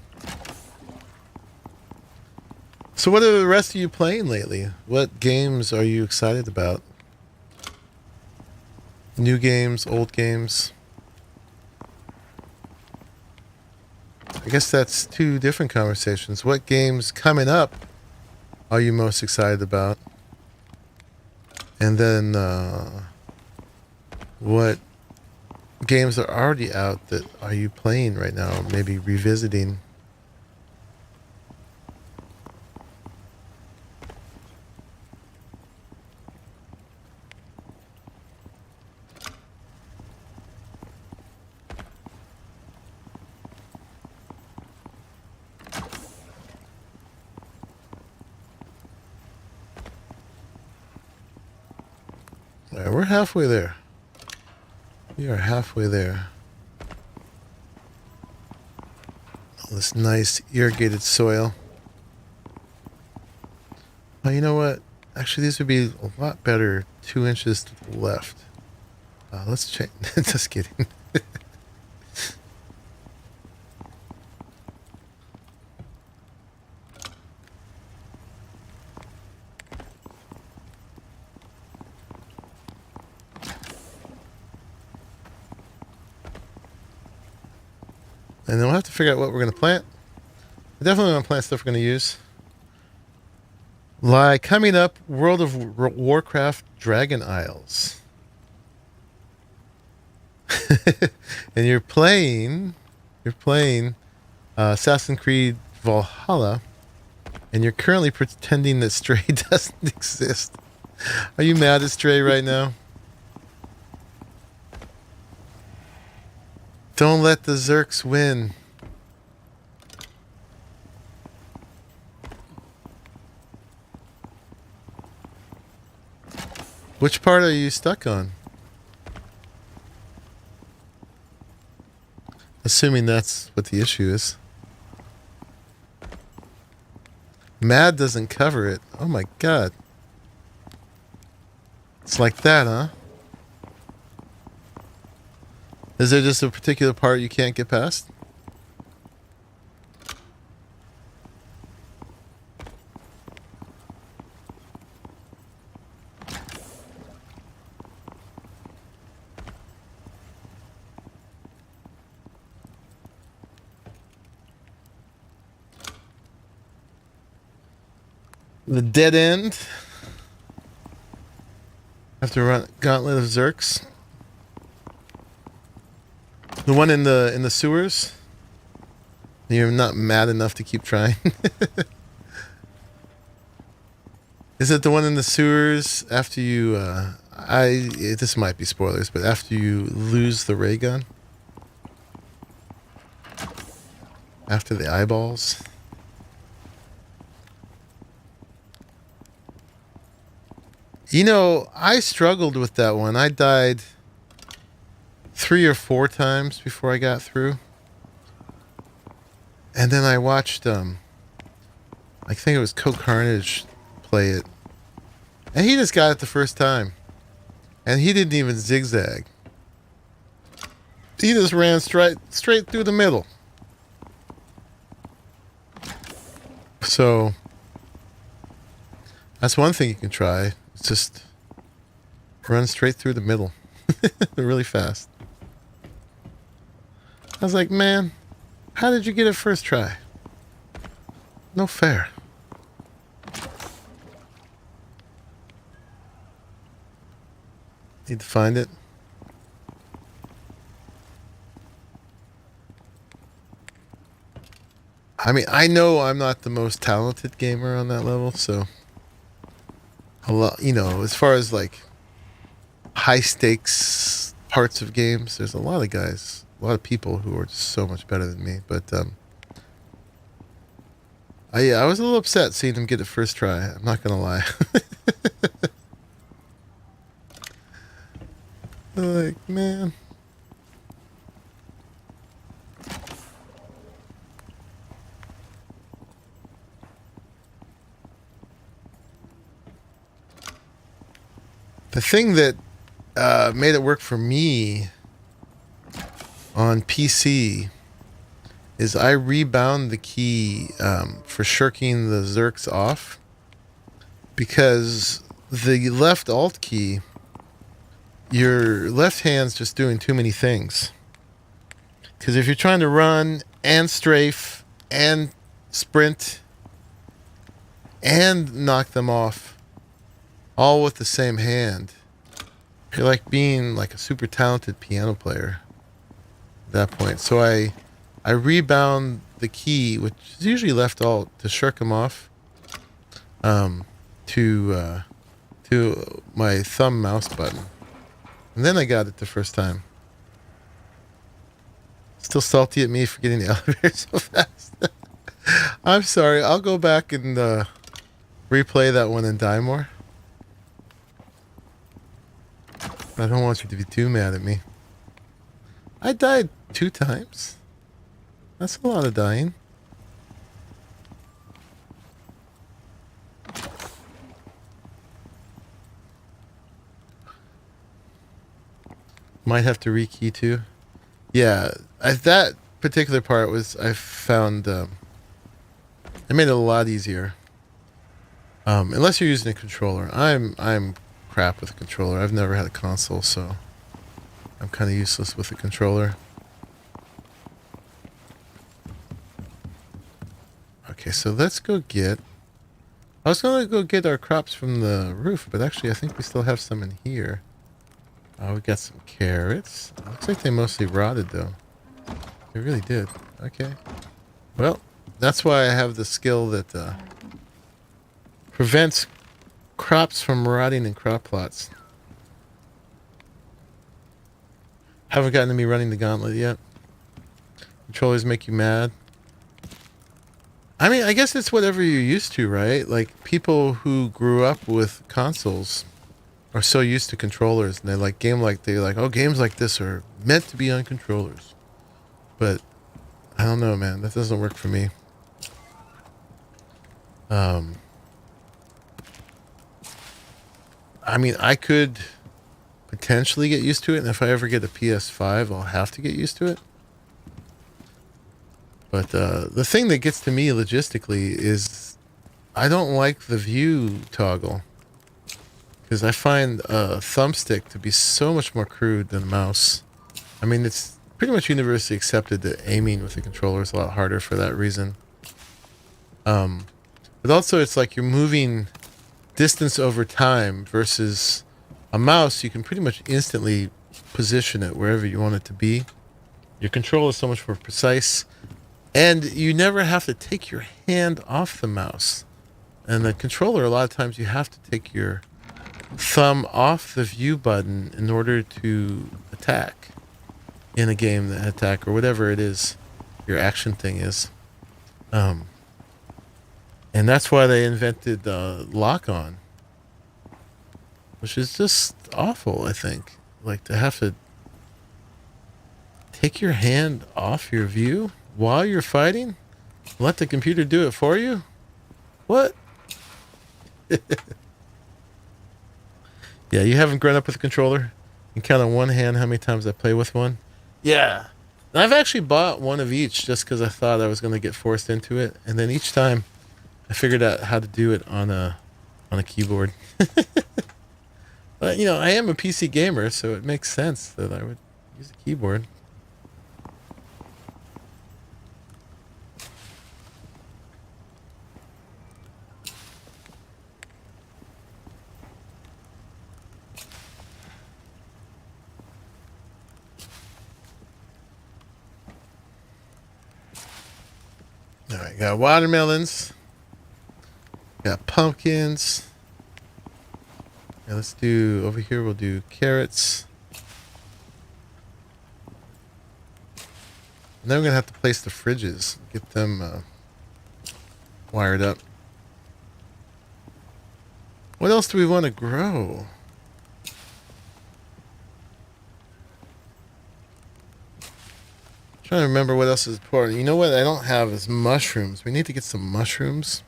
So what are the rest of you playing lately? What games are you excited about? New games, old games? I guess that's two different conversations. What games coming up are you most excited about? And then what games are already out that are you playing right now? Maybe revisiting? Alright, we're halfway there. We are halfway there. All this nice irrigated soil. Oh, you know what? Actually, these would be a lot better 2 inches to the left. Let's check. Just kidding. And then we'll have to figure out what we're going to plant. I definitely want to plant stuff we're going to use. Like coming up, World of Warcraft Dragon Isles. And you're playing Assassin's Creed Valhalla, and you're currently pretending that Stray doesn't exist. Are you mad at Stray right now? Don't let the Zerks win. Which part are you stuck on? Assuming that's what the issue is. Mad doesn't cover it. Oh my god. It's like that, huh? Is there just a particular part you can't get past? The dead end. Have to run Gauntlet of Zerks. The one in the sewers? You're not mad enough to keep trying? Is it the one in the sewers after you, this might be spoilers, but after you lose the ray gun? After the eyeballs? You know, I struggled with that one. I died 3 or 4 times before I got through. And then I watched, I think it was Co-Carnage play it. And he just got it the first time. And he didn't even zigzag. He just ran straight through the middle. So, that's one thing you can try. It's just run straight through the middle. Really fast. I was like, man, how did you get it first try? No fair. Need to find it. I mean, I know I'm not the most talented gamer on that level, so a lot, you know, as far as like high stakes parts of games, there's a lot of guys, a lot of people who are just so much better than me. But I was a little upset seeing him get it first try. I'm not gonna lie. Like, man. The thing that made it work for me on PC is I rebound the key for shirking the Zerks off, because the left alt key, your left hand's just doing too many things. Because if you're trying to run and strafe and sprint and knock them off all with the same hand, you're like being like a super talented piano player at that point. So I rebound the key, which is usually left alt, to shirk them off to my thumb mouse button. And then I got it the first time. Still salty at me for getting the elevator so fast. I'm sorry. I'll go back and replay that one and die more. I don't want you to be too mad at me. I died 2 times. That's a lot of dying. Might have to rekey too. Yeah, that particular part was, I found it made it a lot easier. Unless you're using a controller. I'm crap with a controller. I've never had a console, so I'm kind of useless with a controller. Okay, so let's go get... I was going to go get our crops from the roof, but actually I think we still have some in here. We got some carrots. Looks like they mostly rotted, though. They really did. Okay. Well, that's why I have the skill that prevents crops from rotting in crop plots. Haven't gotten to me running the gauntlet yet. Controllers make you mad. I mean, I guess it's whatever you're used to, right? Like, people who grew up with consoles are so used to controllers, and they're like, oh, games like this are meant to be on controllers. But I don't know, man. That doesn't work for me. I mean, I could potentially get used to it, and if I ever get a PS5, I'll have to get used to it. But the thing that gets to me logistically is I don't like the view toggle. Because I find a thumbstick to be so much more crude than a mouse. I mean, it's pretty much universally accepted that aiming with a controller is a lot harder for that reason. But also, it's like you're moving distance over time versus a mouse. You can pretty much instantly position it wherever you want it to be. Your control is so much more precise, and you never have to take your hand off the mouse. And the controller, a lot of times you have to take your thumb off the view button in order to attack in a game, that attack or whatever it is your action thing is. And that's why they invented lock on, which is just awful, I think. Like, to have to take your hand off your view while you're fighting, let the computer do it for you. What? Yeah, you haven't grown up with a controller? You can count on one hand how many times I play with one. Yeah. And I've actually bought one of each just because I thought I was going to get forced into it. And then each time I figured out how to do it on a keyboard. But, you know, I am a PC gamer, so it makes sense that I would use a keyboard. All right, got watermelons. Got pumpkins. Yeah, let's do, over here we'll do carrots. And then we're going to have to place the fridges. Get them wired up. What else do we want to grow? Trying to remember what else is important. You know what I don't have is mushrooms. We need to get some mushrooms.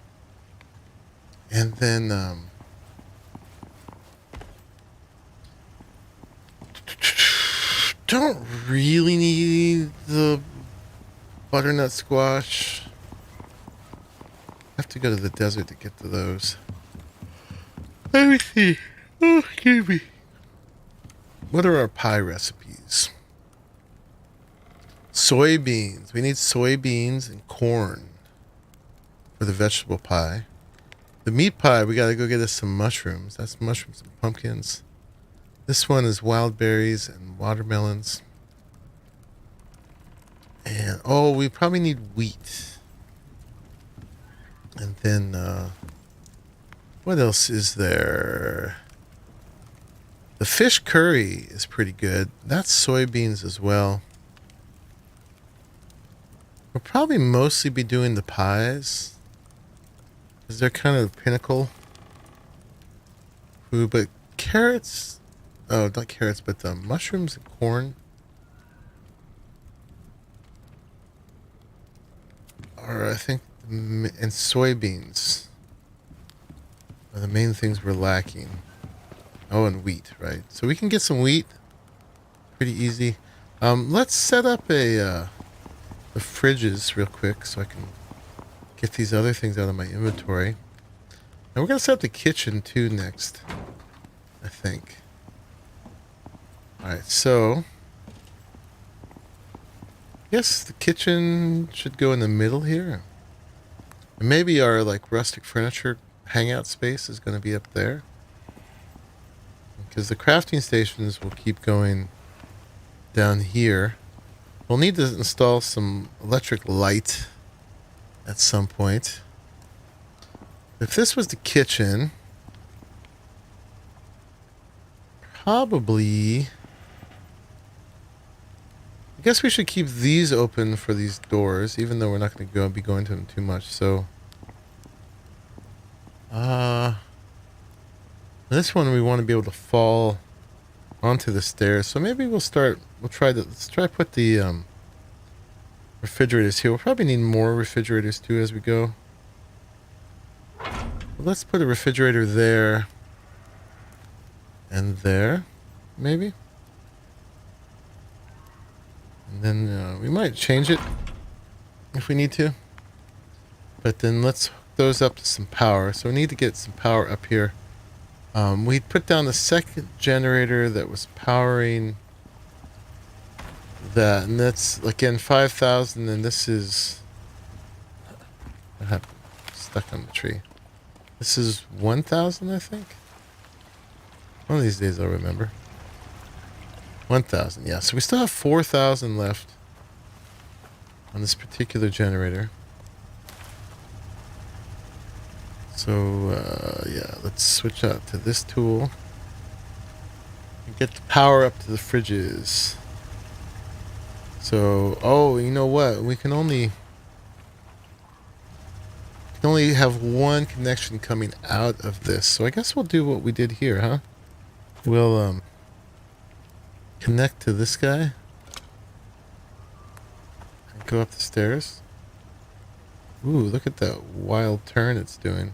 And then don't really need the butternut squash. Have to go to the desert to get to those. Let me see. Oh, excuse me. What are our pie recipes? Soybeans. We need soybeans and corn for the vegetable pie. The meat pie, we gotta go get us some mushrooms. That's mushrooms and pumpkins. This one is wild berries and watermelons. And, oh, we probably need wheat. And then, what else is there? The fish curry is pretty good. That's soybeans as well. We'll probably mostly be doing the pies, because they're kind of the pinnacle food. But carrots, oh, not carrots, but mushrooms and corn are, I think, and soybeans are the main things we're lacking. Oh, and wheat, right? So we can get some wheat pretty easy. Let's set up the fridges real quick so I can get these other things out of my inventory. And we're going to set up the kitchen too next, I think. Alright, so I guess the kitchen should go in the middle here. And maybe our like rustic furniture hangout space is going to be up there. Because the crafting stations will keep going down here. We'll need to install some electric light at some point. If this was the kitchen, probably, I guess we should keep these open for these doors, even though we're not going to be going to them too much. So, this one we want to be able to fall onto the stairs. So maybe let's try to put the refrigerators here. We'll probably need more refrigerators too as we go. But let's put a refrigerator there and there, maybe. And then we might change it if we need to. But then let's hook those up to some power. So we need to get some power up here. We put down the second generator that was powering that, and that's again 5,000, and this is, I have stuck on the tree. This is 1,000, I think. One of these days I'll remember. 1,000, yeah. So we still have 4,000 left on this particular generator. So, yeah, let's switch out to this tool and get the power up to the fridges. So, oh, you know what? We can only have one connection coming out of this. So I guess we'll do what we did here, huh? We'll connect to this guy and go up the stairs. Ooh, look at that wild turn it's doing.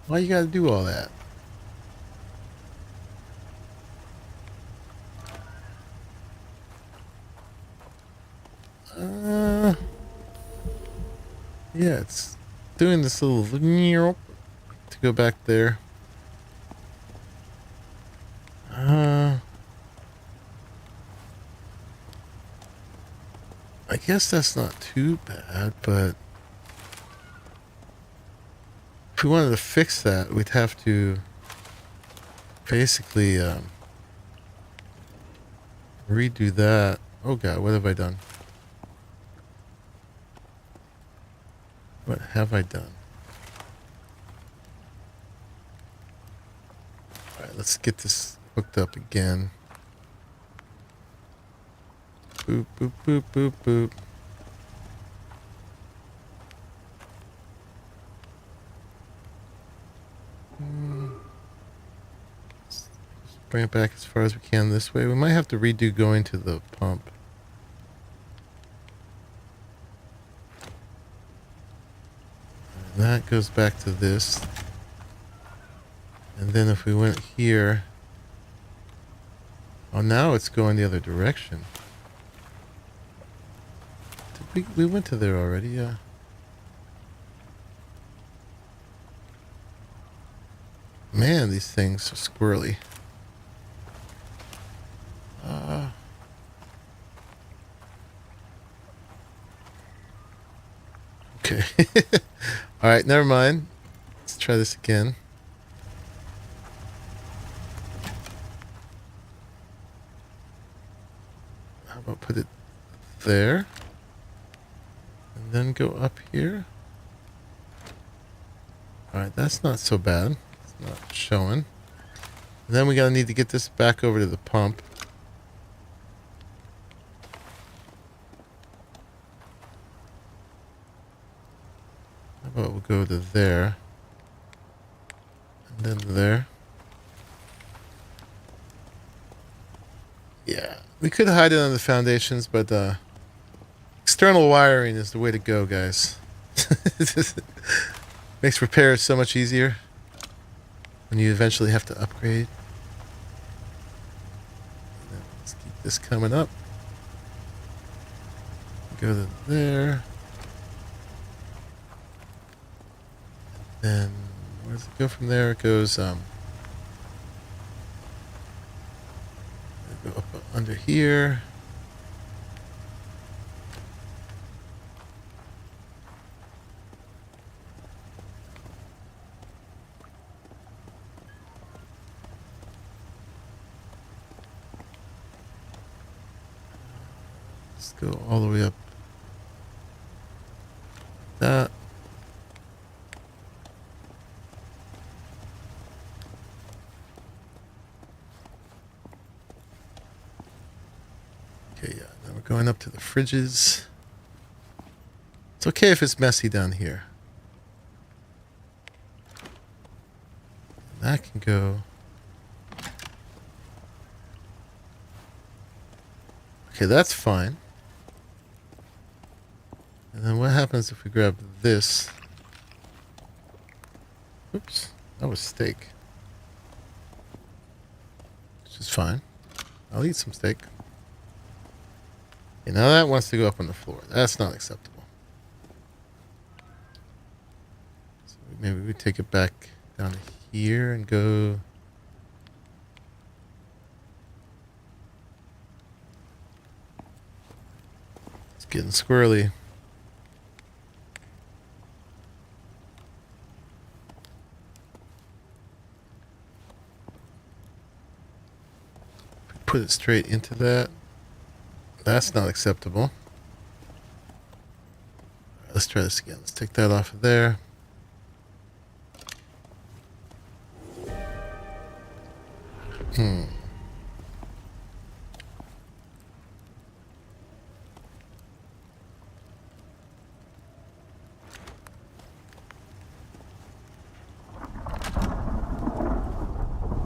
Why you gotta do all that? Yeah, it's doing this little to go back there. I guess that's not too bad, but if we wanted to fix that, we'd have to basically redo that. Oh god, what have I done? What have I done? Alright, let's get this hooked up again. Boop, boop, boop, boop, boop. Let's bring it back as far as we can this way. We might have to redo going to the pump. And that goes back to this. And then if we went here... Oh, now it's going the other direction. We went to there already, yeah. Man, these things are squirrely. Okay. Alright, never mind. Let's try this again. How about put it there? And then go up here. Alright, that's not so bad. It's not showing. And then we gotta need to get this back over to the pump. How about we'll go to there. And then there. Yeah, we could hide it on the foundations, but external wiring is the way to go, guys. Makes repairs so much easier when you eventually have to upgrade. Let's keep this coming up. Go to there. Then where does it go from there? It goes go up under here. Let's go all the way up. That. Okay, yeah. Now we're going up to the fridges. It's okay if it's messy down here. That can go. Okay, that's fine. And then what happens if we grab this? Oops, that was steak. Which is fine. I'll eat some steak. Okay, now that wants to go up on the floor. That's not acceptable. So maybe we take it back down to here and go... It's getting squirrely. Put it straight into that. That's not acceptable. Let's try this again. Let's take that off of there.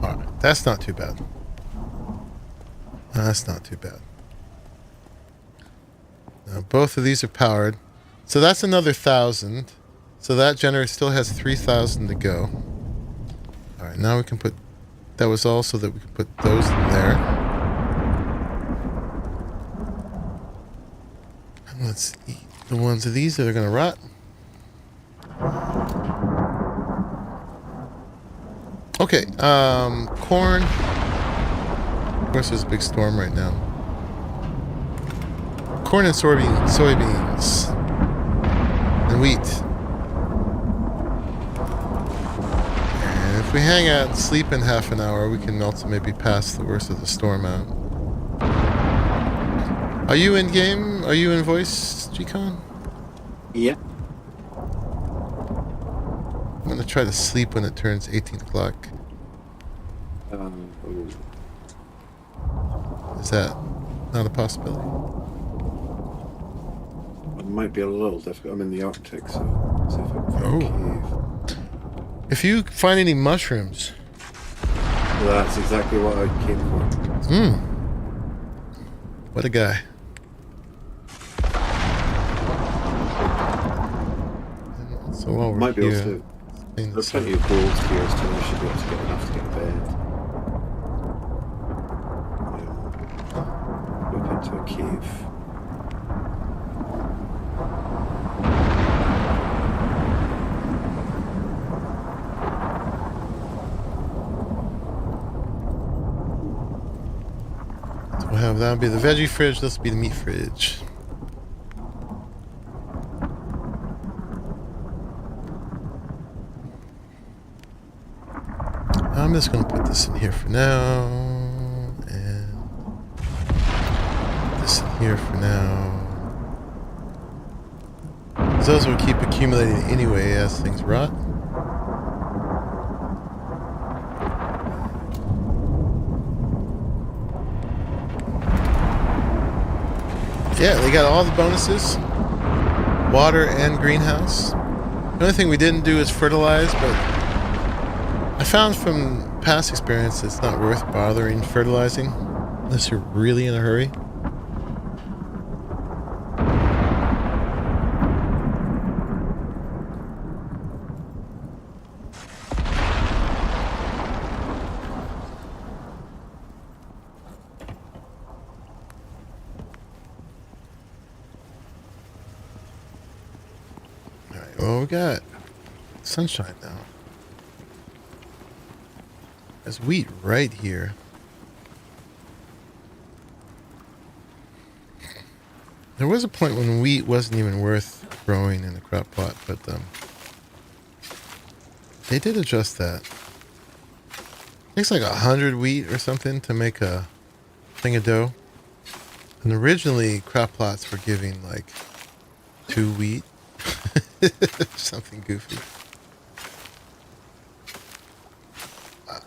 Alright, that's not too bad. That's not too bad. Now, both of these are powered. So that's another 1,000. So that generator still has 3,000 to go. Alright, now we can put... That was all so that we could put those in there. And let's eat the ones of these that are going to rot. Okay, corn. Of course, there's a big storm right now. Corn and soybeans. And wheat. And if we hang out and sleep in half an hour, we can also maybe pass the worst of the storm out. Are you in game? Are you in voice, G-Con? Yeah. I'm going to try to sleep when it turns 18 o'clock. Ooh. Is that not a possibility? It might be a little difficult. I'm in the Arctic, so see if I can find a cave. If you find any mushrooms... That's exactly what I came for. What a guy. So while we're Might be here, able to. There's plenty of gold here, so I should be able to get enough to get to bed. Whip into a cave. So we'll have that be the veggie fridge, this will be the meat fridge. I'm just going to put this in here for now, and this in here for now. Those will keep accumulating anyway as things rot. Yeah, they got all the bonuses. Water and greenhouse. The only thing we didn't do is fertilize, but I found from past experience it's not worth bothering fertilizing unless you're really in a hurry. Alright, well we got sunshine now. There's wheat right here. There was a point when wheat wasn't even worth growing in a crop pot, but they did adjust that. It takes like 100 wheat or something to make a thing of dough. And originally crop plots were giving like 2 wheat. Something goofy.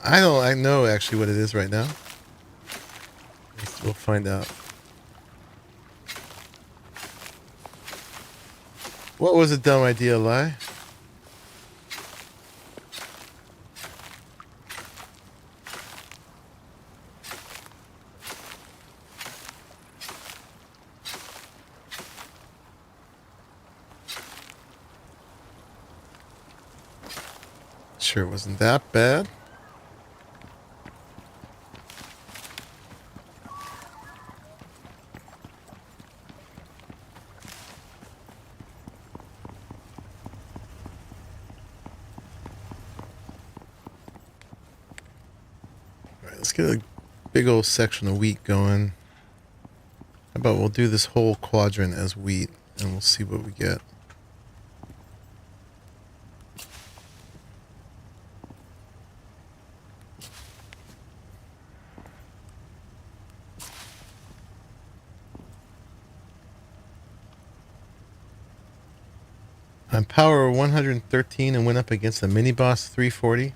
I know actually what it is right now. We'll find out. What was a dumb idea, Lie? Sure wasn't that bad. Let's get a big old section of wheat going. How about we'll do this whole quadrant as wheat and we'll see what we get. I'm power 113 and went up against a mini boss 340.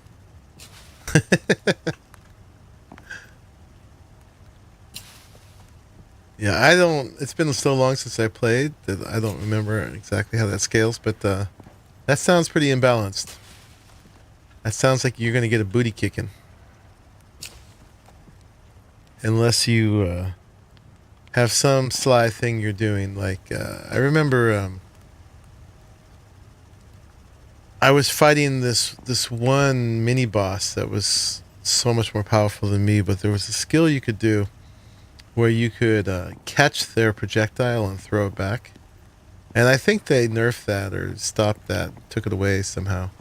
Yeah, I don't. It's been so long since I played that I don't remember exactly how that scales, but that sounds pretty imbalanced. That sounds like you're going to get a booty kicking. Unless you have some sly thing you're doing. Like, I remember I was fighting this one mini boss that was so much more powerful than me, but there was a skill you could do where you could catch their projectile and throw it back. And I think they nerfed that or stopped that, took it away somehow.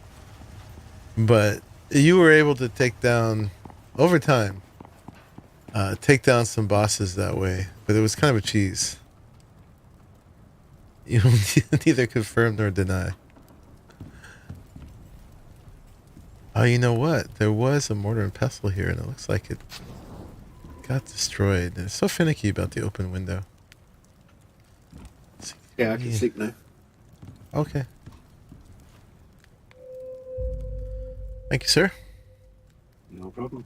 But you were able to take down, over time, take down some bosses that way. But it was kind of a cheese. You neither confirm nor deny. Oh, you know what? There was a mortar and pestle here, and it looks like it got destroyed. They're so finicky about the open window. Yeah, I can sleep now. Okay. Thank you, sir. No problem.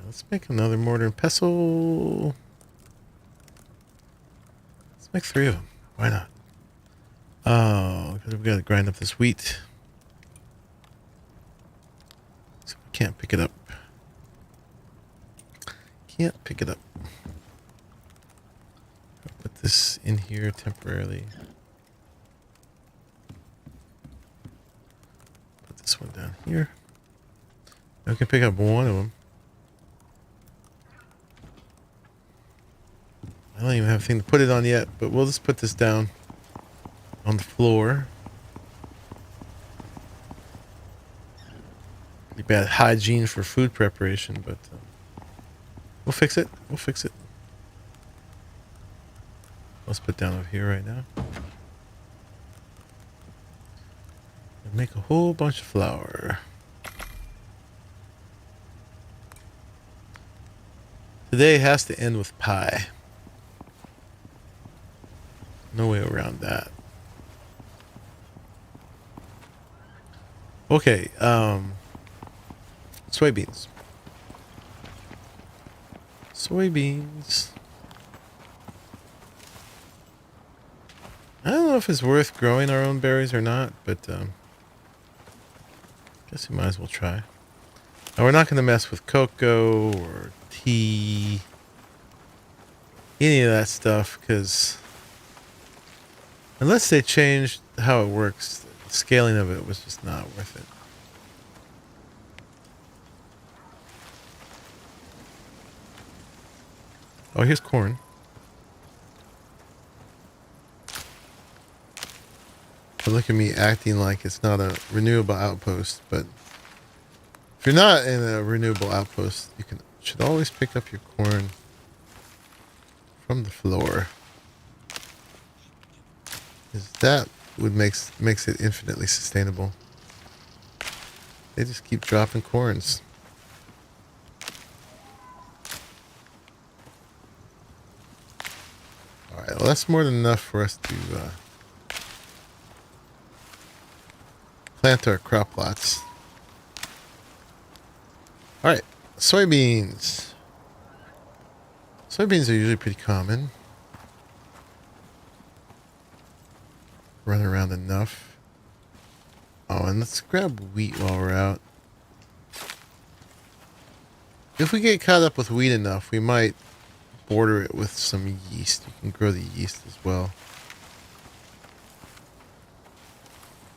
Let's make another mortar and pestle. Let's make 3 of them. Why not? Oh, because we've got to grind up this wheat. So we can't pick it up. Can't pick it up. I'll put this in here temporarily. Put this one down here. I can pick up one of them. I don't even have a thing to put it on yet, but we'll just put this down on the floor. Pretty bad hygiene for food preparation, but we'll fix it. We'll fix it. Let's put down over here right now. And make a whole bunch of flour. Today has to end with pie. No way around that. Okay, soybeans. Soybeans. I don't know if it's worth growing our own berries or not, but guess we might as well try. Now, we're not going to mess with cocoa or tea, any of that stuff, because unless they changed how it works, the scaling of it was just not worth it. Oh, here's corn. But look at me acting like it's not a renewable outpost, but if you're not in a renewable outpost, you should always pick up your corn from the floor. Because that would makes it infinitely sustainable. They just keep dropping corns. Alright, well that's more than enough for us to plant our crop lots. Alright, soybeans. Soybeans are usually pretty common. Run around enough. Oh, and let's grab wheat while we're out. If we get caught up with wheat enough, we might border it with some yeast. You can grow the yeast as well.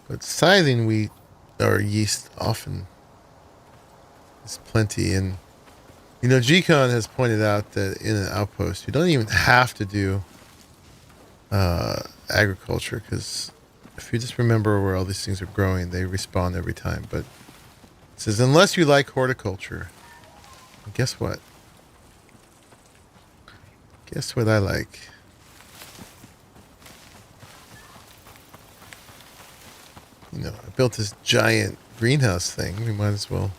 But scything wheat or yeast often is plenty. And, you know, GCon has pointed out that in an outpost, you don't even have to do agriculture, because if you just remember where all these things are growing, they respawn every time. But it says, unless you like horticulture, guess what? Guess what I like? You know, I built this giant greenhouse thing. We might as well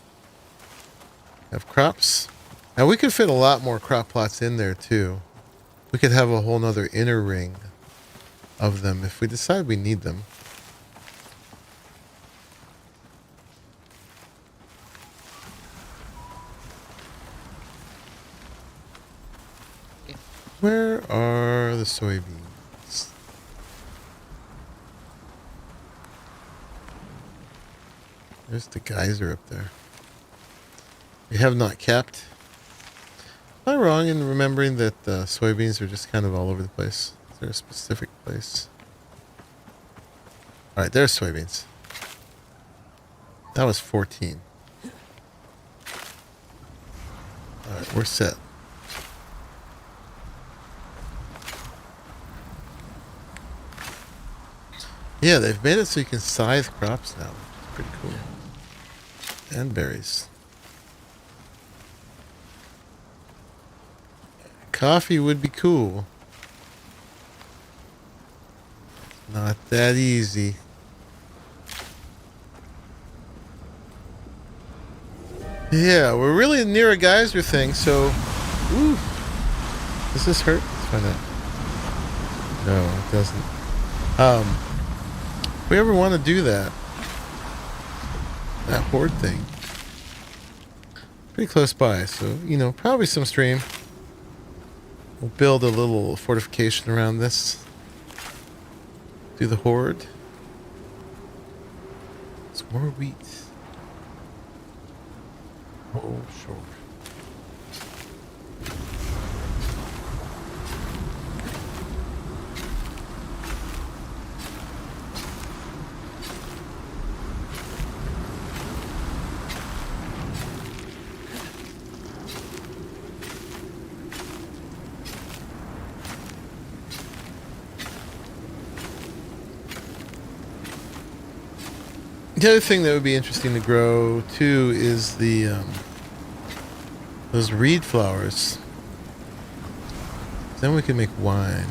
have crops. Now we could fit a lot more crop plots in there too. We could have a whole nother inner ring of them if we decide we need them. Where are the soybeans? There's the geyser up there. We have not capped. Am I wrong in remembering that soybeans are just kind of all over the place? Is there a specific place? Alright, there's soybeans. That was 14. Alright, we're set. Yeah, they've made it so you can scythe crops now. It's pretty cool. And berries. Coffee would be cool. Not that easy. Yeah, we're really near a geyser thing, so... Ooh. Does this hurt? Let's find out. No, it doesn't. If we ever want to do that horde thing, pretty close by, so, you know, probably some stream. We'll build a little fortification around this. Do the horde. It's more wheat. Oh, sure. The other thing that would be interesting to grow too is the those reed flowers. Then we can make wine.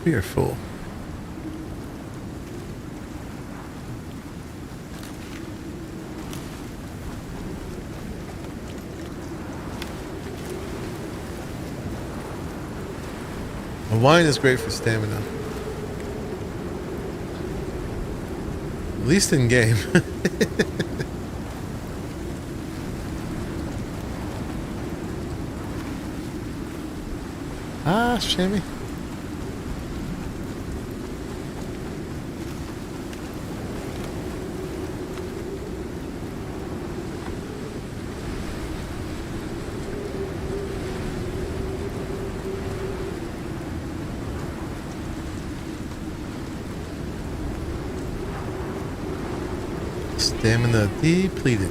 We are full. Wine is great for stamina. At least in game. Ah, shimmy. Stamina depleted.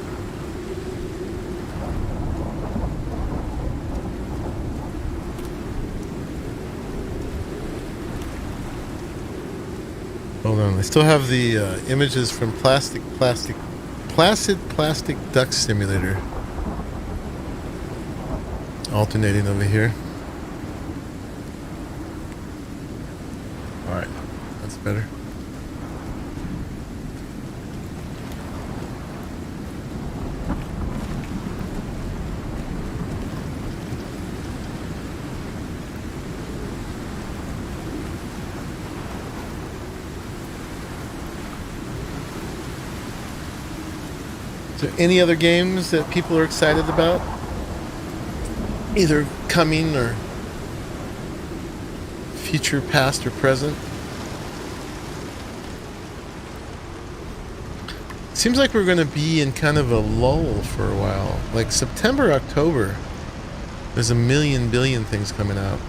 Hold on, I still have the images from Placid Plastic Duck Simulator alternating over here. Alright, that's better. Is there any other games that people are excited about? Either coming or future, past, or present? Seems like we're going to be in kind of a lull for a while. Like September, October, there's a billion things coming out.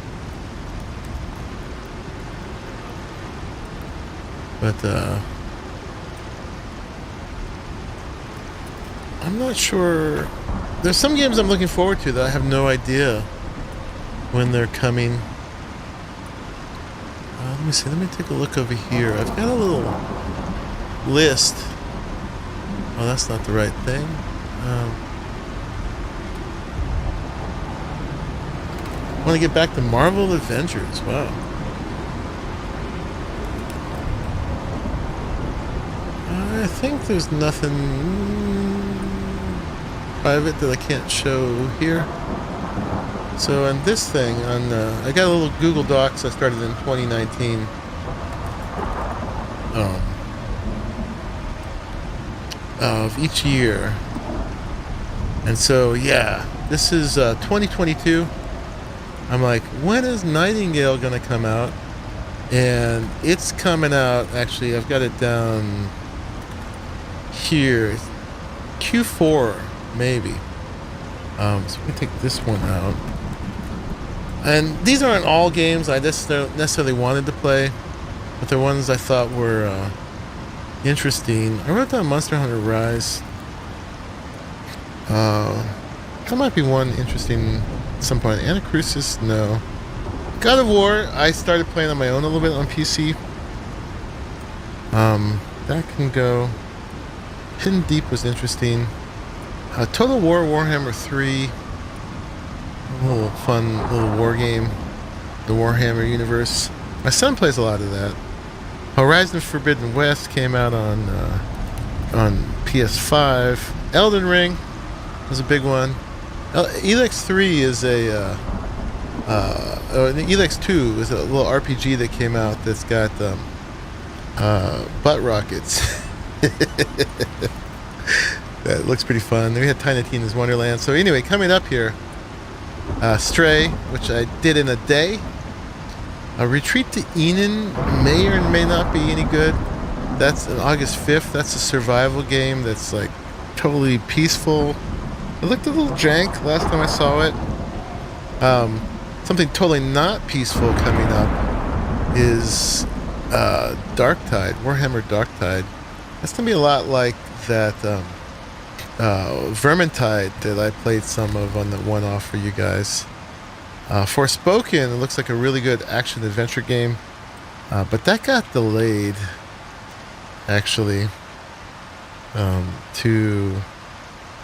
But, I'm not sure. There's some games I'm looking forward to that I have no idea when they're coming. Let me see. Let me take a look over here. I've got a little list. Oh, that's not the right thing. I want to get back to Marvel Adventures. Wow. I think there's nothing private that I can't show here. So on this thing, I got a little Google Docs I started in 2019. um, of each year. And so, yeah, this is 2022. I'm like, when is Nightingale going to come out? And it's coming out, actually, I've got it down here. Q4, maybe. So we can take this one out. And these aren't all games I just necessarily wanted to play, but they're ones I thought were interesting. I wrote down Monster Hunter Rise. That might be one interesting at some point. Anacrusis, no. God of War, I started playing on my own a little bit on PC. That can go. Hidden Deep was interesting. Total War Warhammer 3. A little fun little war game. The Warhammer universe. My son plays a lot of that. Horizon Forbidden West came out on PS5. Elden Ring was a big one. Elex 3 is Elex 2 is a little RPG that came out that's got butt rockets. That looks pretty fun. Then we had Tiny Tina's Wonderland. So anyway, coming up here, Stray, which I did in a day. A Retreat to Enon may or may not be any good. That's on August 5th. That's a survival game that's like totally peaceful. It looked a little jank last time I saw it. Something totally not peaceful coming up is Darktide, Warhammer Darktide. That's going to be a lot like that Vermintide that I played some of on the one-off for you guys. Forspoken, it looks like a really good action-adventure game. But that got delayed, actually, to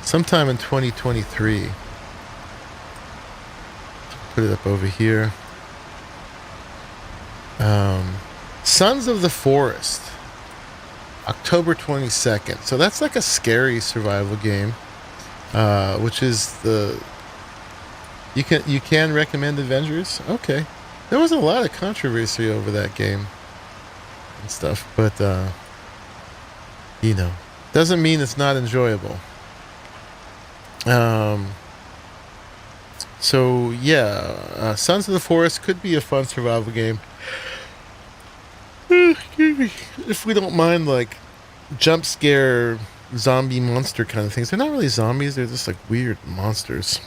sometime in 2023. Put it up over here. Sons of the Forest, October 22nd. So that's like a scary survival game, which is the... You can recommend Avengers? Okay. There was a lot of controversy over that game and stuff, but, doesn't mean it's not enjoyable. So, yeah, Sons of the Forest could be a fun survival game. If we don't mind, like, jump scare, zombie monster kind of things. They're not really zombies, they're just, like, weird monsters.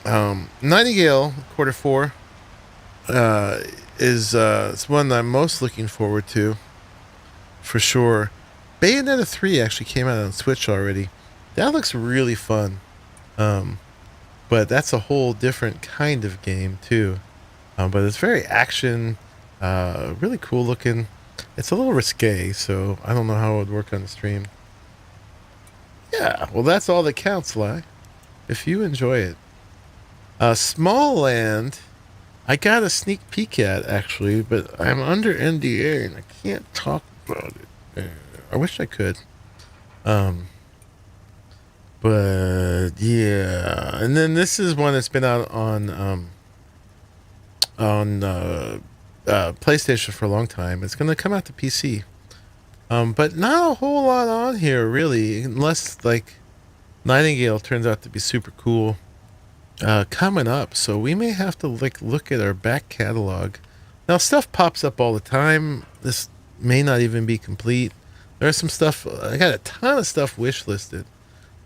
Nightingale, Q4, is it's one that I'm most looking forward to, for sure. Bayonetta 3 actually came out on Switch already. That looks really fun. But that's a whole different kind of game, too. But it's very action, really cool looking. It's a little risque, so I don't know how it would work on the stream. Yeah, well, that's all that counts, Lai. If you enjoy it. Small Land, I got a sneak peek at, actually, but I'm under NDA and I can't talk about it. I wish I could. But, yeah. And then this is one that's been out on PlayStation for a long time. It's going to come out to PC. But not a whole lot on here, really, unless, like, Nightingale turns out to be super cool. Coming up, so we may have to look at our back catalog. Now, stuff pops up all the time. This may not even be complete. There's some stuff. I got a ton of stuff wish listed.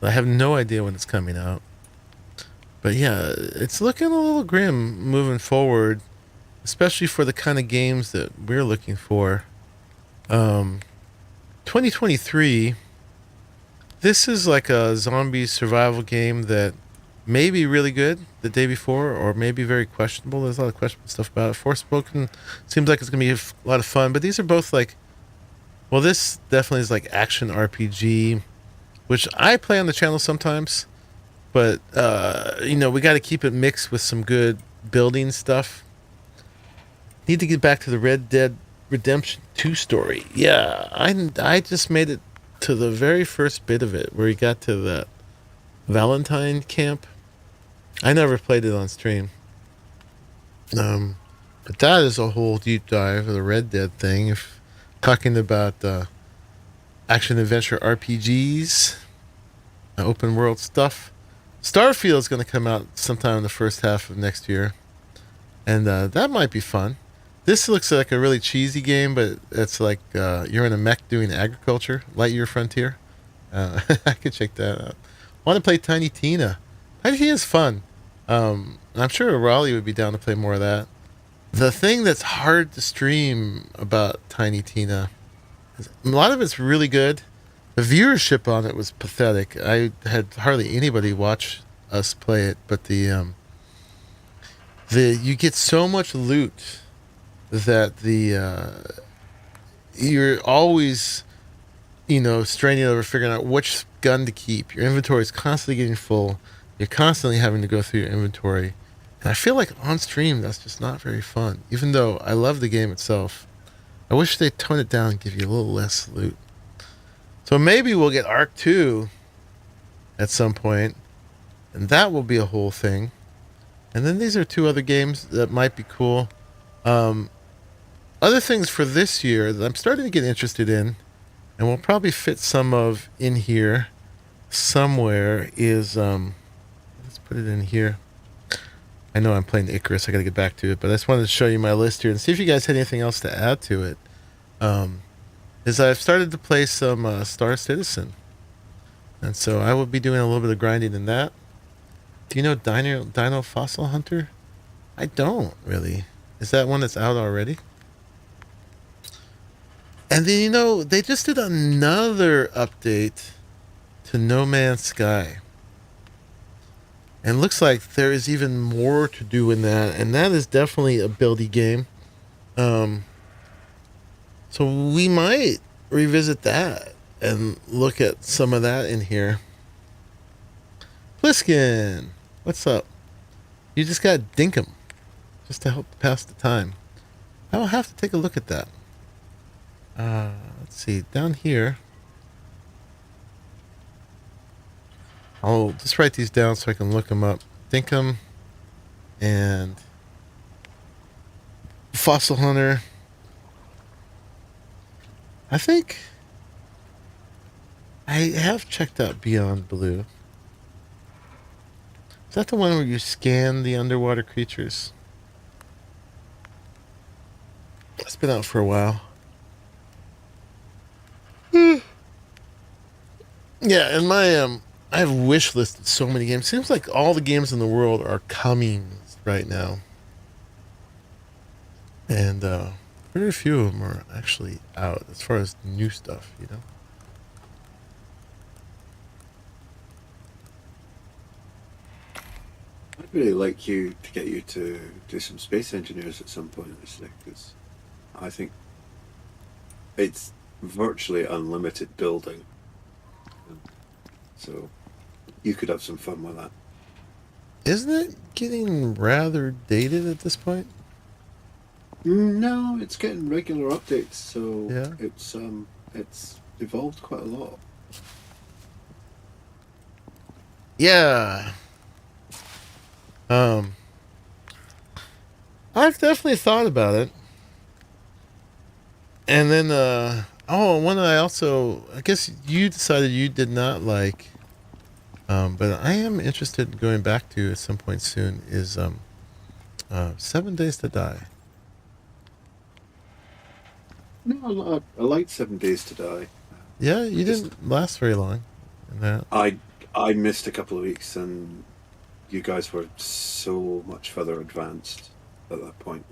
I have no idea when it's coming out. But yeah, it's looking a little grim moving forward, especially for the kind of games that we're looking for. 2023. This is like a zombie survival game that may be really good the day before, or maybe very questionable. There's a lot of questionable stuff about it. Forspoken seems like it's going to be a lot of fun, but these are both like, well, this definitely is like action RPG, which I play on the channel sometimes, but, we got to keep it mixed with some good building stuff. Need to get back to the Red Dead Redemption 2 story. Yeah, I just made it to the very first bit of it, where he got to the Valentine camp. I never played it on stream. But that is a whole deep dive of the Red Dead thing. If talking about action adventure RPGs, open world stuff. Starfield is going to come out sometime in the first half of next year, and that might be fun. This looks like a really cheesy game, but it's like you're in a mech doing agriculture, Lightyear Frontier. I could check that out. Want to play Tiny Tina? Tiny Tina's fun. I'm sure Raleigh would be down to play more of that. The thing that's hard to stream about Tiny Tina is a lot of it's really good. The viewership on it was pathetic. I had hardly anybody watch us play it, but the you get so much loot that you're always straining over figuring out which gun to keep. Your inventory is constantly getting full. You're constantly having to go through your inventory. And I feel like on stream, that's just not very fun. Even though I love the game itself, I wish they'd tone it down and give you a little less loot. So maybe we'll get Arc 2 at some point, and that will be a whole thing. And then these are two other games that might be cool. Other things for this year that I'm starting to get interested in, and we'll probably fit some of in here somewhere, is let's put it in here. I know I'm playing Icarus. I got to get back to it, but I just wanted to show you my list here and see if you guys had anything else to add to it. Is I've started to play some Star Citizen, and so I will be doing a little bit of grinding in that. Do you know Dino Fossil Hunter? I don't really. Is that one that's out already? And then they just did another update to No Man's Sky. And looks like there is even more to do in that. And that is definitely a buildy game. So we might revisit that and look at some of that in here. Pliskin, what's up? You just got Dinkum just to help pass the time. I'll have to take a look at that. Let's see. Down here. I'll just write these down so I can look them up. Dinkum and Fossil Hunter. I think I have checked out Beyond Blue. Is that the one where you scan the underwater creatures? It's been out for a while. Yeah, and my I have wish listed so many games. Seems like all the games in the world are coming right now, and very few of them are actually out as far as new stuff. I'd really like to get you to do some space engineers at some point, actually, because I think it's virtually unlimited building. So you could have some fun with that. Isn't it getting rather dated at this point? No, it's getting regular updates, so Yeah. it's evolved quite a lot. Yeah. I've definitely thought about it. And then one I guess you decided you did not like, but I am interested in going back to at some point soon, is 7 Days to Die. No, I liked 7 Days to Die. Yeah, you didn't last very long in that. I missed a couple of weeks, and you guys were so much further advanced at that point.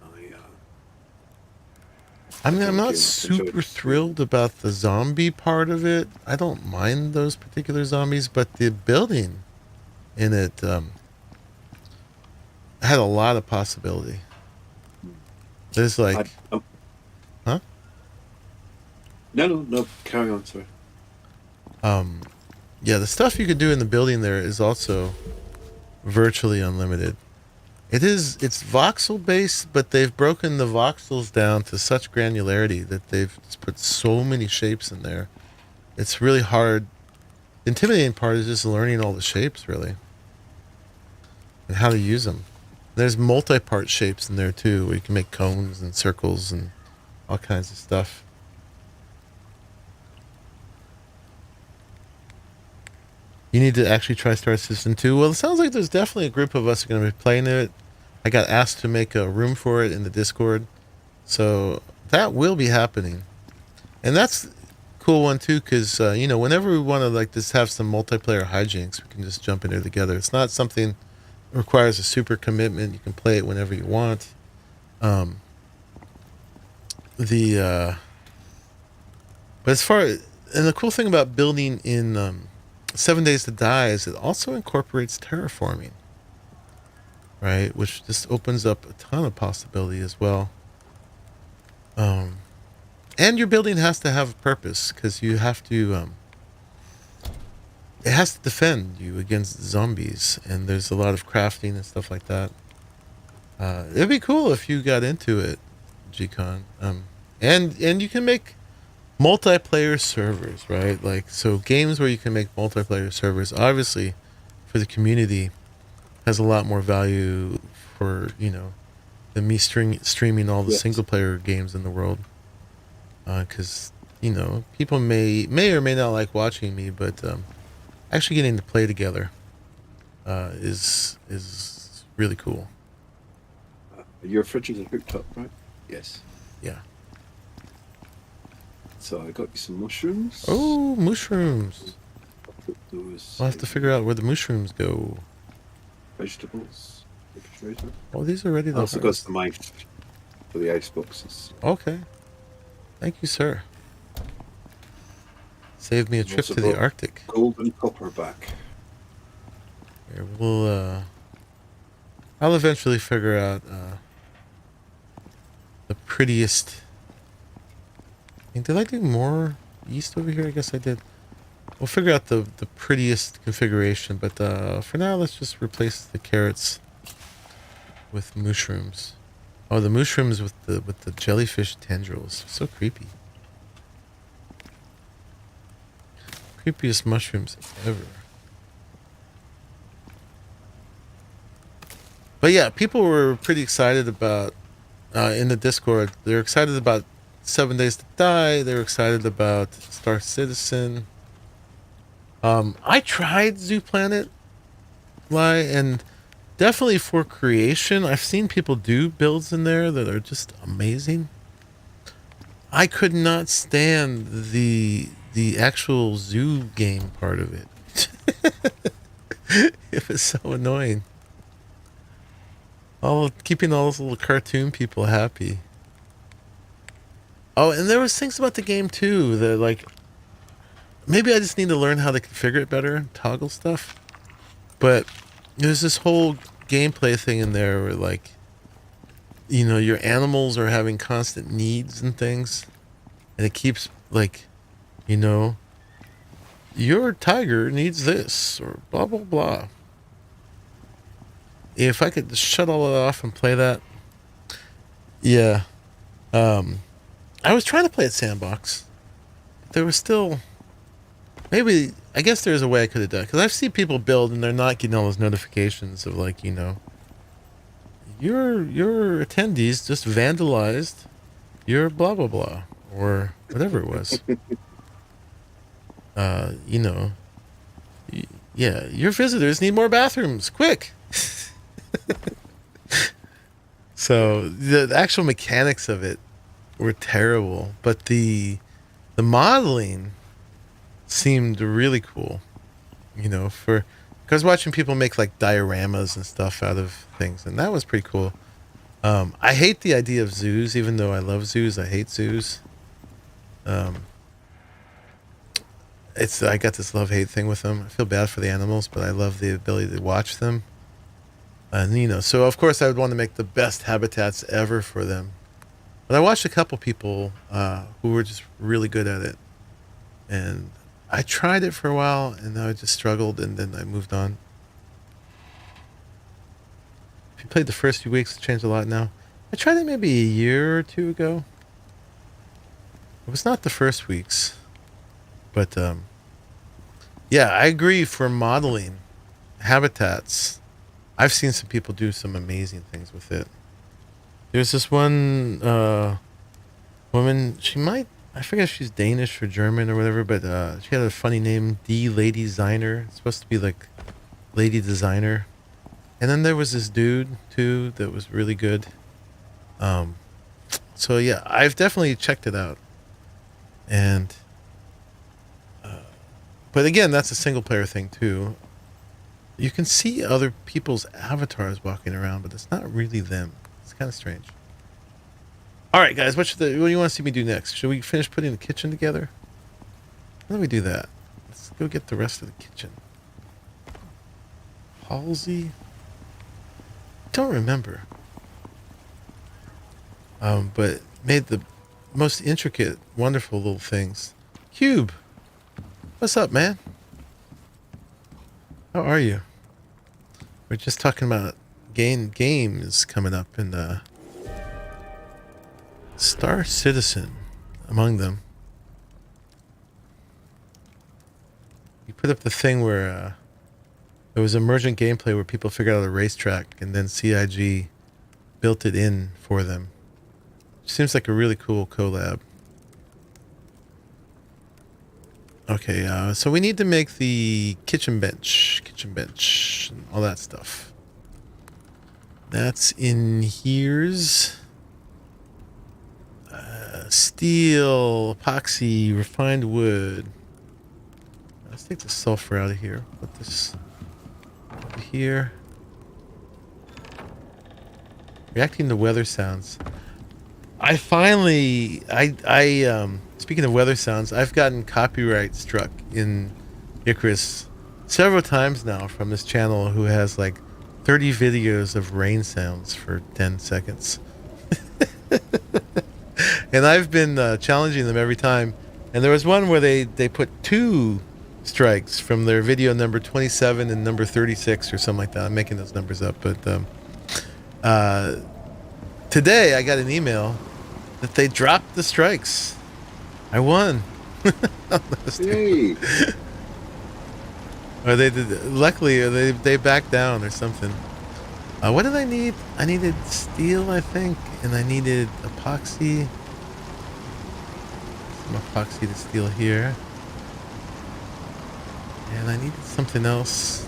I'm not super thrilled about the zombie part of it. I don't mind those particular zombies, but the building in it had a lot of possibility. There's like... Huh? No, carry on, sorry. Yeah, the stuff you could do in the building there is also virtually unlimited. It's voxel based, but they've broken the voxels down to such granularity that they've just put so many shapes in there. It's really hard. The intimidating part is just learning all the shapes, really, and how to use them. There's multi-part shapes in there too, where you can make cones and circles and all kinds of stuff. you need to actually try Star Citizen 2. Well, it sounds like there's definitely a group of us going to be playing it. I got asked to make a room for it in the Discord. So that will be happening. And that's a cool one too, because, whenever we want to like just have some multiplayer hijinks, we can just jump in there together. It's not something that requires a super commitment. You can play it whenever you want. But as far and the cool thing about building in 7 Days to Die is it also incorporates terraforming, right? Which just opens up a ton of possibility as well. And your building has to have a purpose because you have to. It has to defend you against zombies, and there's a lot of crafting and stuff like that. It'd be cool if you got into it, Gcon. And you can make multiplayer servers, right? Like, so games where you can make multiplayer servers, obviously, for the community, has a lot more value for than me streaming all the single player games in the world. Because people may or may not like watching me, but actually getting to play together is really cool. Your fridges are hooked up, right? Yes. Yeah. So I got you some mushrooms. Oh, mushrooms. I'll put those. We'll have to figure out where the mushrooms go. Vegetables. Refrigerator. Oh, these are ready to I also got harvest. some ice for the ice boxes. Okay. Thank you, sir. Saved me a trip Also to the got Arctic. Gold and copper back. Here, I'll eventually figure out the prettiest. Did I do more yeast over here? I guess I did. We'll figure out the prettiest configuration, but for now, let's just replace the carrots with mushrooms. Oh, the mushrooms with the jellyfish tendrils. So creepy. Creepiest mushrooms ever. But yeah, people were pretty excited about in the Discord. They're excited about 7 Days to Die. They're excited about Star Citizen. I tried Zoo Planet and definitely for creation. I've seen people do builds in there that are just amazing. I could not stand the actual zoo game part of it. It was so annoying. Keeping all those little cartoon people happy. Oh, and there was things about the game too that like maybe I just need to learn how to configure it better, toggle stuff. But there's this whole gameplay thing in there where like your animals are having constant needs and things, and it keeps like your tiger needs this or blah blah blah. If I could just shut all that off and play that. Yeah. I was trying to play at Sandbox. There was still maybe I guess there's a way I could have done it, because I've seen people build and they're not getting all those notifications of like your attendees just vandalized your blah blah blah or whatever it was. Yeah, your visitors need more bathrooms, quick. So the actual mechanics of it were terrible, but the modeling seemed really cool. Because I was watching people make like dioramas and stuff out of things, and that was pretty cool. I hate the idea of zoos, even though I love zoos. I hate zoos. I got this love-hate thing with them. I feel bad for the animals, but I love the ability to watch them. And so of course I would want to make the best habitats ever for them. But I watched a couple people who were just really good at it, and I tried it for a while, and I just struggled, and then I moved on. If you played the first few weeks, it's changed a lot now. I tried it maybe a year or two ago. It was not the first weeks, but yeah, I agree. For modeling habitats, I've seen some people do some amazing things with it. There's this one woman, she might I forget if she's Danish or German or whatever, but she had a funny name, D Lady Designer. It's supposed to be like Lady Designer. And then there was this dude too that was really good. Um, so yeah, I've definitely checked it out. And but again, that's a single player thing too. You can see other people's avatars walking around, but it's not really them. It's kind of strange. All right, guys, what do you want to see me do next? Should we finish putting the kitchen together? How do we do that? Let's go get the rest of the kitchen. Halsey? Don't remember. But made the most intricate, wonderful little things. Cube, what's up, man? How are you? We're just talking about games coming up, and Star Citizen among them. You put up the thing where there was emergent gameplay where people figured out a racetrack, and then CIG built it in for them. Seems like a really cool collab. Okay, so we need to make the kitchen bench, and all that stuff. That's in here's steel, epoxy, refined wood. Let's take the sulfur out of here. Put this over here. Reacting to weather sounds. I finally, speaking of weather sounds, I've gotten copyright struck in Icarus several times now from this channel who has like 30 videos of rain sounds for 10 seconds. And I've been challenging them every time. And there was one where they put 2 strikes from their video number 27 and number 36 or something like that. I'm making those numbers up. But today I got an email that they dropped the strikes. I won. Yay! Or they did. Luckily, they backed down or something. What did I need? I needed steel, I think, and I needed epoxy. Some epoxy to steel here, and I needed something else.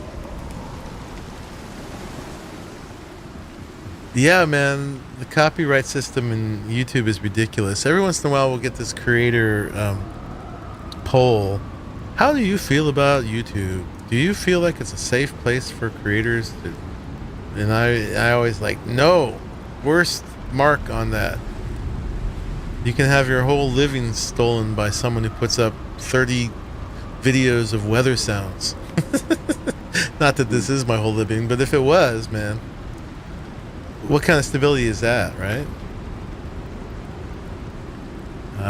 Yeah, man, the copyright system in YouTube is ridiculous. Every once in a while, we'll get this creator poll. How do you feel about YouTube? Do you feel like it's a safe place for creators? And I always like, no, worst mark on that. You can have your whole living stolen by someone who puts up 30 videos of weather sounds. Not that this is my whole living, but if it was, man. What kind of stability is that, right?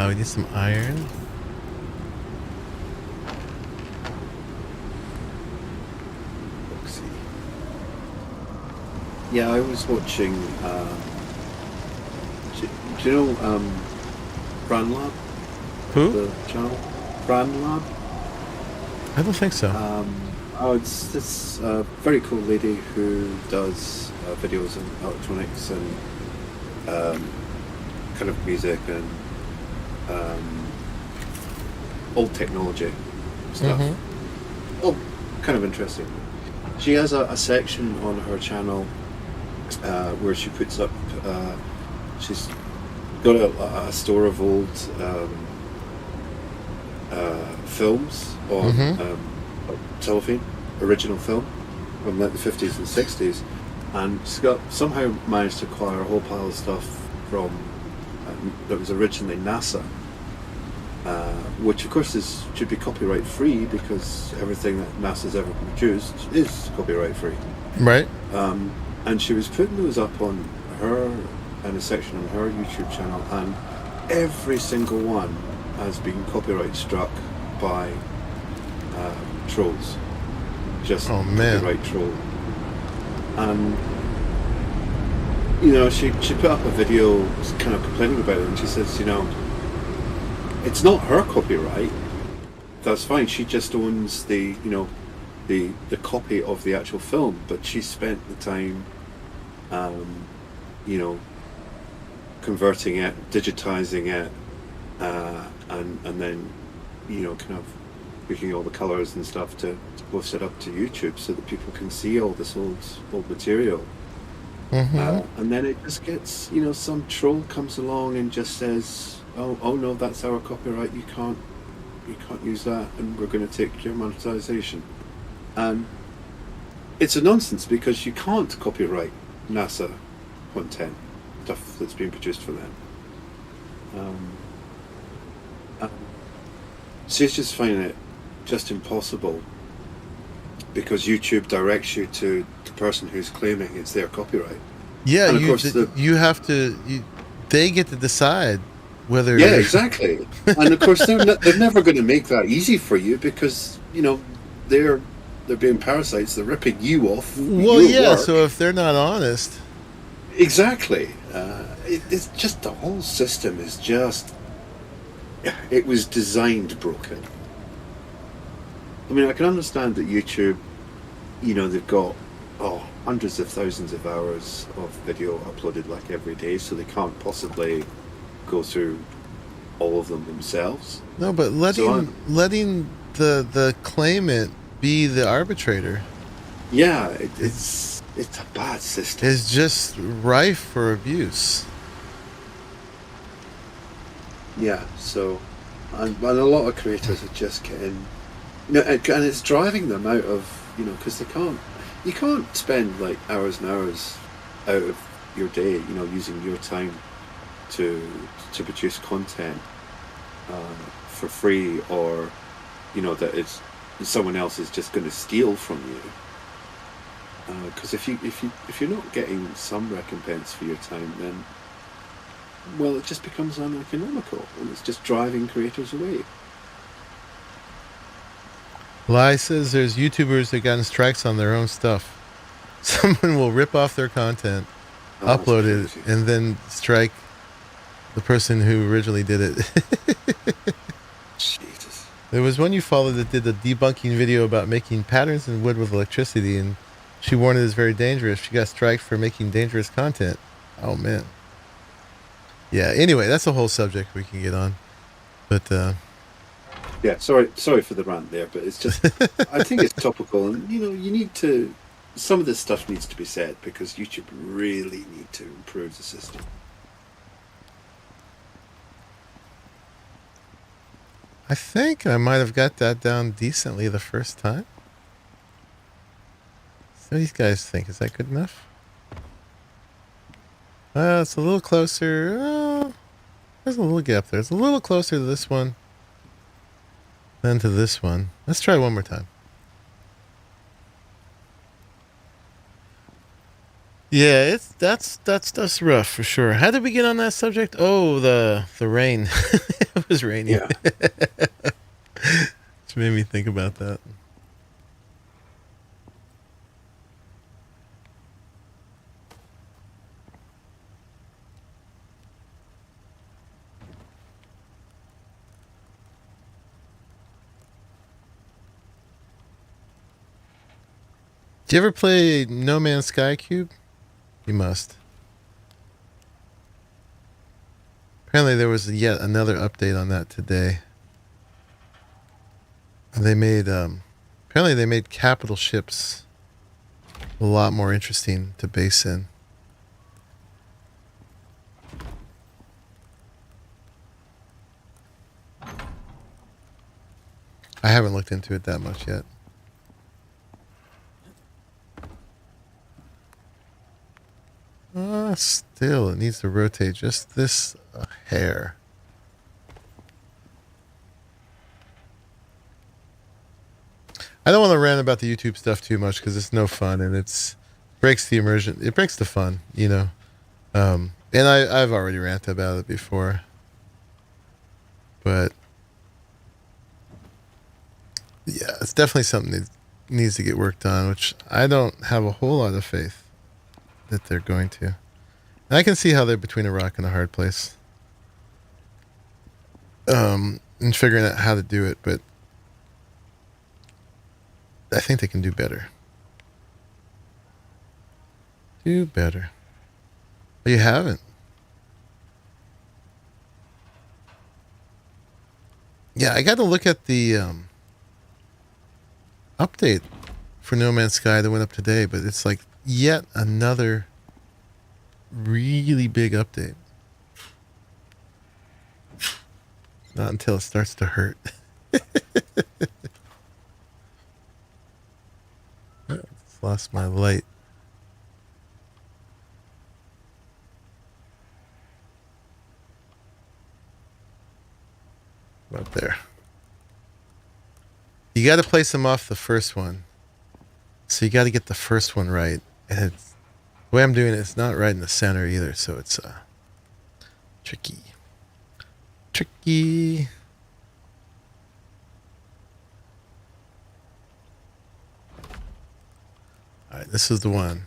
We need some iron. Let's see. Yeah, I was watching. Do you know Fran Lab? Who? The channel Fran Lab. I don't think so. It's this very cool lady who does videos on electronics and kind of music and old technology stuff. Mm-hmm. Oh, kind of interesting. She has a section on her channel where she puts up. She's got a store of old films on telephone, original film from like the 50s and 60s, and she's got somehow managed to acquire a whole pile of stuff from that was originally NASA, which of course should be copyright free because everything that NASA's ever produced is copyright free. Right. And she was putting those up on her in a section on her YouTube channel, and every single one has been copyright struck by trolls. Just copyright troll. And you know, she put up a video kind of complaining about it, and she says, you know, it's not her copyright. That's fine. She just owns the copy of the actual film, but she spent the time, converting it, digitizing it, and then kind of picking all the colors and stuff to post it up to YouTube so that people can see all this old material. Mm-hmm. And then it just gets, some troll comes along and just says, "Oh no, that's our copyright. You can't use that, and we're going to take your monetization." And it's a nonsense because you can't copyright NASA content, stuff that's being produced for them. Um, so it's just finding it just impossible because YouTube directs you to the person who's claiming it's their copyright. Yeah, And of course, you have to. They get to decide whether. yeah, exactly. And of course, they're never going to make that easy for you because they're being parasites. They're ripping you off. Well, your yeah. work. So if they're not honest, Exactly. It's just the whole system is just. It was designed broken. I mean, I can understand that YouTube, they've got hundreds of thousands of hours of video uploaded like every day, so they can't possibly go through all of them themselves. no. But letting the claimant be the arbitrator Yeah, it's a bad system. is just rife for abuse. Yeah, so and a lot of creators are just getting, and it's driving them out of, because you can't spend like hours and hours out of your day, using your time to produce content for free, or that it's someone else is just going to steal from you. Because if you're not getting some recompense for your time, then well, it just becomes uneconomical, and it's just driving creators away. Lai says there's YouTubers that gotten strikes on their own stuff. Someone will rip off their content, Oh, that's upload it, crazy. and then strike the person who originally did it. Jesus. There was one you followed that did a debunking video about making patterns in wood with electricity, and she warned it is very dangerous. She got striked for making dangerous content. Oh, man. Yeah, anyway, that's a whole subject we can get on. But, Yeah, sorry for the rant there, but it's just I think it's topical, and you need to. Some of this stuff needs to be said because YouTube really need to improve the system. I think I might have got that down decently the first time. So these guys think, is that good enough? It's a little closer. There's a little gap there. It's a little closer to this one than to this one. Let's try one more time. Yeah, that's rough for sure. How did we get on that subject? Oh, the rain. It was raining. Yeah. Which made me think about that. Do you ever play No Man's Sky Cube? You must. Apparently there was yet another update on that today. They made apparently they made capital ships a lot more interesting to base in. I haven't looked into it that much yet. Still, it needs to rotate just this hair. I don't want to rant about the YouTube stuff too much because it's no fun and it's breaks the immersion. It breaks the fun, And I've already ranted about it before, but yeah, it's definitely something that needs to get worked on, which I don't have a whole lot of faith that they're going to. And I can see how they're between a rock and a hard place. And figuring out how to do it, but I think they can do better. Do better. But you haven't. Yeah, I got to look at the update for No Man's Sky that went up today, but it's like yet another really big update. Not until it starts to hurt. Just lost my light. Up there. You got to place them off the first one. So you got to get the first one right. And it's, the way I'm doing it, it's not right in the center either. So it's tricky. Tricky. All right, this is the one.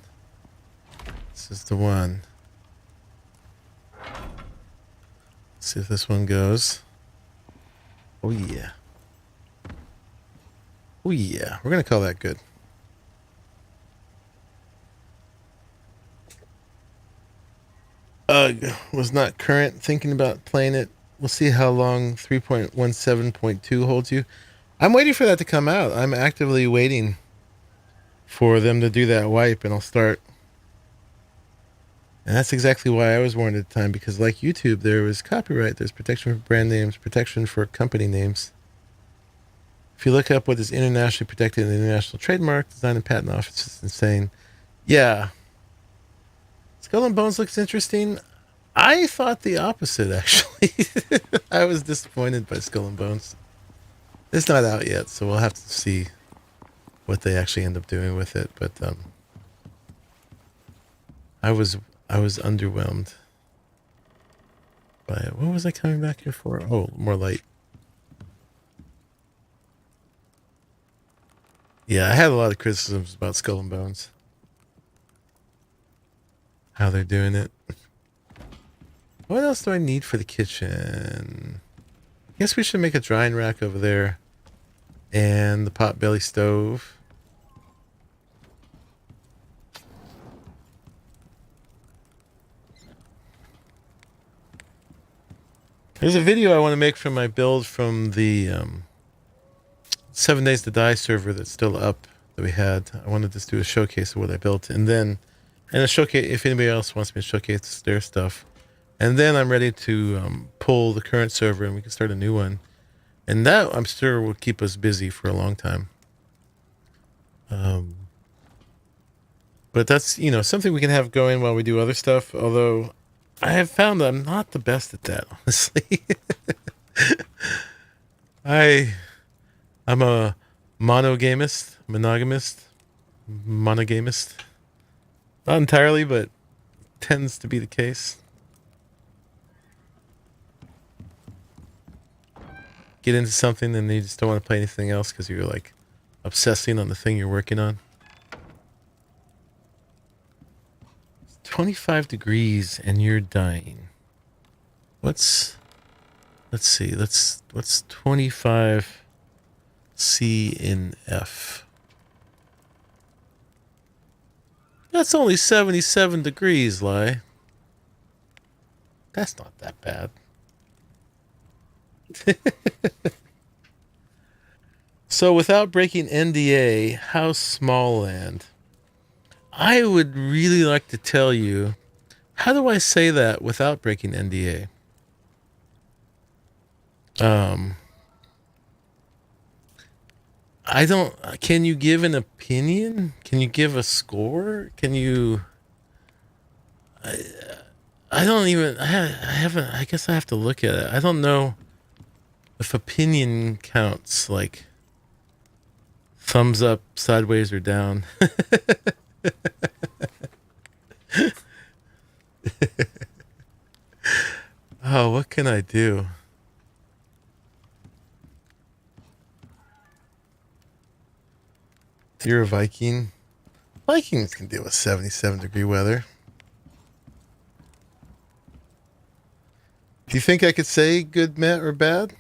This is the one. Let's see if this one goes. Oh, yeah. Oh, yeah. We're going to call that good. Was not current. Thinking about playing it. We'll see how long 3.17.2 holds you. I'm waiting for that to come out. I'm actively waiting for them to do that wipe, and I'll start. And that's exactly why I was warned at the time, because like YouTube, there was copyright, there's protection for brand names, protection for company names. If you look up what is internationally protected in the International Trademark Design and Patent Office, it's insane. Yeah. Skull and Bones looks interesting. I thought the opposite, actually. I was disappointed by Skull and Bones. It's not out yet, so we'll have to see what they actually end up doing with it. But I was underwhelmed by it. What was I coming back here for? Oh, more light. Yeah, I had a lot of criticisms about Skull and Bones. How they're doing it. What else do I need for the kitchen? I guess we should make a drying rack over there. And the potbelly stove. There's a video I want to make from my build from the 7 Days to Die server that's still up that we had. I want to just do a showcase of what I built. And a showcase if anybody else wants me to showcase their stuff. And then I'm ready to pull the current server and we can start a new one. And that, I'm sure, will keep us busy for a long time. But that's, something we can have going while we do other stuff. Although, I have found that I'm not the best at that, honestly. I'm a monogamist. Not entirely, but tends to be the case. Get into something and you just don't want to play anything else because you're like obsessing on the thing you're working on. It's 25 degrees and you're dying. What's 25 C in F? That's only 77 degrees, Lai. That's not that bad. So without breaking NDA, House Small Land. I would really like to tell you, how do I say that without breaking NDA? I don't, can you give an opinion? Can you give a score? Can you, I don't even, I haven't, I guess I have to look at it. I don't know if opinion counts, like thumbs up, sideways, or down. Oh, what can I do? You're a Viking. Vikings can deal with 77-degree weather. Do you think I could say good, Matt, or bad?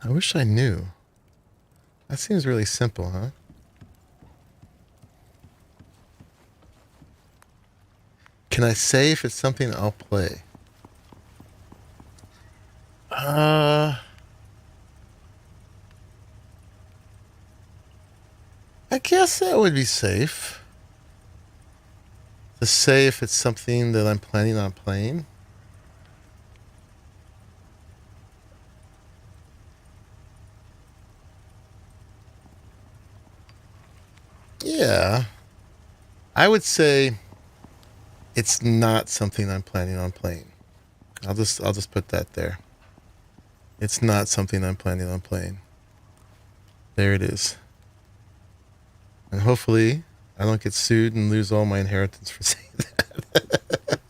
I wish I knew. That seems really simple, huh? Can I say if it's something I'll play? guess that would be safe. To say if it's something that I'm planning on playing. Yeah. I would say it's not something I'm planning on playing. I'll just put that there. It's not something I'm planning on playing. There it is. And hopefully I don't get sued and lose all my inheritance for saying that.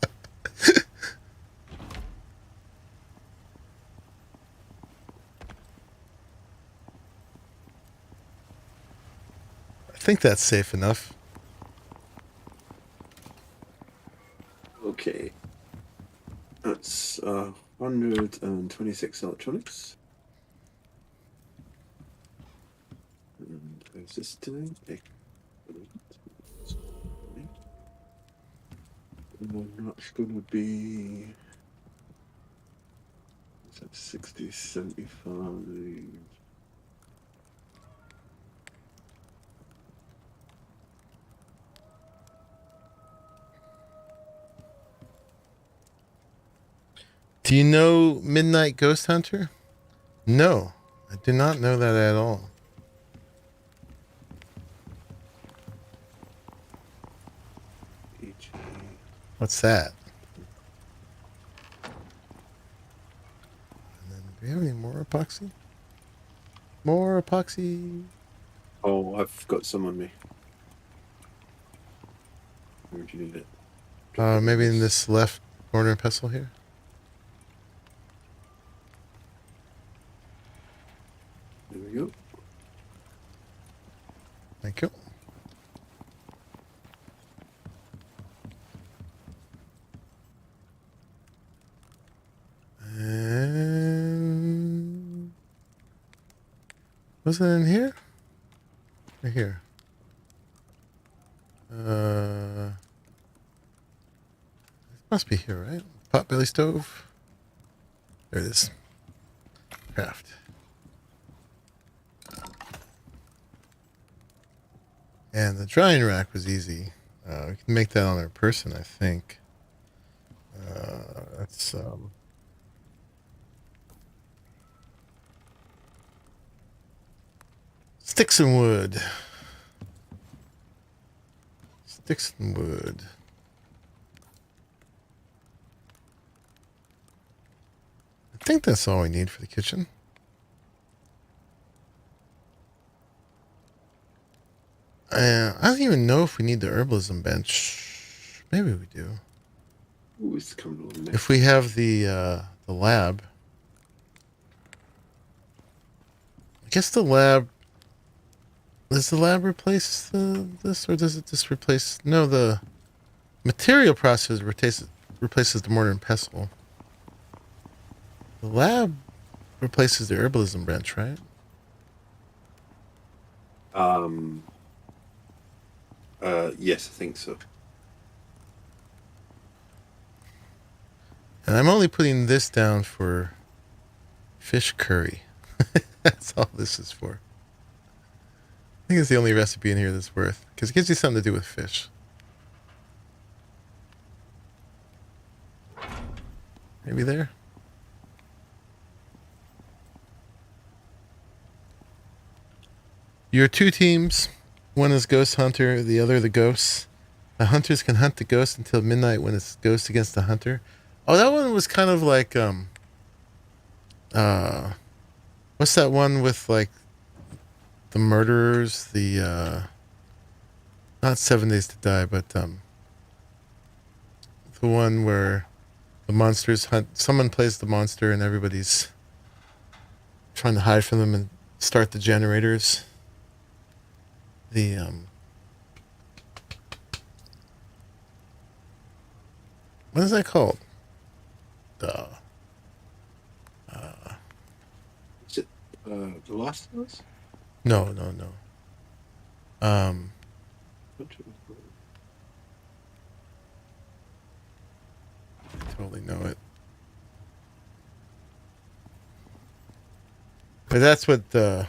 I think that's safe enough. Okay. That's 126 electronics. And how's this doing? And that's going to be... Is that 60, 75... Do you know Midnight Ghost Hunter? No, I do not know that at all. What's that? And then, do we have any more epoxy? More epoxy. Oh, I've got some on me. Where do you need it? Maybe in this left mortar and pestle here. There we go. Thank you. And was it in here? Or here? It must be here, right? Potbelly stove. There it is. Craft. And the drying rack was easy. We can make that on our person, I think. That's sticks and wood. Sticks and wood. I think that's all we need for the kitchen. I don't even know if we need the herbalism bench. Maybe we do. Ooh, it's coming along there. If we have the lab. I guess the lab... Does the lab replace this, or does it just replace... No, the material process replaces the mortar and pestle. The lab replaces the herbalism bench, right? Yes, I think so. And I'm only putting this down for fish curry. That's all this is for. I think it's the only recipe in here that's worth, because it gives you something to do with fish. Maybe there? Your two teams. One is Ghost Hunter, the other the Ghosts. The hunters can hunt the ghost until midnight when it's Ghost against the hunter. Oh, that one was kind of like what's that one with like the murderers, the not 7 Days to Die, but the one where the monsters hunt, someone plays the monster and everybody's trying to hide from them and start the generators. The what is that called? Is it The Last of Us? No. I totally know it. But that's what even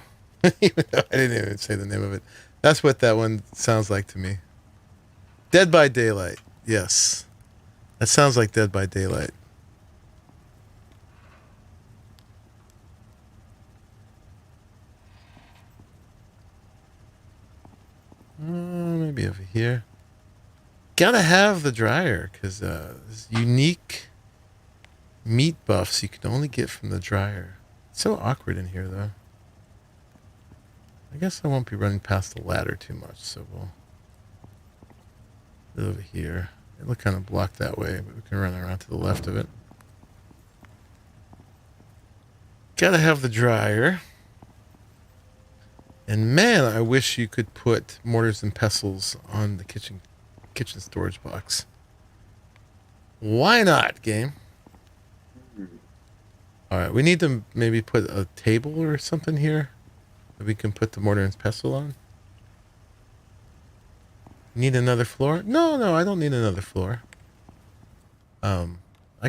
though I didn't even say the name of it. That's what that one sounds like to me. Dead by Daylight. Yes. That sounds like Dead by Daylight. Maybe over here. Gotta have the dryer because there's unique meat buffs you can only get from the dryer. It's so awkward in here, though. I guess I won't be running past the ladder too much, so we'll do it over here. It look kind of blocked that way, but we can run around to the left of it. Gotta have the dryer. And man, I wish you could put mortars and pestles on the kitchen storage box. Why not, game? All right, we need to maybe put a table or something here that we can put the mortar and pestle on. Need another floor? No, I don't need another floor. I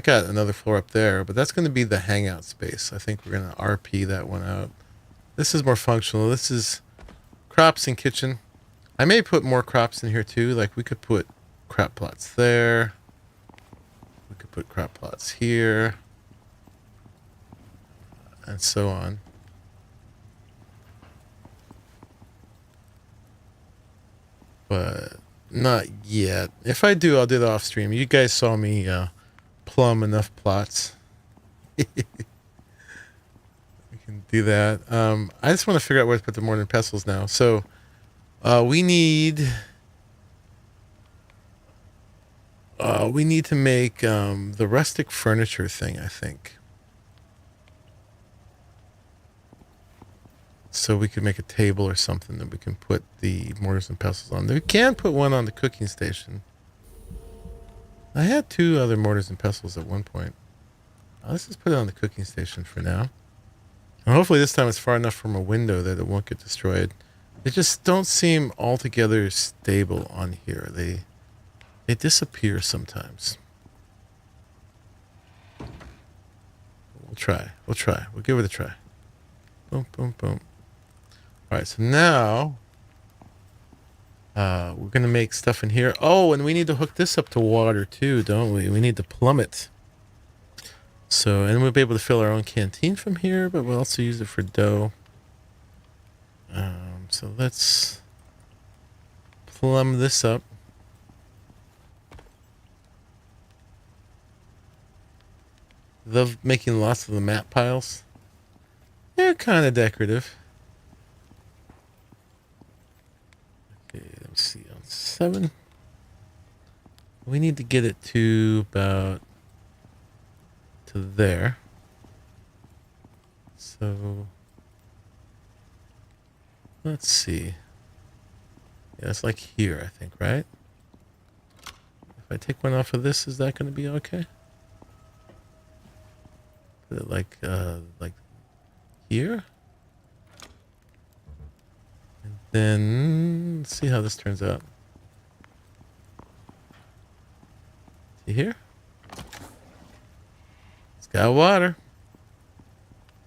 got another floor up there, but that's going to be the hangout space. I think we're going to RP that one out. This is more functional. This is crops and kitchen. I may put more crops in here too. Like we could put crop plots there. We could put crop plots here. And so on. But not yet. If I do, I'll do it off stream. You guys saw me plumb enough plots. We can do that. I just want to figure out where to put the mortar and pestles now. So we need to make the rustic furniture thing, I think. So we could make a table or something that we can put the mortars and pestles on. We can put one on the cooking station. I had 2 other mortars and pestles at one point. Let's just put it on the cooking station for now. And hopefully this time it's far enough from a window that it won't get destroyed. They just don't seem altogether stable on here. They disappear sometimes. We'll try. We'll give it a try. Boom, boom, boom. All right, so now we're going to make stuff in here. Oh, and we need to hook this up to water too, don't we? We need to plumb it. So, and we'll be able to fill our own canteen from here, but we'll also use it for dough. So let's plumb this up. Love making lots of the mat piles. They're kind of decorative. Okay, let me see. On 7. We need to get it to about to there. So let's see. Yeah, it's like here, I think, right? If I take one off of this, is that going to be okay? Put it like here. And then let's see how this turns out. See here? It's got water.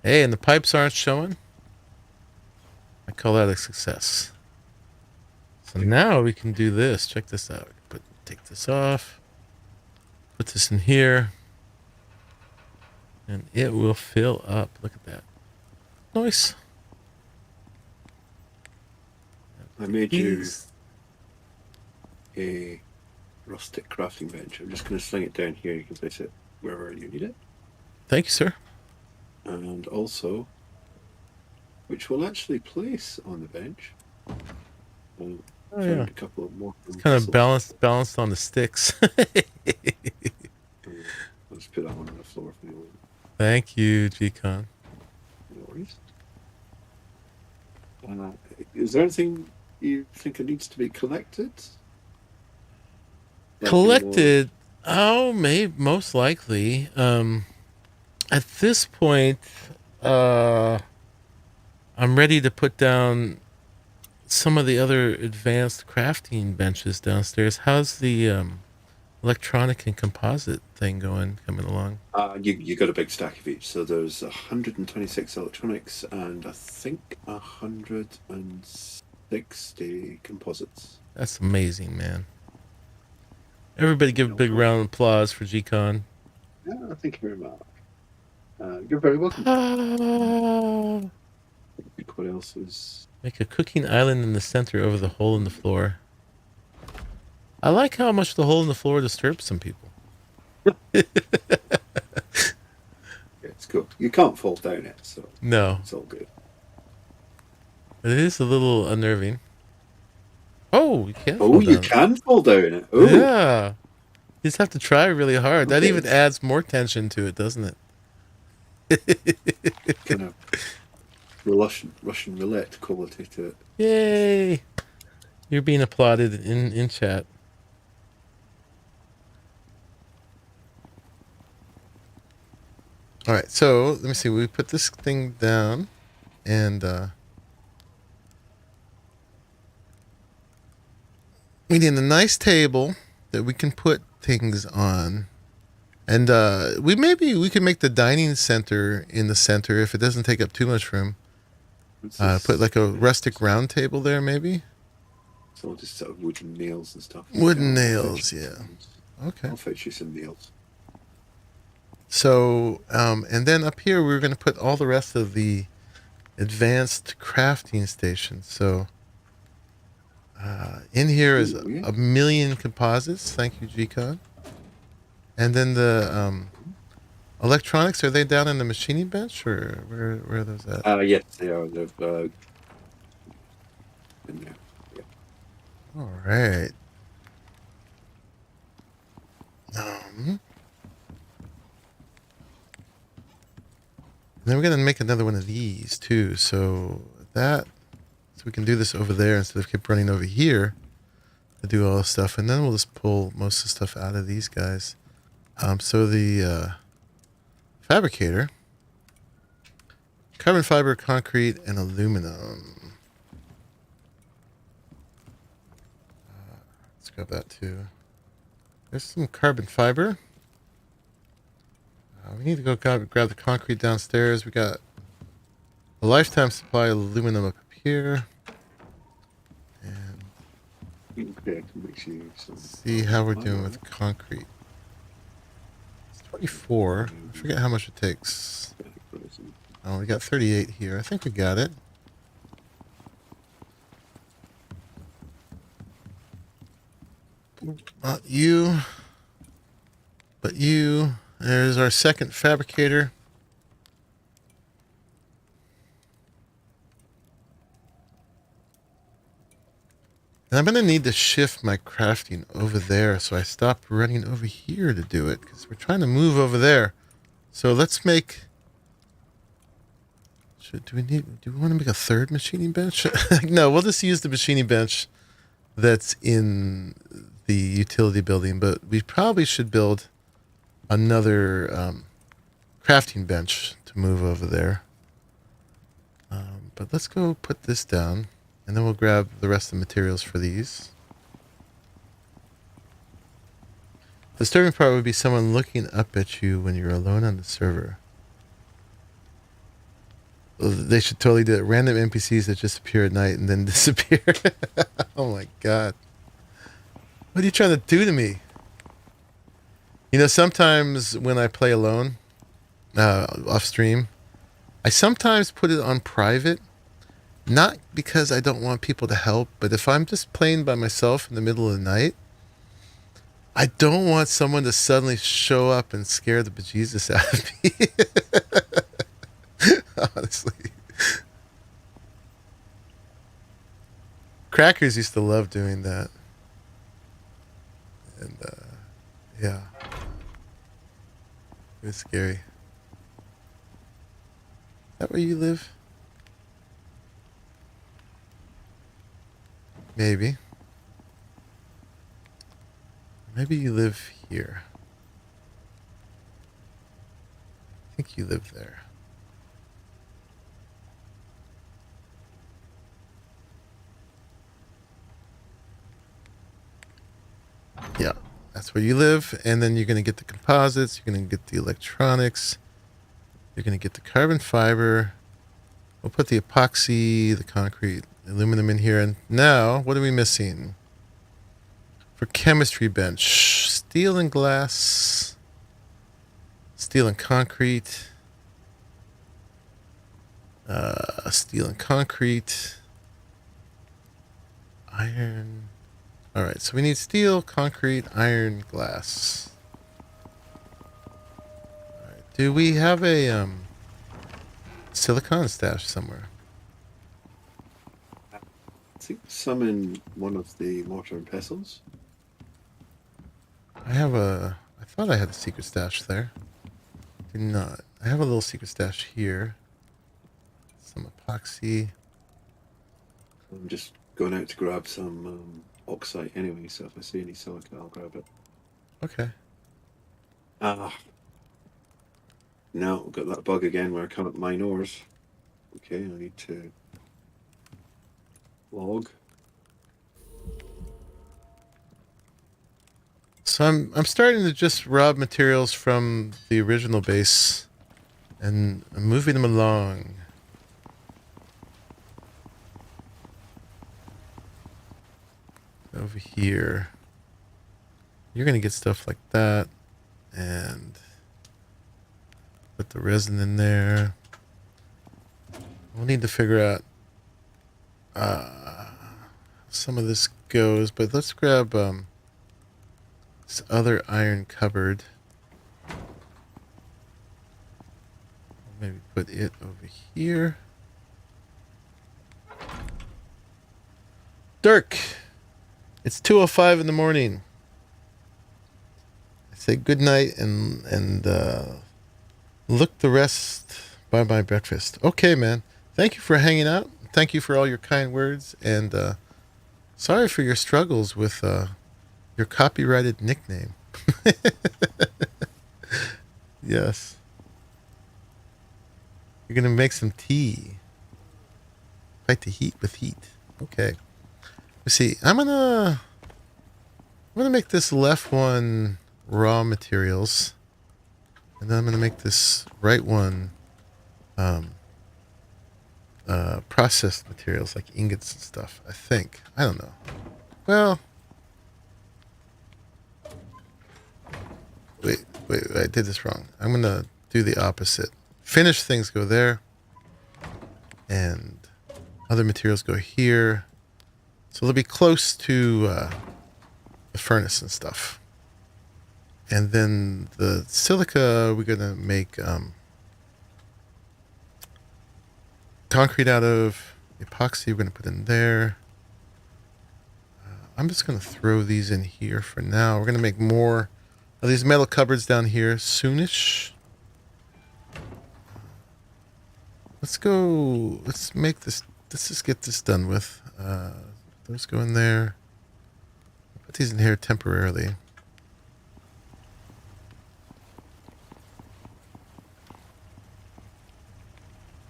Hey, and the pipes aren't showing. I call that a success. So now we can do this. Check this out. Take this off. Put this in here. And it will fill up. Look at that. Nice. I made you a rustic crafting bench. I'm just going to sling it down here. You can place it wherever you need it. Thank you, sir. And also, which we'll actually place on the bench. Oh, yeah. A couple of more. It's kind of balanced on the sticks. I'll just put that one on the floor for you. Thank you, G-Con. No worries. Is there anything you think it needs to be collected? Like Collected? Oh, maybe, most likely. At this point, I'm ready to put down some of the other advanced crafting benches downstairs. How's the electronic and composite thing coming along? You got a big stack of each. So there's 126 electronics and I think 100 and 60 composites. That's amazing, man. Everybody give a big round of applause for GCon. Yeah, thank you very much. You're very welcome. What else is... Make a cooking island in the center over the hole in the floor. I like how much the hole in the floor disturbs some people. Yeah, it's cool. You can't fall down it, so No, it's all good. but it is a little unnerving. Oh, you can Oh, fall you down. can fall down it. Oh, Yeah. You just have to try really hard. That Okay. even adds more tension to it, doesn't it? Kind of Russian roulette quality to it. Yay! You're being applauded in chat. All right, so let me see. We put this thing down, and we need a nice table that we can put things on. And we can make the dining center in the center if it doesn't take up too much room. Put like a rustic round table there, maybe. It's all just sort of wooden nails and stuff. Wooden nails, yeah. Okay. I'll fetch you some nails. So, and then up here we're going to put all the rest of the advanced crafting stations. So, in here is a million composites. Thank you, GCon. And then the electronics, are they down in the machining bench, or where are those at? Yes, they are. They're in there. Yeah. All right. Then we're going to make another one of these too. So we can do this over there instead of keep running over here to do all this stuff. And then we'll just pull most of the stuff out of these guys. So the fabricator, carbon fiber, concrete, and aluminum. Let's grab that too. There's some carbon fiber. We need to go grab the concrete downstairs. We got a lifetime supply of aluminum up here. And see how we're doing with concrete. It's 24. I forget how much it takes. Oh, we got 38 here. I think we got it. Not you, but you. There's our second fabricator. And I'm going to need to shift my crafting over there, so I stop running over here to do it, because we're trying to move over there. So let's make... do we want to make a third machining bench? No, we'll just use the machining bench that's in the utility building, but we probably should build another crafting bench to move over there. But let's go put this down, and then we'll grab the rest of the materials for these. The disturbing part would be someone looking up at you when you're alone on the server. They should totally do it. Random NPCs that just appear at night and then disappear. Oh my god. What are you trying to do to me? You know, sometimes when I play alone, off stream, I sometimes put it on private. Not because I don't want people to help, but if I'm just playing by myself in the middle of the night, I don't want someone to suddenly show up and scare the bejesus out of me. Honestly. Crackers used to love doing that. And, yeah. It was scary. Is that where you live? Maybe. Maybe you live here. I think you live there. Yeah, that's where you live. And then you're going to get the composites. You're going to get the electronics. You're going to get the carbon fiber. We'll put the epoxy, the concrete, aluminum in here. And now, what are we missing? For chemistry bench, steel and glass, steel and concrete, steel and concrete, iron. All right, so we need steel, concrete, iron, glass. All right, do we have a silicon stash somewhere? I think some in one of the mortar and pestles. I thought I had a secret stash there. Do not. I have a little secret stash here. Some epoxy. I'm just going out to grab some oxide anyway, so if I see any silica, I'll grab it. Okay. Ah. No, I've got that bug again where I can't mine ores. Okay, I need to log. So I'm starting to just rob materials from the original base and I'm moving them along. Over here. You're gonna get stuff like that and put the resin in there. We'll need to figure out some of this goes, but let's grab this other iron cupboard. Maybe put it over here. Dirk, it's 2:05 in the morning. I say good night and look the rest by my breakfast. Okay, man. Thank you for hanging out. Thank you for all your kind words, and sorry for your struggles with your copyrighted nickname. Yes. You're gonna make some tea. Fight the heat with heat. Okay. Let's see. I'm gonna make this left one raw materials, and then I'm gonna make this right one processed materials like ingots and stuff. I think. I don't know. Well, wait. I did this wrong. I'm gonna do the opposite. Finished things go there, and other materials go here. So they'll be close to the furnace and stuff. And then the silica we're gonna make concrete out of. Epoxy we're gonna put in there. I'm just gonna throw these in here for now. We're gonna make more of these metal cupboards down here soonish. Let's make this, let's just get this done with. Those go in there. Put these in here temporarily.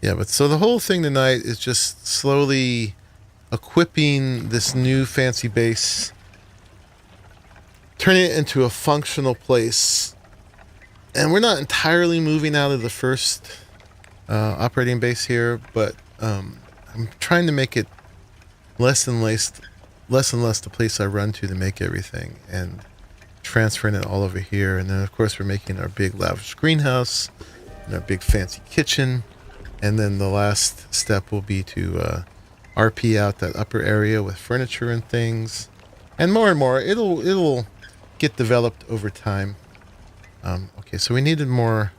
Yeah, but so the whole thing tonight is just slowly equipping this new fancy base, turning it into a functional place. And we're not entirely moving out of the first operating base here, but I'm trying to make it less and less the place I run to make everything, and transferring it all over here. And then of course we're making our big lavish greenhouse and our big fancy kitchen, and then the last step will be to RP out that upper area with furniture and things, and more it'll get developed over time. Okay, so we needed more.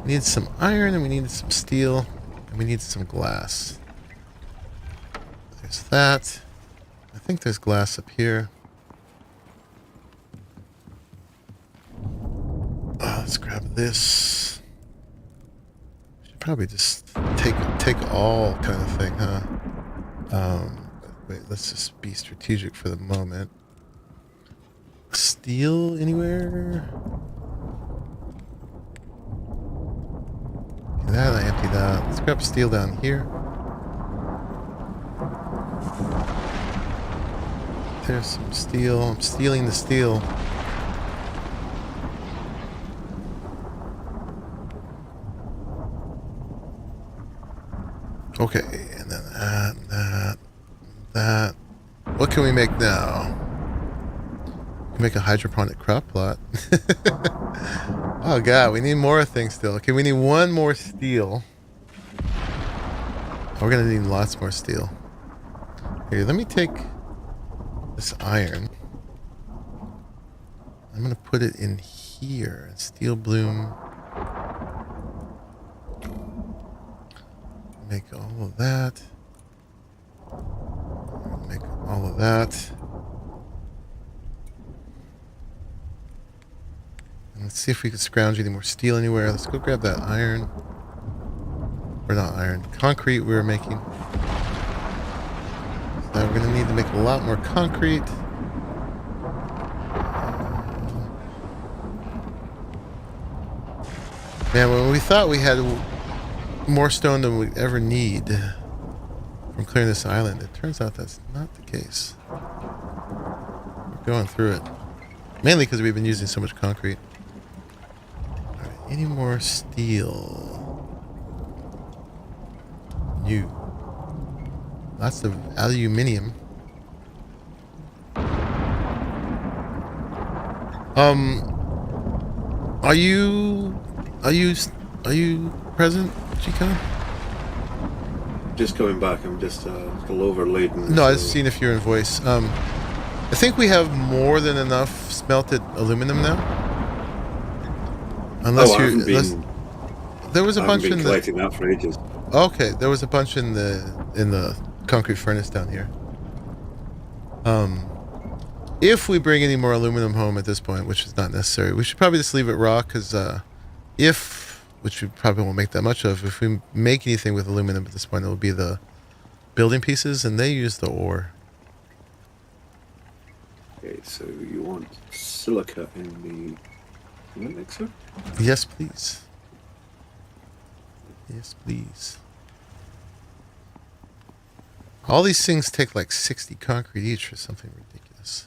We needed some iron, and we needed some steel, and we needed some glass. There's that. I think there's glass up here. Let's grab this. Should probably just take all kind of thing, huh? Wait, let's just be strategic for the moment. Steel anywhere? Okay, that I emptied out. Let's grab steel down here. There's some steel. I'm stealing the steel. Okay, and then that. can we make now? Make a hydroponic crop plot. Oh god, we need more things still. Okay, we need one more steel. We're gonna need lots more steel. Here, let me take this iron. I'm gonna put it in here. Steel bloom. Make all of that. Make all of that. And let's see if we can scrounge any more steel anywhere. Let's go grab that iron. Or not iron. Concrete we were making. So we're going to need to make a lot more concrete. Man, when we thought we had more stone than we'd ever need from clearing this island, it turns out that's not the case. We're going through it. Mainly because we've been using so much concrete. Alright, any more steel? New. Lots of aluminium. Are you present, Chico? Just coming back. I'm just a little overladen. No, I was seeing if you're in voice. I think we have more than enough smelted aluminum now. Unless there was a bunch in collecting that for ages. Okay, there was a bunch in the concrete furnace down here. If we bring any more aluminum home at this point, which is not necessary, we should probably just leave it raw, because which we probably won't make that much of, if we make anything with aluminum at this point, it will be the building pieces, and they use the ore. Okay, so you want silica in the mixer? Yes, please. Yes, please. All these things take like 60 concrete each or something ridiculous.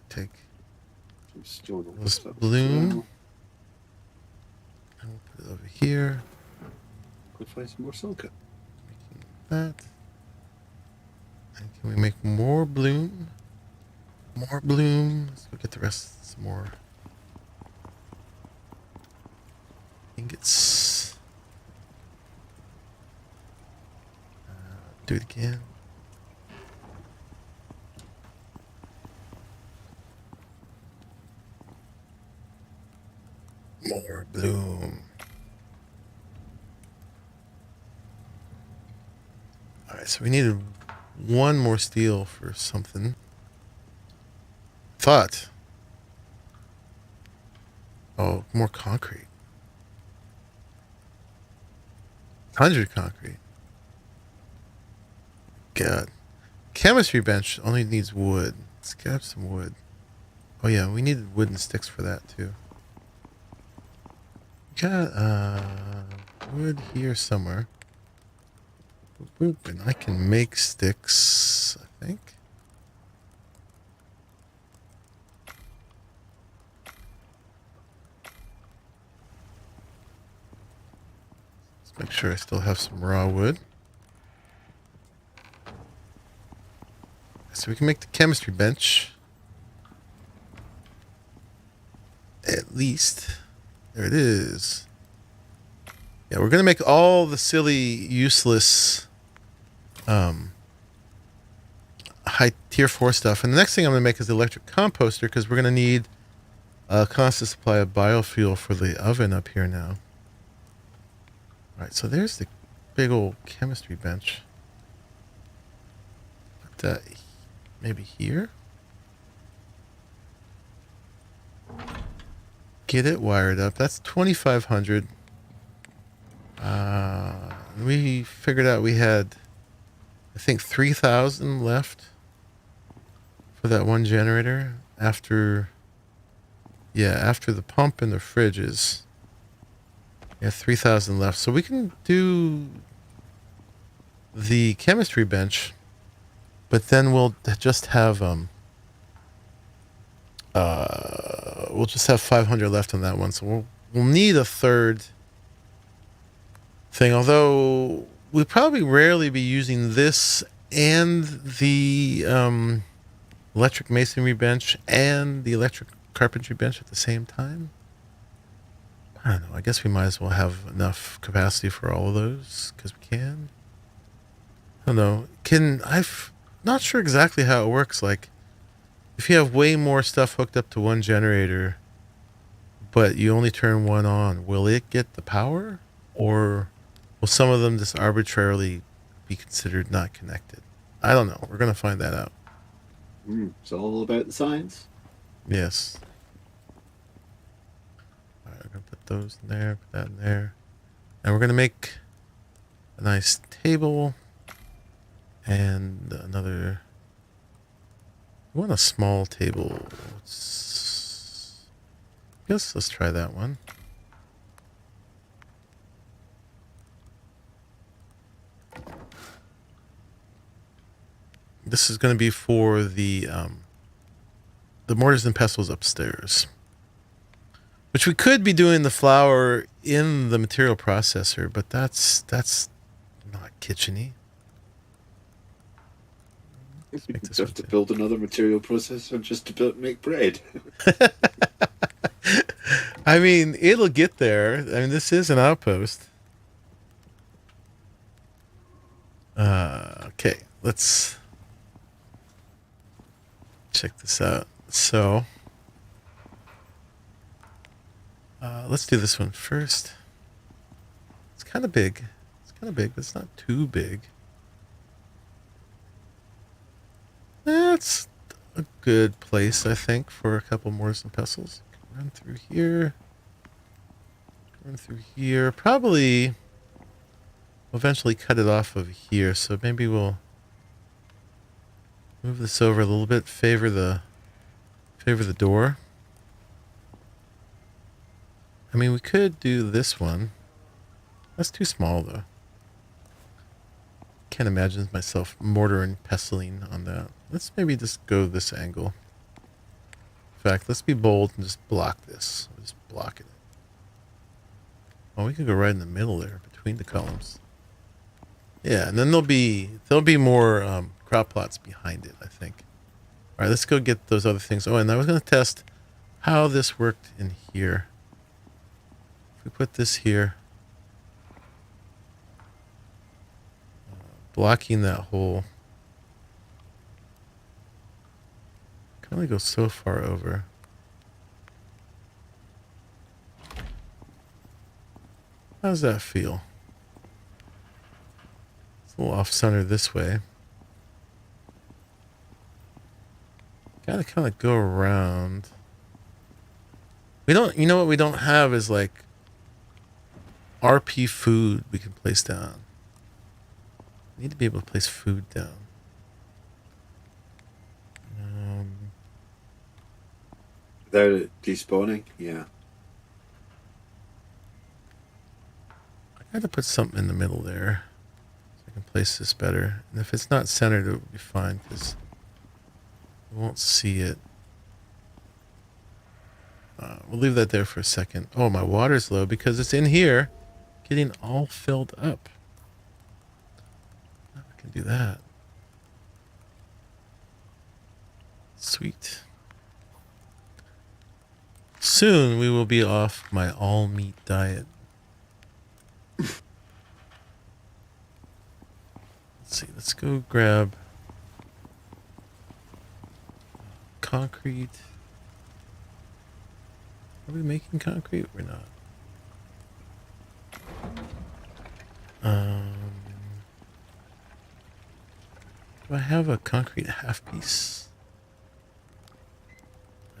Take this bloom. And we'll put it over here. Go find some more silica. Making that. And can we make more bloom? More bloom. Let's go get the rest. Some more ingots. Do it again. More bloom. Alright, so we needed one more steel for something. Thought. Oh, more concrete. 100 concrete. God. Chemistry bench only needs wood. Let's grab some wood. Oh yeah, we needed wooden sticks for that too. Got wood here somewhere. Boop, and I can make sticks, I think. Let's make sure I still have some raw wood. So we can make the chemistry bench. At least. There it is. Yeah, we're going to make all the silly, useless high tier 4 stuff. And the next thing I'm going to make is the electric composter, because we're going to need a constant supply of biofuel for the oven up here now. All right, so there's the big old chemistry bench. Put that maybe here. Get it wired up. That's 2,500. We figured out we had, I think, 3,000 left for that one generator after the pump and the fridges. We have 3,000 left. So we can do the chemistry bench, but then we'll just have we'll just have 500 left on that one, so we'll need a third thing. Although we'll probably rarely be using this and the electric masonry bench and the electric carpentry bench at the same time. I don't know. I guess we might as well have enough capacity for all of those because we can. I don't know. Not sure exactly how it works. Like, if you have way more stuff hooked up to one generator, but you only turn one on, will it get the power? Or will some of them just arbitrarily be considered not connected? I don't know. We're going to find that out. It's all about the science. Yes. All right, we're going to put those in there, put that in there. And we're going to make a nice table and another. We want a small table. Let's try that one. This is going to be for the mortars and pestles upstairs, which we could be doing the flour in the material processor, but that's not kitcheny. You have to build another material processor just to make bread. I mean, it'll get there. I mean, this is an outpost. Okay, let's check this out. So, let's do this one first. It's kind of big. But it's not too big. That's a good place, I think, for a couple mortars and pestles. Run through here. Probably eventually cut it off of here, so maybe we'll move this over a little bit, favor the door. I mean, we could do this one. That's too small, though. Can't imagine myself mortar and pestling on that. Let's maybe just go this angle. In fact, let's be bold and just block this. Just block it. Oh, we could go right in the middle there, between the columns. Yeah, and then there'll be more crop plots behind it, I think. All right, let's go get those other things. Oh, and I was going to test how this worked in here. If we put this here, blocking that hole, can only go so far over. How does that feel? It's a little off center this way. Gotta kind of go around. We don't, you know what we don't have is like RP food we can place down. We need to be able to place food down. Without it despawning, yeah. I gotta put something in the middle there so I can place this better. And if it's not centered, it will be fine because we won't see it. We'll leave that there for a second. Oh, my water's low because it's in here getting all filled up. Now I can do that. Sweet. Soon we will be off my all meat diet. Let's see, let's go grab concrete. Are we making concrete? We're not. Do I have a concrete half piece?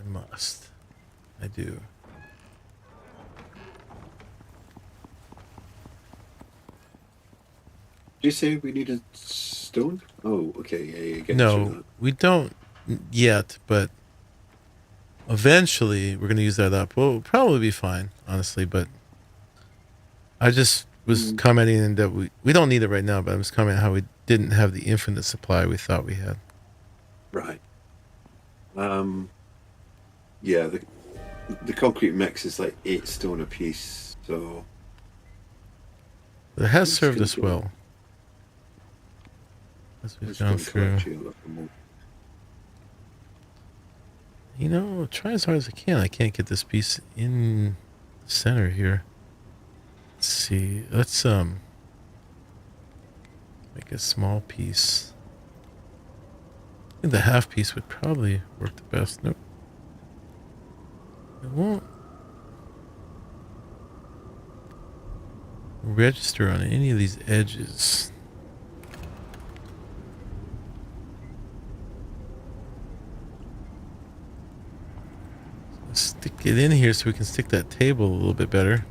I must. I do. Did you say we need a stone? Oh, okay. Yeah, you get No, we don't yet, but eventually we're going to use that up. Well, it'll probably be fine, honestly, but I just was commenting that we don't need it right now, but I was commenting how we didn't have the infinite supply we thought we had. Right. Yeah, the concrete mix is like 8 stone a piece, so But it has served us well. as we've Let's gone go through. collect you a little more. You know, try as hard as I can. I can't get this piece in the center here. Let's see. Let's make a small piece. I think the half piece would probably work the best. Nope. It won't register on any of these edges. Stick it in here so we can stick that table a little bit better.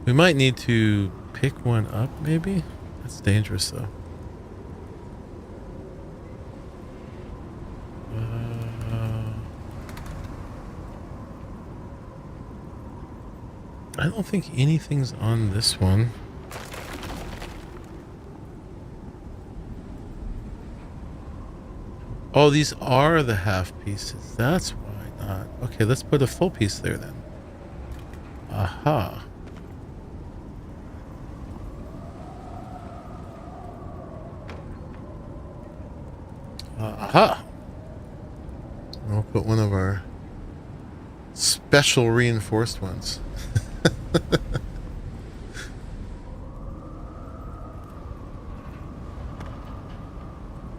We might need to pick one up, maybe? That's dangerous, though. I don't think anything's on this one. Oh, these are the half pieces. That's why not. Okay, let's put a full piece there then. Aha. Aha. We'll put one of our special reinforced ones.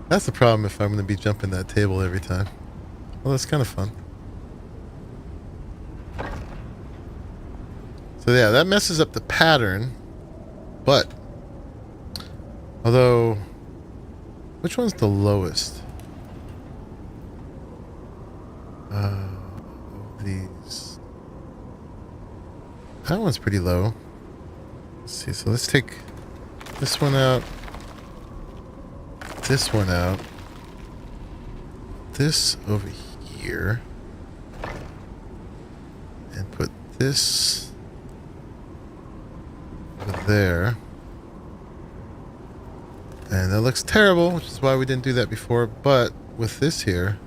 That's the problem if I'm going to be jumping that table every time. Well, that's kind of fun. So yeah, that messes up the pattern. But, although, which one's the lowest? These. That one's pretty low. Let's see, so let's take this one out. This one out. This over here. And put this over there. And that looks terrible, which is why we didn't do that before. But with this here,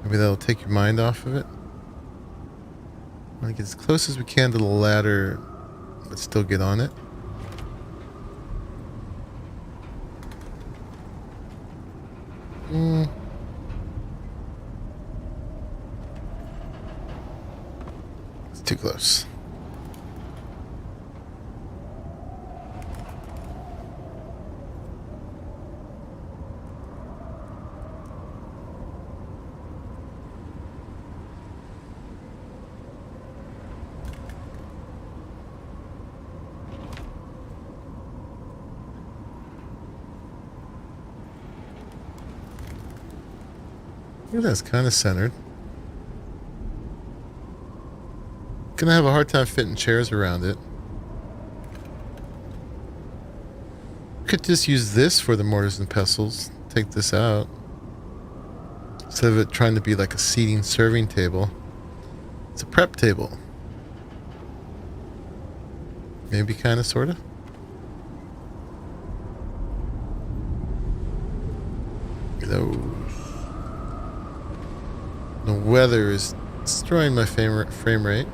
maybe that'll take your mind off of it. I want to get as close as we can to the ladder, but still get on it. It's too close. I think that's kind of centered. Gonna have a hard time fitting chairs around it. Could just use this for the mortars and pestles. Take this out. Instead of it trying to be like a seating serving table. It's a prep table. Maybe kind of, sort of. The weather is destroying my frame rate.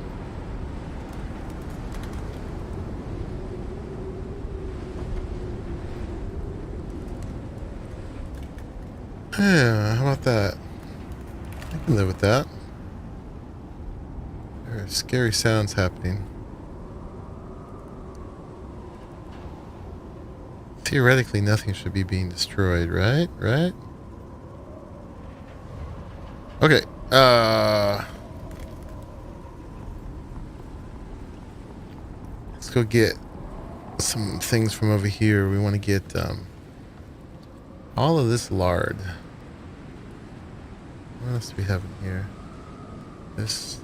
Yeah, how about that? I can live with that. There are scary sounds happening. Theoretically, nothing should be being destroyed, right? Right? Okay. Let's go get some things from over here. We want to get all of this lard. What else do we have in here? This.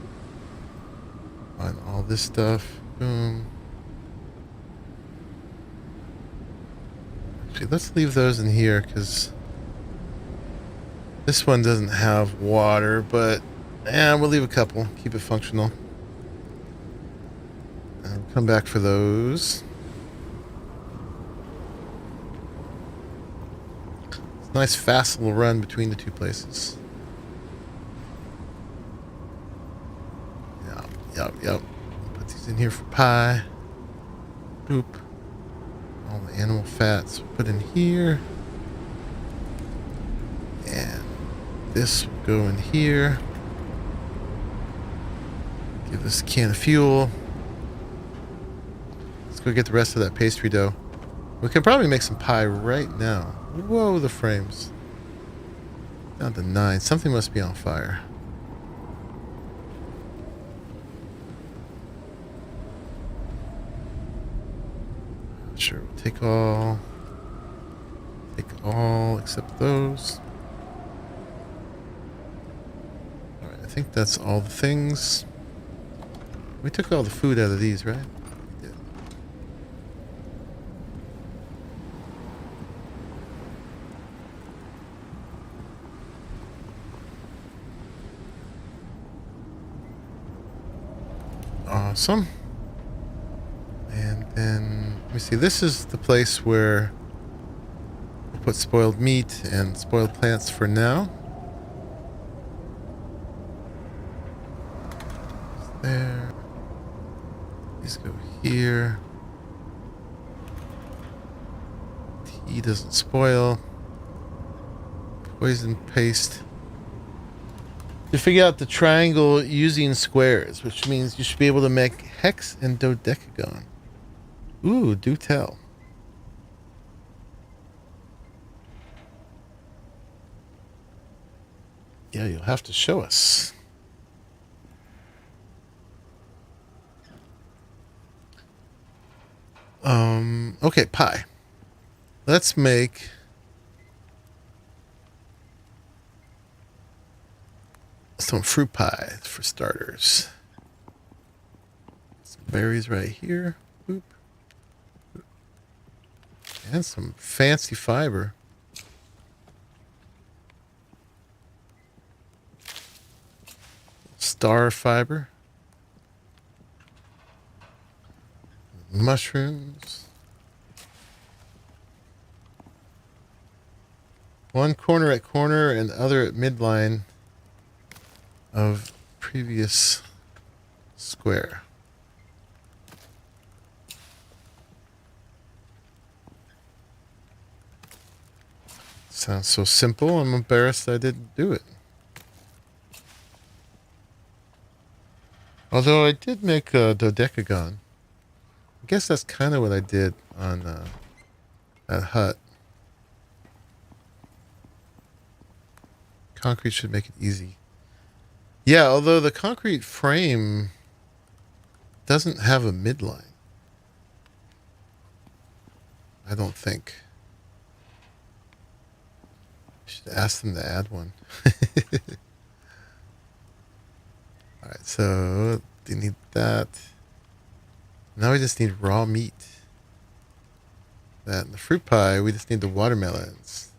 And all this stuff. Boom. Actually, let's leave those in here because this one doesn't have water, but yeah, we'll leave a couple. Keep it functional. And come back for those. It's a nice fast little run between the two places. Yep. Put these in here for pie. Poop. All the animal fats put in here. And this will go in here. Give this a can of fuel. Let's go get the rest of that pastry dough. We can probably make some pie right now. Whoa, the frames. Down to 9. Something must be on fire. Sure, we'll take all. Take all except those. Alright, I think that's all the things. We took all the food out of these, right? We did. Awesome. And then, let me see, this is the place where we'll put spoiled meat and spoiled plants for now. There. These go here. Tea doesn't spoil. Poison paste. To figure out the triangle using squares, which means you should be able to make hex and dodecagon. Ooh, do tell. Yeah, you'll have to show us. Okay, pie. Let's make some fruit pie for starters. Some berries right here. Boop. And some fancy fiber. Star fiber. Mushrooms. One corner at corner and the other at midline of previous square. Sounds so simple, I'm embarrassed I didn't do it. Although I did make a dodecagon. I guess that's kind of what I did on that hut. Concrete should make it easy. Yeah, although the concrete frame doesn't have a midline. I don't think. I should ask them to add one. Alright, so you need that. Now we just need raw meat. That and the fruit pie, we just need the watermelons.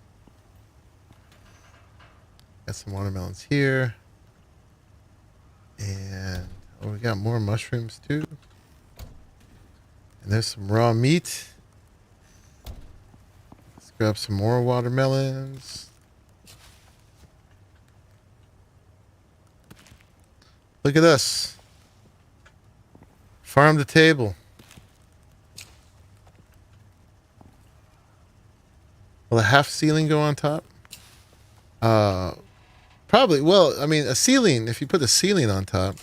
Got some watermelons here. And oh, we got more mushrooms too. And there's some raw meat. Let's grab some more watermelons. Look at us. Farm to table. Will a half ceiling go on top? Probably. Well, I mean, a ceiling, if you put a ceiling on top,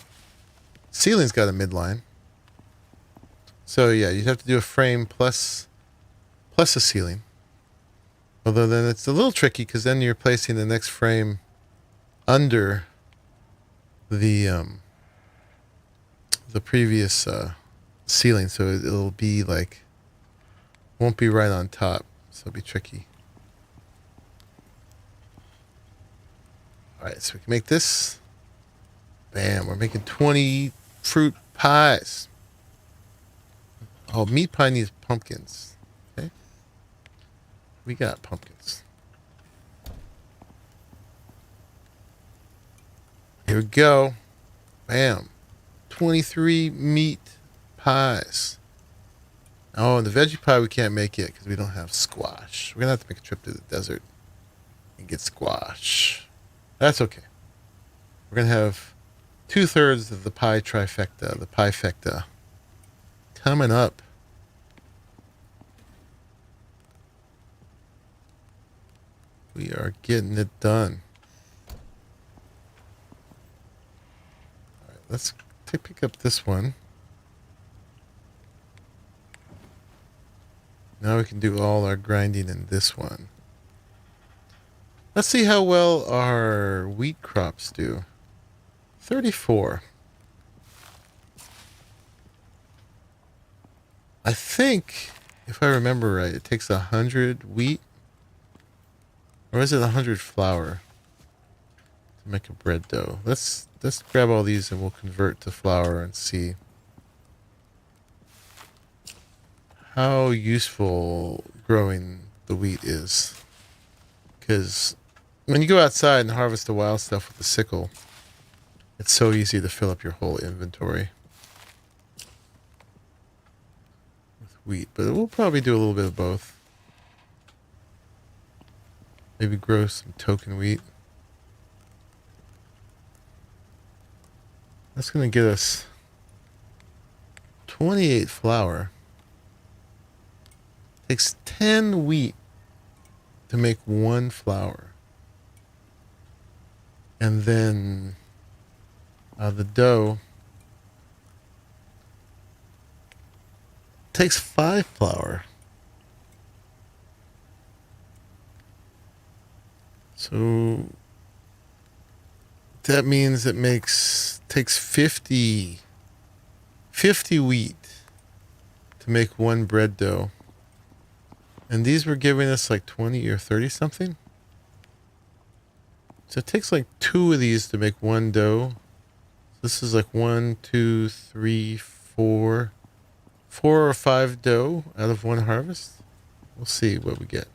ceiling's got a midline. So yeah, you'd have to do a frame plus a ceiling. Although then it's a little tricky because then you're placing the next frame under the previous ceiling, so it'll be like, won't be right on top, so it'll be tricky. Alright, so we can make this. Bam, we're making 20 fruit pies. Oh, meat pie needs pumpkins. Okay. We got pumpkins. Here we go. Bam. 23 meat pies. Oh, and the veggie pie we can't make yet because we don't have squash. We're going to have to make a trip to the desert and get squash. That's okay. We're going to have 2/3 of the pie trifecta, the pie-fecta, coming up. We are getting it done. All right, let's pick up this one. Now we can do all our grinding in this one. Let's see how well our wheat crops do. 34. I think, if I remember right, it takes 100 wheat, or is it 100 flour to make a bread dough? Let's grab all these and we'll convert to flour and see how useful growing the wheat is. Because when you go outside and harvest the wild stuff with a sickle, it's so easy to fill up your whole inventory with wheat. But we'll probably do a little bit of both. Maybe grow some token wheat. That's going to get us 28 flour. Takes 10 wheat to make 1 flour. And then the dough takes 5 flour. So that means it takes 50 wheat to make 1 bread dough. And these were giving us like 20 or 30 something. So it takes like 2 of these to make 1 dough. This is like 1, 2, 3, 4 or 5 dough out of 1 harvest. We'll see what we get.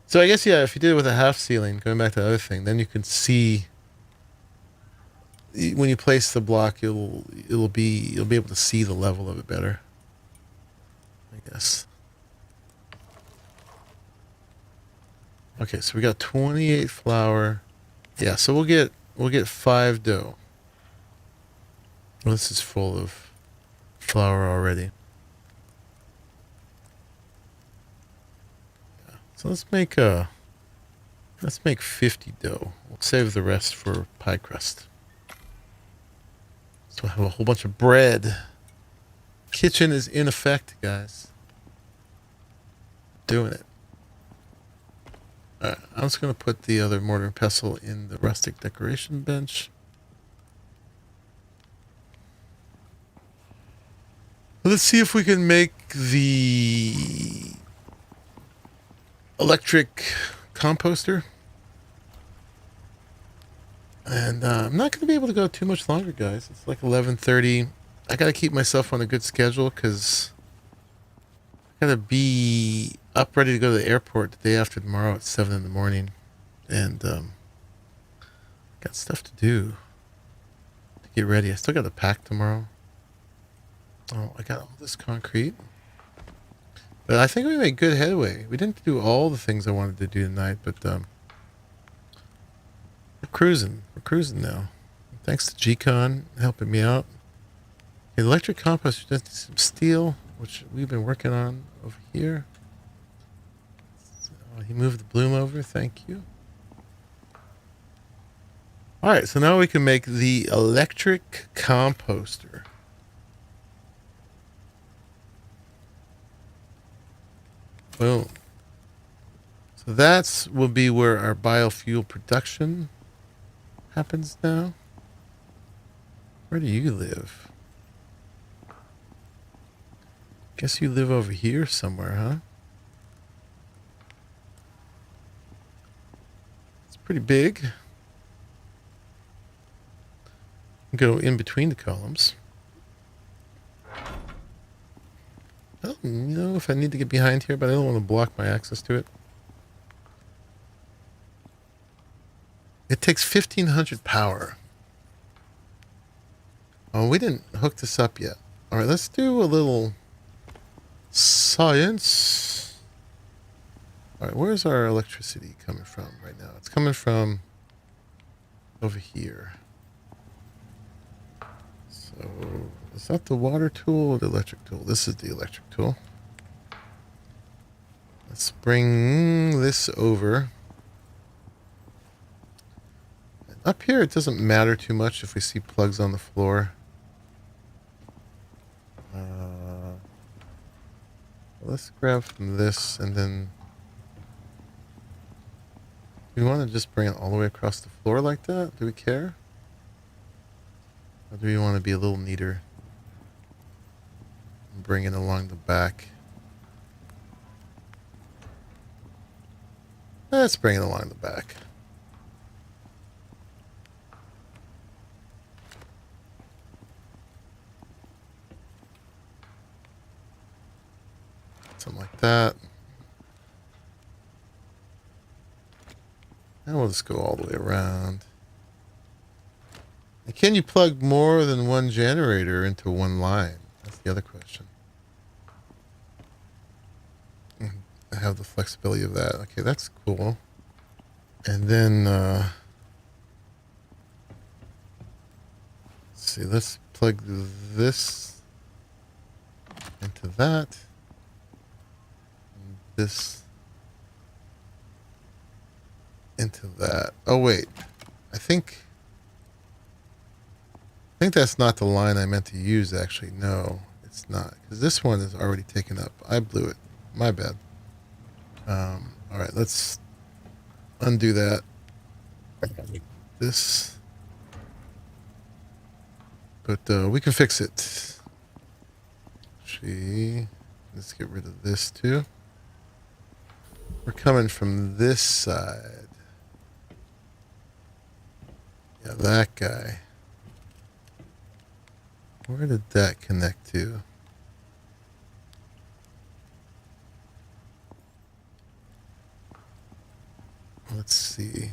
So I guess, yeah, if you did it with a half ceiling, going back to the other thing, then you can see when you place the block, you'll be able to see the level of it better, I guess. Okay, so we got 28 flour. Yeah, so we'll get 5 dough. Well, this is full of flour already. Yeah, so let's make 50 dough. We'll save the rest for pie crust. So we'll have a whole bunch of bread. Kitchen is in effect, guys. Doing it. Alright, I'm just going to put the other mortar and pestle in the rustic decoration bench. Let's see if we can make the electric composter. And I'm not going to be able to go too much longer, guys. It's like 11:30. I got to keep myself on a good schedule because I got to be up ready to go to the airport the day after tomorrow at 7 in the morning. And got stuff to do to get ready. I still got to pack tomorrow. Oh, I got all this concrete. But I think we made good headway. We didn't do all the things I wanted to do tonight, but we're cruising. We're cruising now. Thanks to G-Con helping me out. The electric composter does need some steel, which we've been working on over here. So he moved the bloom over. Thank you. All right, so now we can make the electric composter. Boom. So that's will be where our biofuel production happens now. Where do you live? Guess you live over here somewhere, huh? It's pretty big. Go in between the columns. I don't know if I need to get behind here, but I don't want to block my access to it. It takes 1,500 power. Oh, we didn't hook this up yet. All right, let's do a little science. All right, where's our electricity coming from right now? It's coming from over here. So, is that the water tool or the electric tool? This is the electric tool. Let's bring this over. Up here, it doesn't matter too much if we see plugs on the floor. Let's grab from this and then... Do we want to just bring it all the way across the floor like that? Do we care? Or do we want to be a little neater? And bring it along the back. Let's bring it along the back. Something like that. And we'll just go all the way around. And can you plug more than one generator into one line? That's the other question. I have the flexibility of that. Okay, that's cool. And then, let's see, let's plug this into that. And this into that. Oh, wait. I think that's not the line I meant to use, actually. No, it's not. Because this one is already taken up. I blew it. My bad. All right, let's undo that. This. But we can fix it. Let's get rid of this too. We're coming from this side. Yeah, that guy. Where did that connect to? Let's see.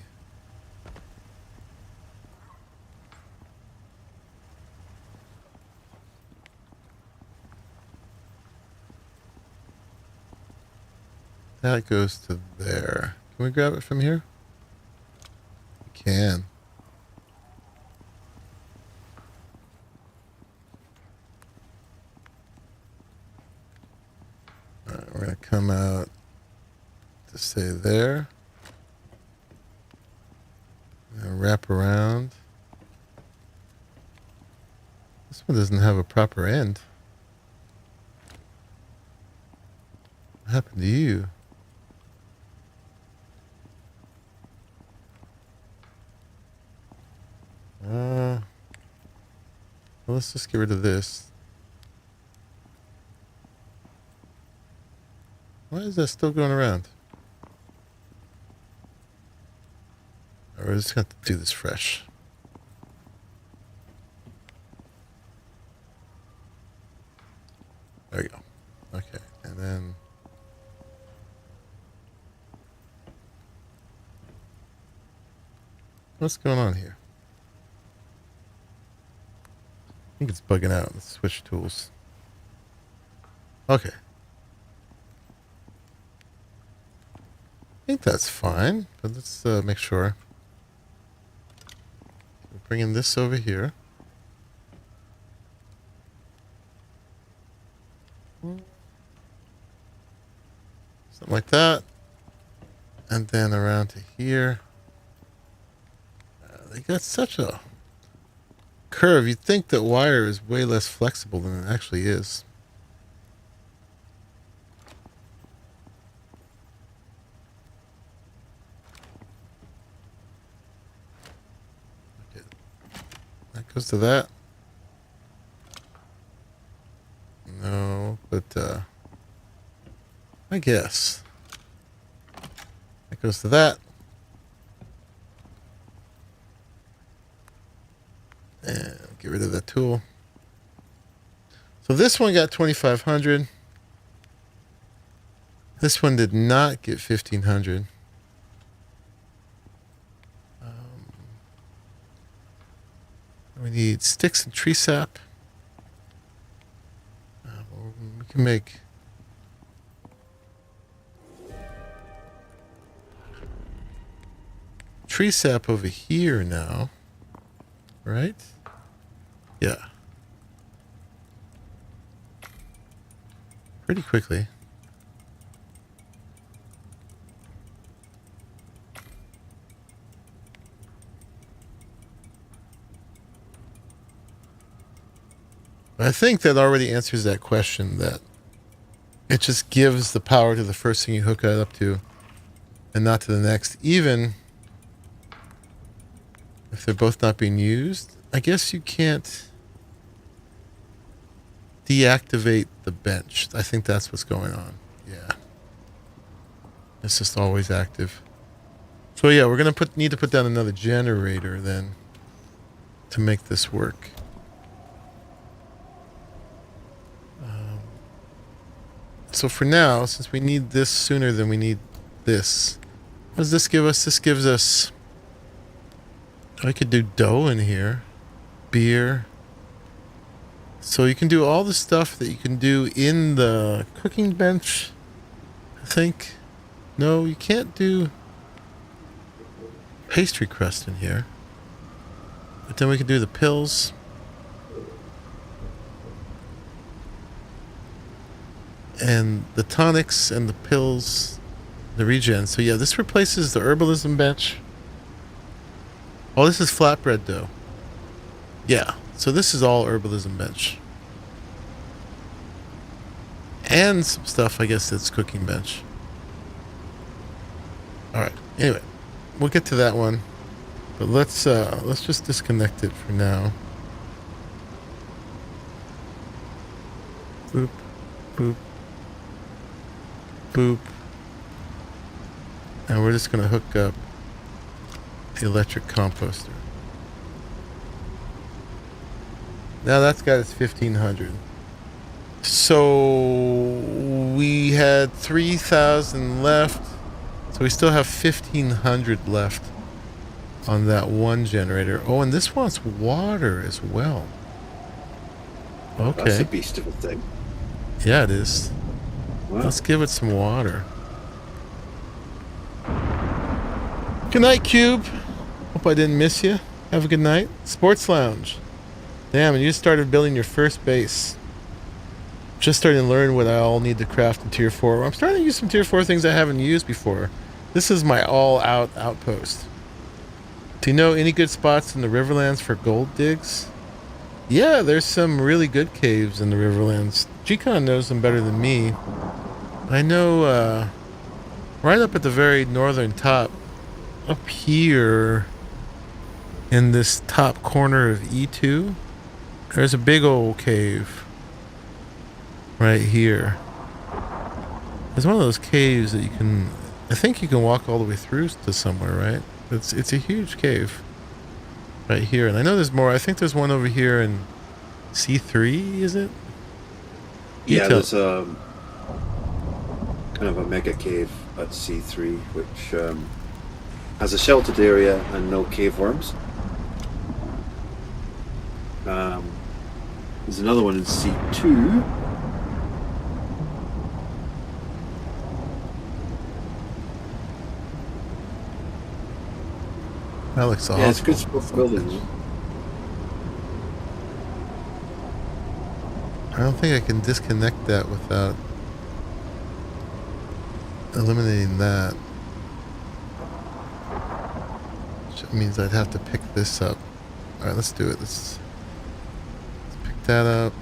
That goes to there. Can we grab it from here? We can. All right, we're going to come out to say there. And wrap around. This one doesn't have a proper end. What happened to you? Well, let's just get rid of this. Why is that still going around? Or we're just going to do this fresh. There we go. Okay, and then... What's going on here? I think it's bugging out. Let's switch tools. Okay. I think that's fine, but let's make sure. We're bringing this over here. Something like that. And then around to here. They got such a curve. You'd think that wire is way less flexible than it actually is. Okay. That goes to that. No, but I guess. That goes to that. And get rid of that tool. So this one got 2,500. This one did not get 1,500. We need sticks and tree sap. We can make tree sap over here now, right? Yeah. Pretty quickly. I think that already answers that question, that it just gives the power to the first thing you hook it up to and not to the next, even if they're both not being used. I guess you can't deactivate the bench. I think that's what's going on. Yeah. It's just always active. So yeah, we're gonna need to put down another generator then to make this work. So for now, since we need this sooner than we need this, what does this give us? This gives us, I could do dough in here, beer. So you can do all the stuff that you can do in the cooking bench, I think. No, you can't do pastry crust in here. But then we can do the pills. And the tonics and the pills, the regen. So yeah, this replaces the herbalism bench. Oh, this is flatbread dough. Yeah, so this is all herbalism bench. And some stuff, I guess, that's cooking bench. Alright, anyway, we'll get to that one. But let's just disconnect it for now. Boop, boop, boop. And we're just gonna hook up the electric composter. Now that's got its 1500. So we had 3000 left. So we still have 1500 left on that one generator. Oh, and this wants water as well. Okay. That's a beast of a thing. Yeah, it is. Wow. Let's give it some water. Good night, Cube. Hope I didn't miss you. Have a good night. Sports Lounge. Damn, and you started building your first base. Just starting to learn what I all need to craft in Tier 4. I'm starting to use some Tier 4 things I haven't used before. This is my all-out outpost. Do you know any good spots in the Riverlands for gold digs? Yeah, there's some really good caves in the Riverlands. G-Con knows them better than me. I know, right up at the very northern top, up here in this top corner of E2, there's a big old cave right here. There's one of those caves that you can, I think you can walk all the way through to somewhere, right? It's a huge cave right here. And I know there's more. I think there's one over here in C3, is it? Yeah, there's a kind of a mega cave at C3, which has a sheltered area and no cave worms. There's another one in C2. That looks awesome. Yeah, it's good spot for building. I don't think I can disconnect that without eliminating that. Which means I'd have to pick this up. Alright, let's do it. Let's pick that up.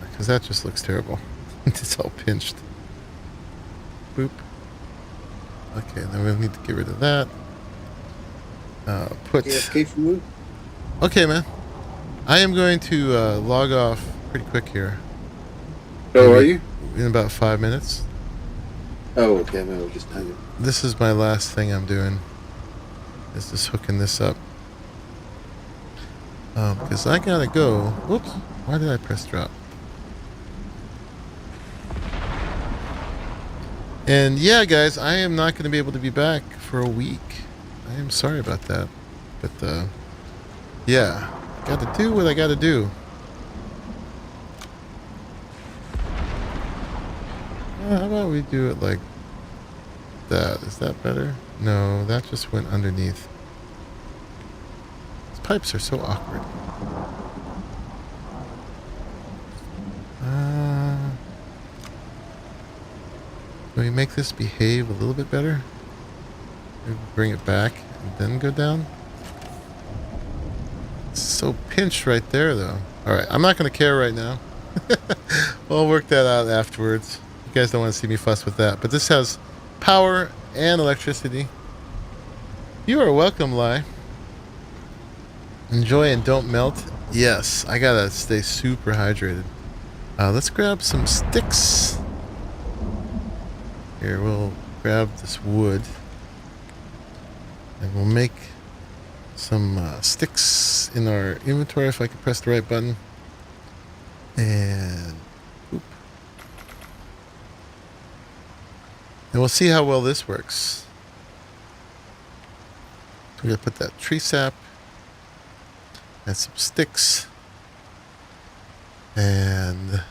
Because that just looks terrible. It's all pinched. Boop. Okay, then we'll need to get rid of that. Put. AFK from you? Okay, man. I am going to log off pretty quick here. Oh, are you? In about 5 minutes. Oh, okay. No, we'll just hang it. This is my last thing I'm doing. Is just hooking this up. Because I gotta go. Whoops. Why did I press drop? And yeah, guys, I am not going to be able to be back for a week. I am sorry about that. But, yeah. Got to do what I got to do. How about we do it like that? Is that better? No, that just went underneath. These pipes are so awkward. Can we make this behave a little bit better? Maybe bring it back and then go down? so pinched right there, though. All right, I'm not going to care right now. We'll work that out afterwards. You guys don't want to see me fuss with that. But this has power and electricity. You are welcome, Lai. Enjoy and don't melt. Yes, I gotta stay super hydrated. Let's grab some sticks. Here, we'll grab this wood. And we'll make some sticks in our inventory if I can press the right button. And oop. And we'll see how well this works. We're gonna put that tree sap and some sticks. And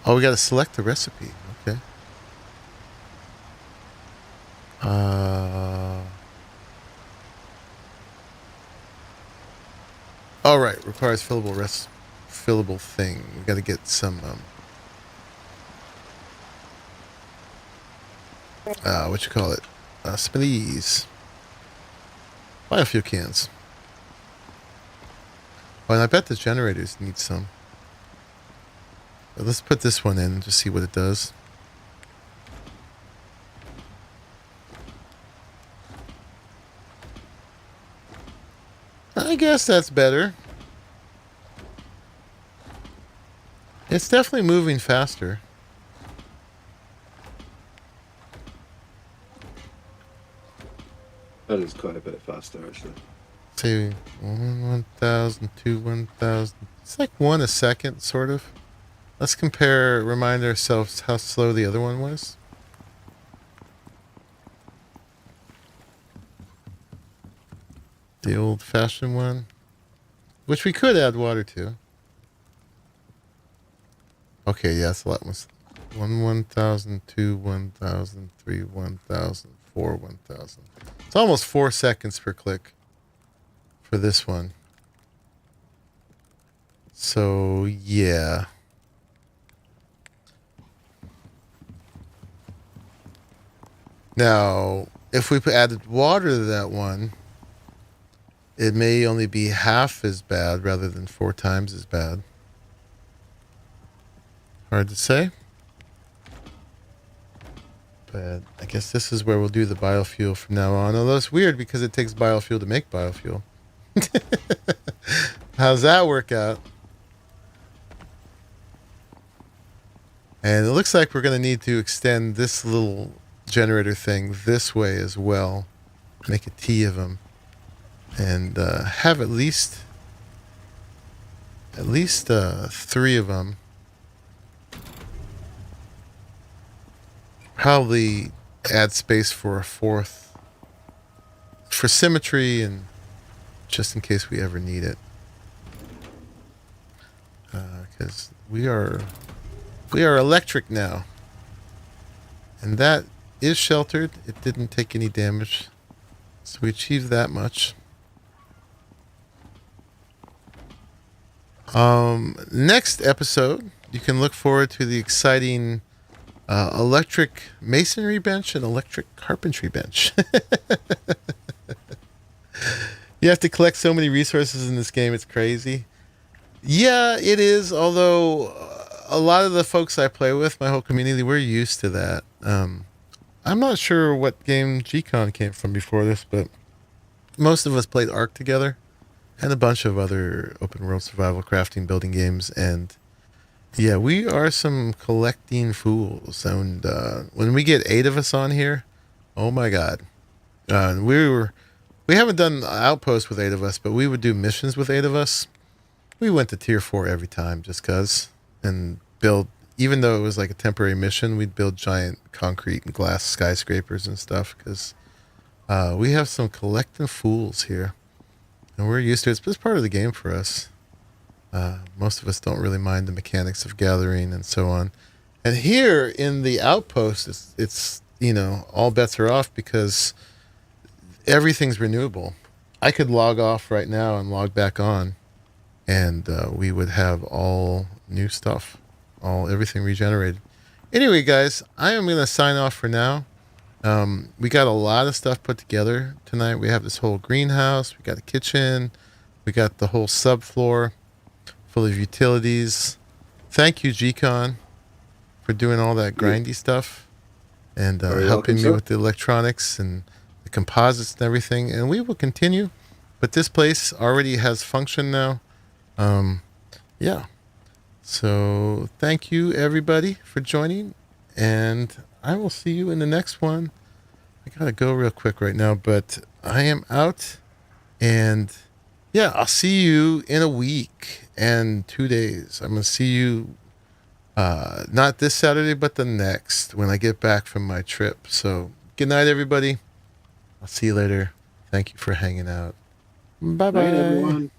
oh, we gotta select the recipe. Okay. All right, requires fillable thing. We got to get some what you call it? Some of these biofuel cans. Oh, and I bet the generators need some. But let's put this one in and just see what it does. I guess that's better. It's definitely moving faster. That is quite a bit faster, actually. Say 1,000, 1,000. It's like 1 a second, sort of. Let's compare, remind ourselves how slow the other one was. The old-fashioned one, which we could add water to. Okay, yeah, it's a lot more. 1,000, 2, 1,000, 3, 1,000, 4, 1,000. It's almost 4 seconds per click for this one. So, yeah. Now, if we added water to that one, it may only be half as bad rather than 4 times as bad. Hard to say. But I guess this is where we'll do the biofuel from now on. Although it's weird because it takes biofuel to make biofuel. How's that work out? And it looks like we're going to need to extend this little generator thing this way as well. Make a T of them. And have at least 3 of them. Probably add space for a 4th for symmetry and just in case we ever need it. Because we are electric now. And that is sheltered. It didn't take any damage. So we achieved that much. Next episode, you can look forward to the exciting electric masonry bench and electric carpentry bench. You have to collect so many resources in this game, it's crazy. Yeah, it is, although a lot of the folks I play with, my whole community, we're used to that. I'm not sure what game G-Con came from before this, but most of us played Ark together and a bunch of other open world survival crafting building games, and yeah, we are some collecting fools. And when we get 8 of us on here, oh my god. We haven't done outposts with 8 of us, but we would do missions with 8 of us. We went to tier 4 every time just cuz, and build, even though it was like a temporary mission, we'd build giant concrete and glass skyscrapers and stuff because we have some collecting fools here. And we're used to it. It's part of the game for us. Most of us don't really mind the mechanics of gathering and so on. And here in the outpost, it's all bets are off because everything's renewable. I could log off right now and log back on, and we would have all new stuff, everything regenerated. Anyway, guys, I am going to sign off for now. We got a lot of stuff put together tonight. We have this whole greenhouse. We got a kitchen. We got the whole subfloor full of utilities. Thank you, Gcon, for doing all that grindy stuff and helping me with the electronics and the composites and everything. And we will continue. But this place already has function now. Yeah. So thank you, everybody, for joining. And I will see you in the next one. I got to go real quick right now, but I am out. And yeah, I'll see you in a week and 2 days. I'm going to see you not this Saturday, but the next when I get back from my trip. So good night, everybody. I'll see you later. Thank you for hanging out. Bye-bye. Night, everyone.